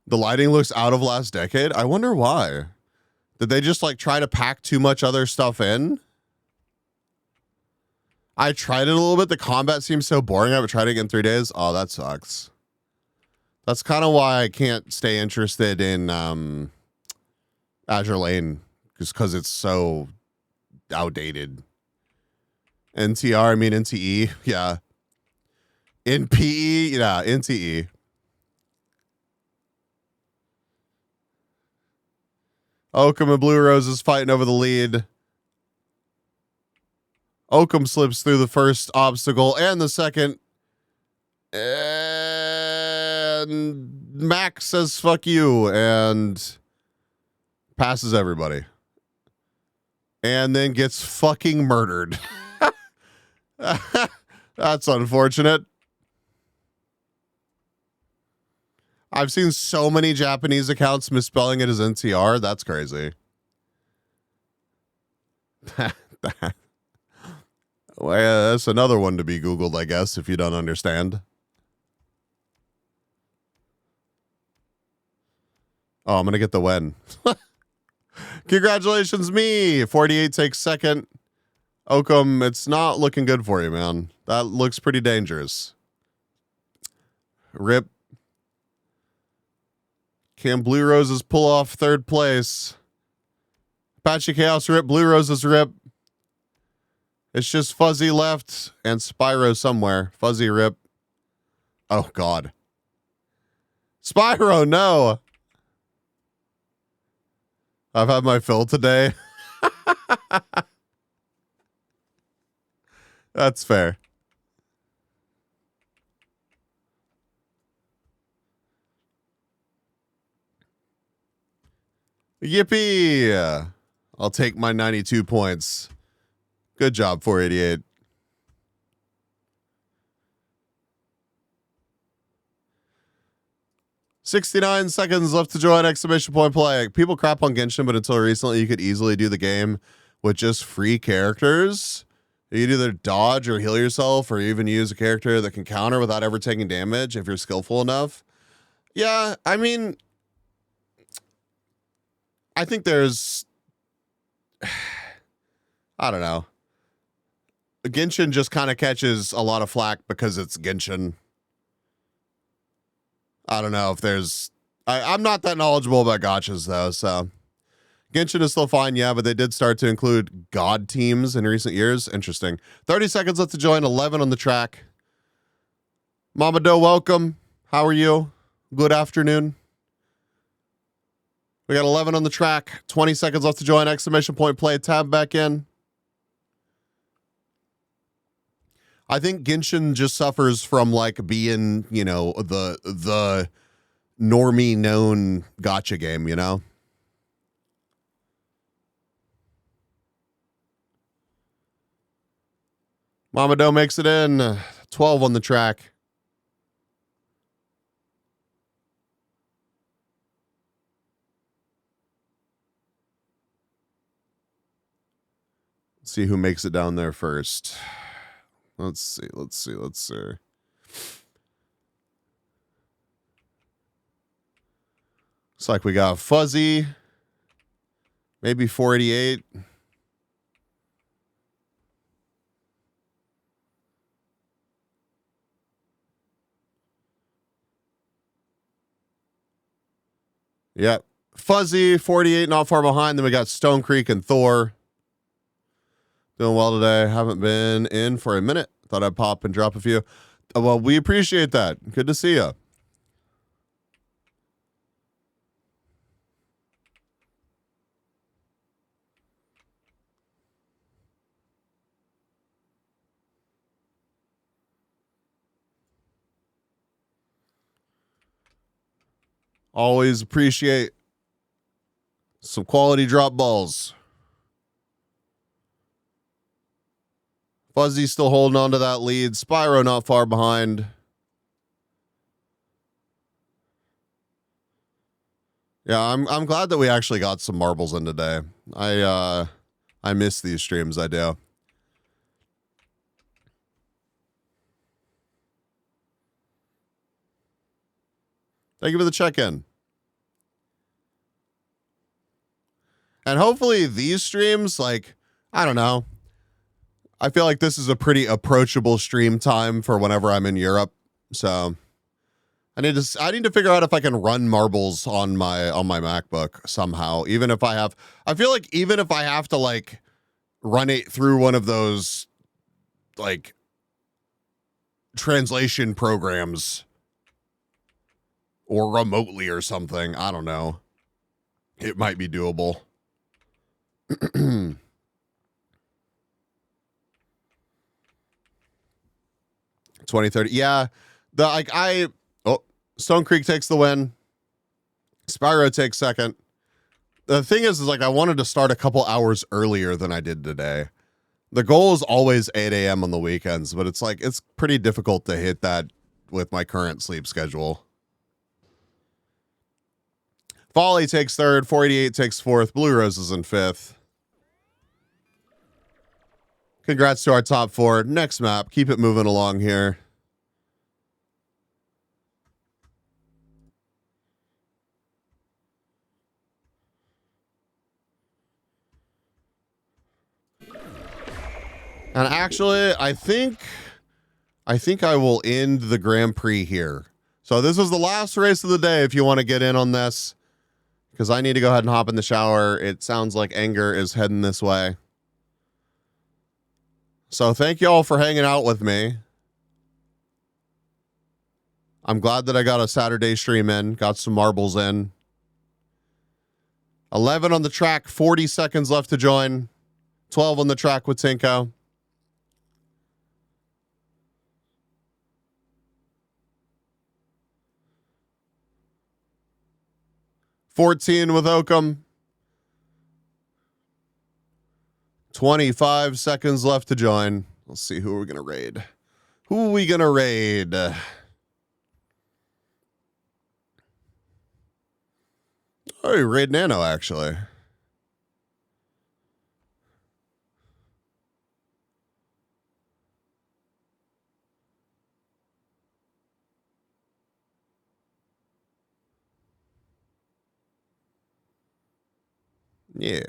The lighting looks out of last decade. I wonder why. Did they just like try to pack too much other stuff in? I tried it a little bit. The combat seems so boring. I haven't tried it in 3 days. Oh, that sucks. That's kind of why I can't stay interested in Azure Lane, just because it's so outdated. NTR, I mean NTE, yeah. NPE, yeah, NTE. Oakham and Blue Roses fighting over the lead. Oakham slips through the first obstacle and the second. And Max says fuck you and passes everybody. And then gets fucking murdered. That's unfortunate. I've seen so many Japanese accounts misspelling it as NTR. That's crazy. Well, that's another one to be Googled, I guess, if you don't understand. Oh, I'm going to get the win. Congratulations, me. 48 takes second. Oakham, it's not looking good for you, man. That looks pretty dangerous. Rip. Can Blue Roses pull off third place? Apache Chaos rip. Blue Roses rip. It's just Fuzzy left and Spyro somewhere. Fuzzy rip. Oh, God. Spyro, no. I've had my fill today. That's fair. Yippee! I'll take my 92 points. Good job, 488. $69 seconds left to join exclamation point play. People crap on Genshin, but until recently, you could easily do the game with just free characters. You could either dodge or heal yourself, or even use a character that can counter without ever taking damage if you're skillful enough. Yeah, I mean, I think there's, I don't know. Genshin just kind of catches a lot of flack because it's Genshin. I don't know if there's, I'm not that knowledgeable about gachas though, so. Genshin is still fine, yeah, but they did start to include god teams in recent years. Interesting. 30 seconds left to join, 11 on the track. Mama Doe, welcome. How are you? Good afternoon. We got 11 on the track, 20 seconds left to join, exclamation point play, tab back in. I think Genshin just suffers from like being, you know, the normie known gacha game, you know? Mama Doe makes it in. 12 on the track. See who makes it down there first. Let's see. Looks like we got Fuzzy. Maybe 488. Yep. Fuzzy, 48, not far behind. Then we got Stone Creek and Thor. Doing well today. Haven't been in for a minute. Thought I'd pop and drop a few. Well, we appreciate that. Good to see you. Always appreciate some quality drop balls. Fuzzy still holding on to that lead. Spyro not far behind. Yeah, I'm glad that we actually got some marbles in today. I miss these streams, I do. Thank you for the check-in. And hopefully these streams, like, I don't know. I feel like this is a pretty approachable stream time for whenever I'm in Europe. So I need to figure out if I can run marbles on my MacBook somehow. Even if I feel like even if I have to like run it through one of those like translation programs or remotely or something, I don't know. It might be doable. 2030. Yeah. Stone Creek takes the win. Spyro takes second. The thing is like I wanted to start a couple hours earlier than I did today. The goal is always 8 a.m. on the weekends, but it's like it's pretty difficult to hit that with my current sleep schedule. Folly takes third, 488 takes fourth, Blue Roses in fifth. Congrats to our top four. Next map. Keep it moving along here. And actually, I think I will end the Grand Prix here. So this is the last race of the day if you want to get in on this. Because I need to go ahead and hop in the shower. It sounds like Anger is heading this way. So thank you all for hanging out with me. I'm glad that I got a Saturday stream in. Got some marbles in. 11 on the track. 40 seconds left to join. 12 on the track with Tinko. $14 with Oakham. 25 seconds left to join. Let's see who we're going to raid. Who are we going to raid? Oh, raid Nano, actually. Yeah.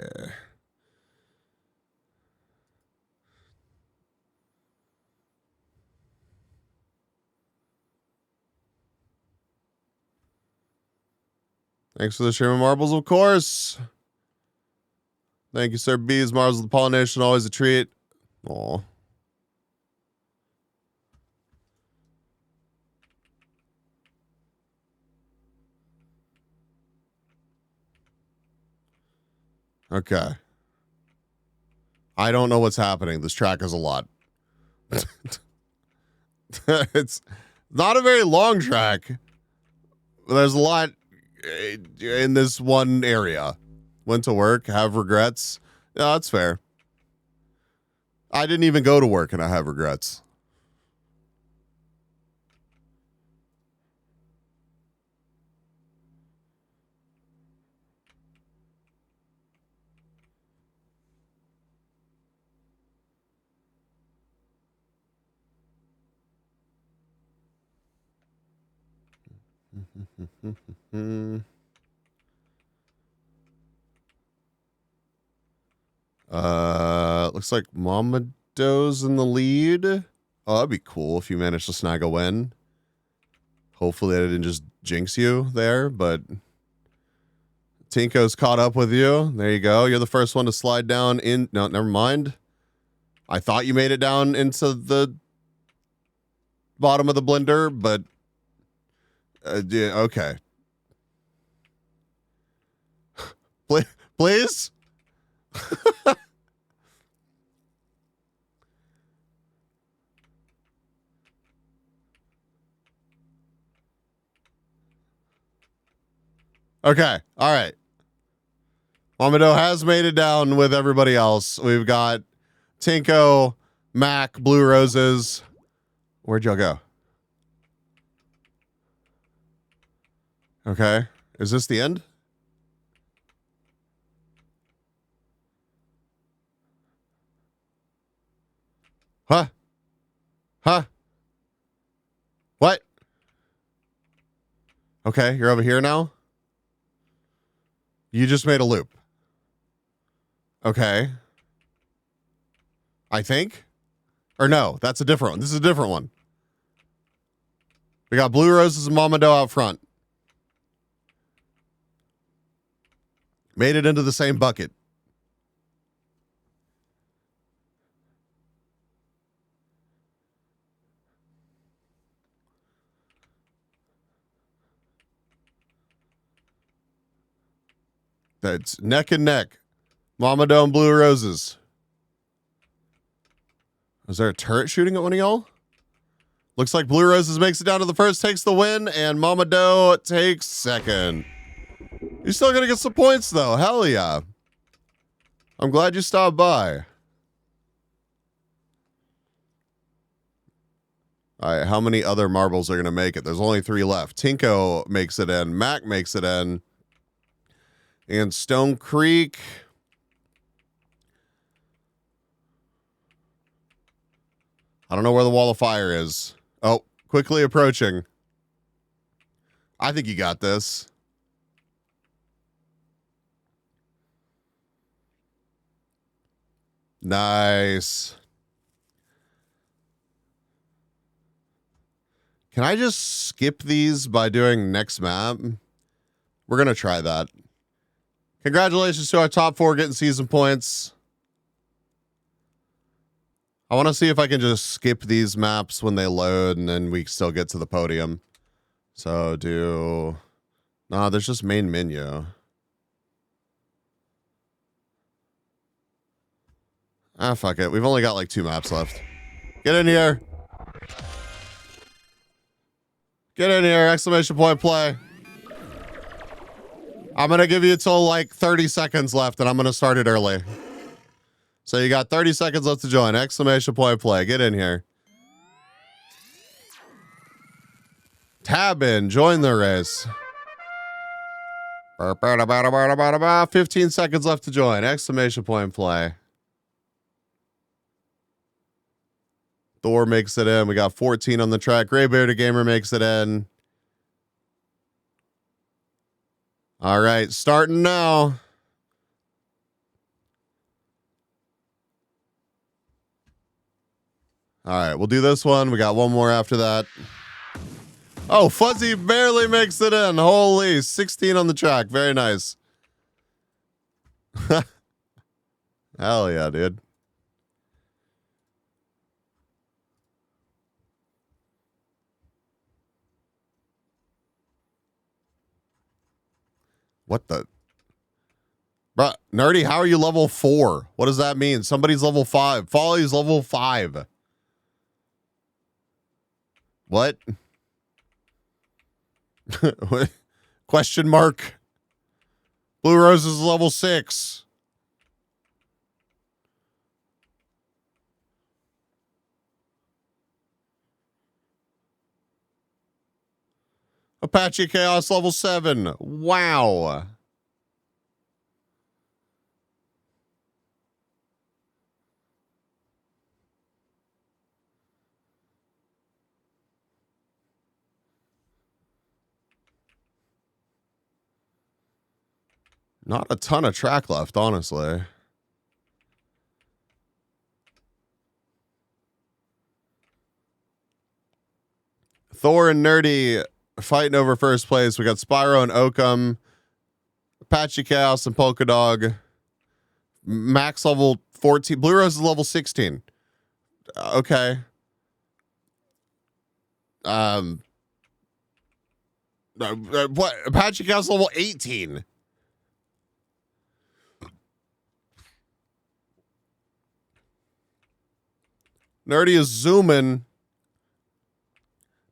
Thanks for the stream of marbles, of course. Thank you, Sir Bees. Marbles of the Pollination, always a treat. Aw. Okay. I don't know what's happening. This track is a lot. It's not a very long track. There's a lot in this one area. Went to work, have regrets. Yeah, that's fair. I didn't even go to work and I have regrets. Looks like Mama Doe's in the lead. Oh, that'd be cool if you managed to snag a win. Hopefully I didn't just jinx you there, but Tinko's caught up with you. There you go. You're the first one to slide down in. No, never mind. I thought you made it down into the bottom of the blender, but yeah, okay. Please? Okay. All right. Mamado has made it down with everybody else. We've got Tinko, Mac, Blue Roses. Where'd y'all go? Okay. Is this the end? Huh? Huh? What? Okay, you're over here now? You just made a loop. Okay. I think? Or no, that's a different one. This is a different one. We got Blue Roses and Mama Doe out front. Made it into the same bucket. That's neck and neck. Mama Doe and Blue Roses. Is there a turret shooting at one of y'all? Looks like Blue Roses makes it down to the first, takes the win, and Mama Doe takes second. You're still going to get some points, though. Hell yeah. I'm glad you stopped by. All right, how many other marbles are going to make it? There's only 3 left. Tinko makes it in. Mac makes it in. And Stone Creek. I don't know where the wall of fire is. Oh, quickly approaching. I think you got this. Nice. Can I just skip these by doing next map? We're going to try that. Congratulations to our top 4 getting season points. I want to see if I can just skip these maps when they load and then we still get to the podium. So do... Nah, there's just main menu. Ah, fuck it. We've only got like 2 maps left. Get in here. Get in here. Exclamation point play. I'm going to give you till like 30 seconds left and I'm going to start it early. So you got 30 seconds left to join. Exclamation point play. Get in here. Tab in. Join the race. 15 seconds left to join. Exclamation point play. Thor makes it in. We got 14 on the track. Graybearded Gamer makes it in. All right, starting now. All right, we'll do this one. We got one more after that. Oh, Fuzzy barely makes it in. Holy, 16 on the track. Very nice. Hell yeah, dude. What the? Bruh, Nerdy, how are you level 4? What does that mean? Somebody's level 5. Folly's level 5. What? Question mark. Blue Rose is level 6. Apache Chaos level 7. Wow. Not a ton of track left, honestly. Thor and Nerdy fighting over first place. We got Spyro and Oakham, Apache Chaos and Polka Dog. Max level 14. Blue Rose is level 16. Okay. What? Apache Chaos level 18. Nerdy is zooming.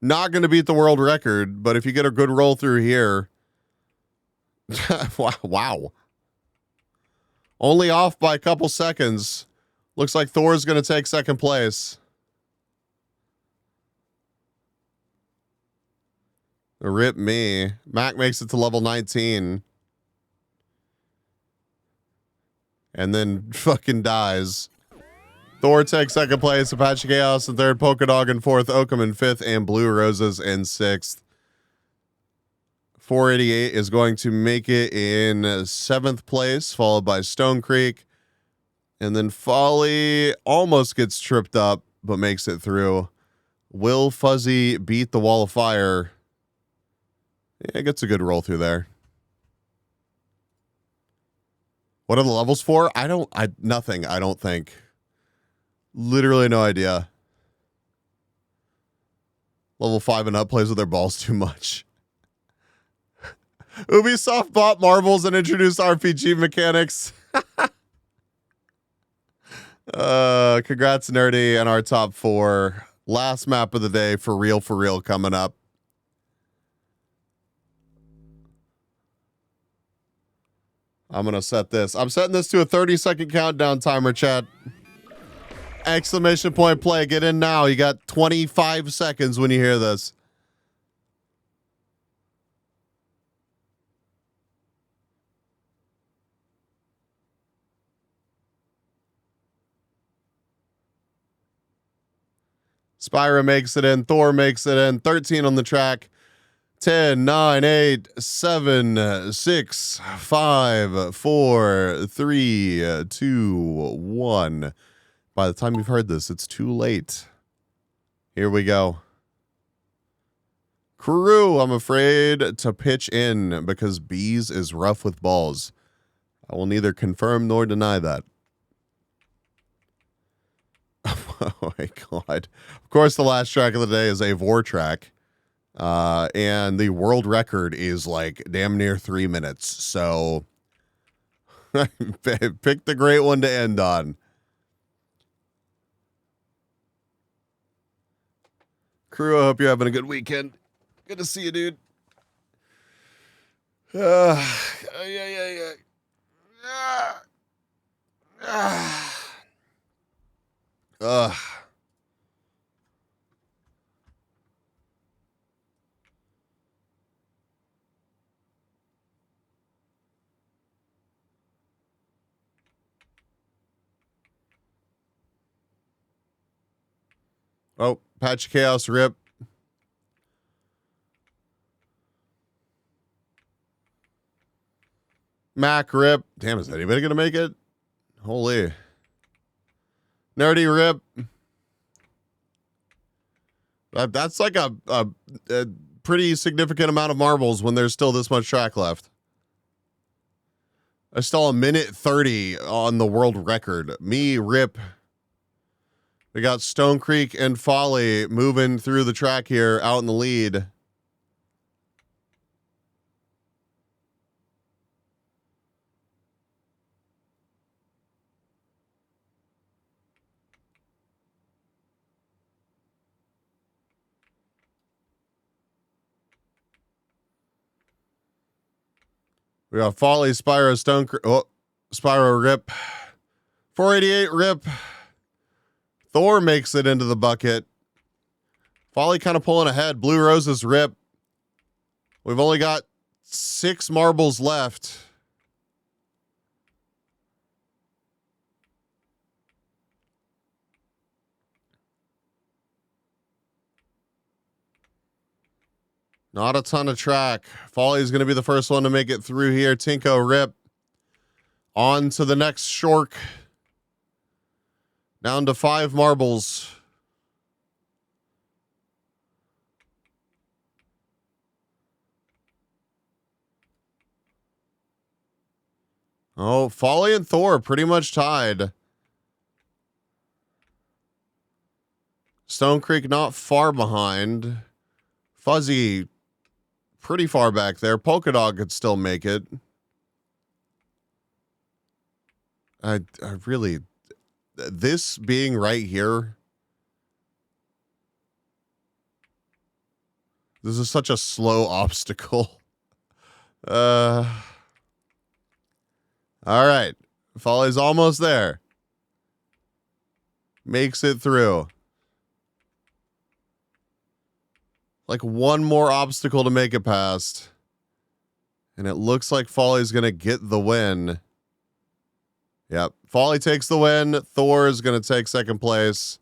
Not going to beat the world record, but if you get a good roll through here. Wow. Only off by a couple seconds. Looks like Thor's going to take second place. Rip me. Mac makes it to level 19. And then fucking dies. Thor takes second place, Apache Chaos in third, Polka Dog in fourth, Oakham in fifth, and Blue Roses in sixth. 488 is going to make it in seventh place, followed by Stone Creek. And then Folly almost gets tripped up, but makes it through. Will Fuzzy beat the Wall of Fire? Yeah, gets a good roll through there. What are the levels for? Nothing, I don't think. Literally no idea. Level 5 and up plays with their balls too much. Ubisoft bought marbles and introduced RPG mechanics. Congrats, Nerdy, and our top 4. Last map of the day, for real, coming up. I'm going to set this. I'm setting this to a 30-second countdown timer, chat. Exclamation point play. Get in now. You got 25 seconds when you hear this. Spyro makes it in. Thor makes it in. 13 on the track. 10, 9, 8, 7, 6, 5, 4, 3, 2, 1. By the time you've heard this, it's too late. Here we go. Crew, I'm afraid to pitch in because Bees is rough with balls. I will neither confirm nor deny that. Oh my God. Of course, the last track of the day is a Vor track. And the world record is like damn near 3 minutes. So pick the great one to end on. Crew, I hope you're having a good weekend. Good to see you, dude. Yeah. Oh, Patch Chaos rip. Mac rip. Damn, is anybody gonna make it? Holy. Nerdy rip. That's like a pretty significant amount of marbles when there's still this much track left. There's still a minute 30 on the world record. Me rip. We got Stone Creek and Folly moving through the track here, out in the lead. We got Folly, Spyro, Stone Creek. Oh, Spyro rip. 488 rip. Thor makes it into the bucket. Folly kind of pulling ahead. Blue Roses rip. We've only got 6 marbles left. Not a ton of track. Folly's going to be the first one to make it through here. Tinko rip. On to the next shork. Down to 5 marbles. Oh, Folly and Thor pretty much tied. Stone Creek not far behind. Fuzzy pretty far back there. Polka Dog could still make it. I really, this being right here, this is such a slow obstacle. All right. Folly's almost there. Makes it through. Like one more obstacle to make it past. And it looks like Folly's going to get the win. Yep. Folly takes the win. Thor is going to take second place.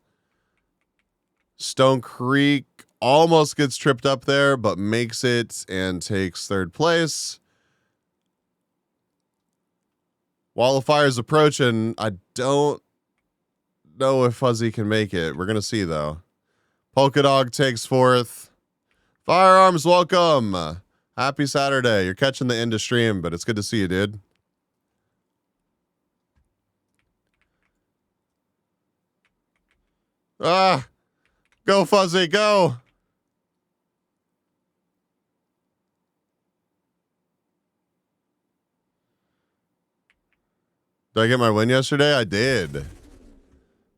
Stone Creek almost gets tripped up there, but makes it and takes third place. While the fire's approaching, I don't know if Fuzzy can make it. We're going to see, though. Polka Dog takes fourth. Firearms, welcome. Happy Saturday. You're catching the end of stream, but it's good to see you, dude. Ah, go Fuzzy, go. Did I get my win yesterday? I did.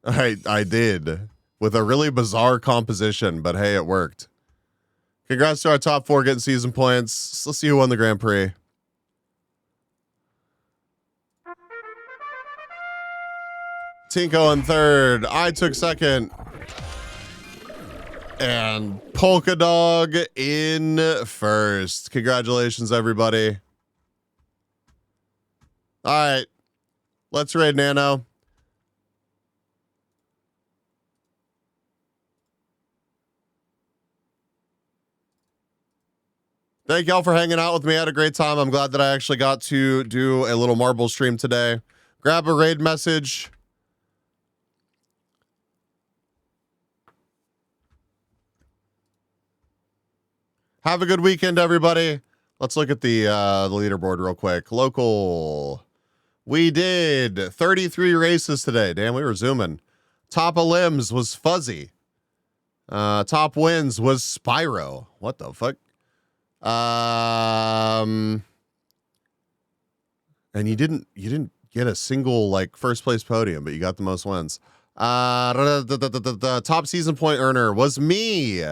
I did. With a really bizarre composition, but hey, it worked. Congrats to our top 4 getting season points. Let's see who won the Grand Prix. Tinko in third. I took second. And Polka Dog in first. Congratulations, everybody. All right. Let's raid Nano. Thank y'all for hanging out with me. I had a great time. I'm glad that I actually got to do a little marble stream today. Grab a raid message. Have a good weekend, everybody. Let's look at the leaderboard real quick. Local. We did 33 races today. Damn, we were zooming. Top of limbs was Fuzzy. Top wins was Spyro. What the fuck? And you didn't get a single like first place podium, but you got the most wins. Top season point earner was me.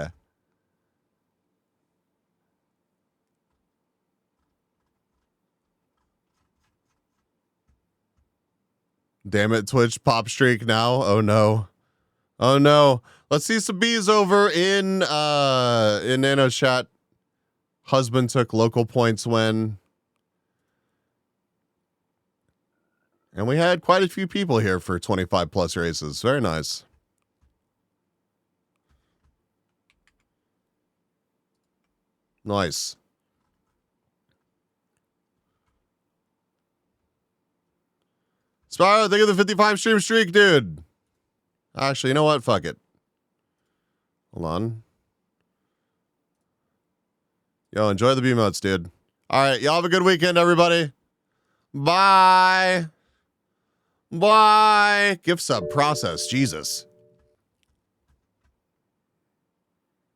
Damn it, Twitch pop streak now. Oh no. Oh no. Let's see some B's over in Nano chat. Husband took local points win. And we had quite a few people here for 25 plus races. Very nice. Nice. Spyro, think of the 55 stream streak, dude. Actually, you know what? Fuck it. Hold on. Yo, enjoy the B-motes, dude. All right, y'all have a good weekend, everybody. Bye. Bye. Gift sub process. Jesus.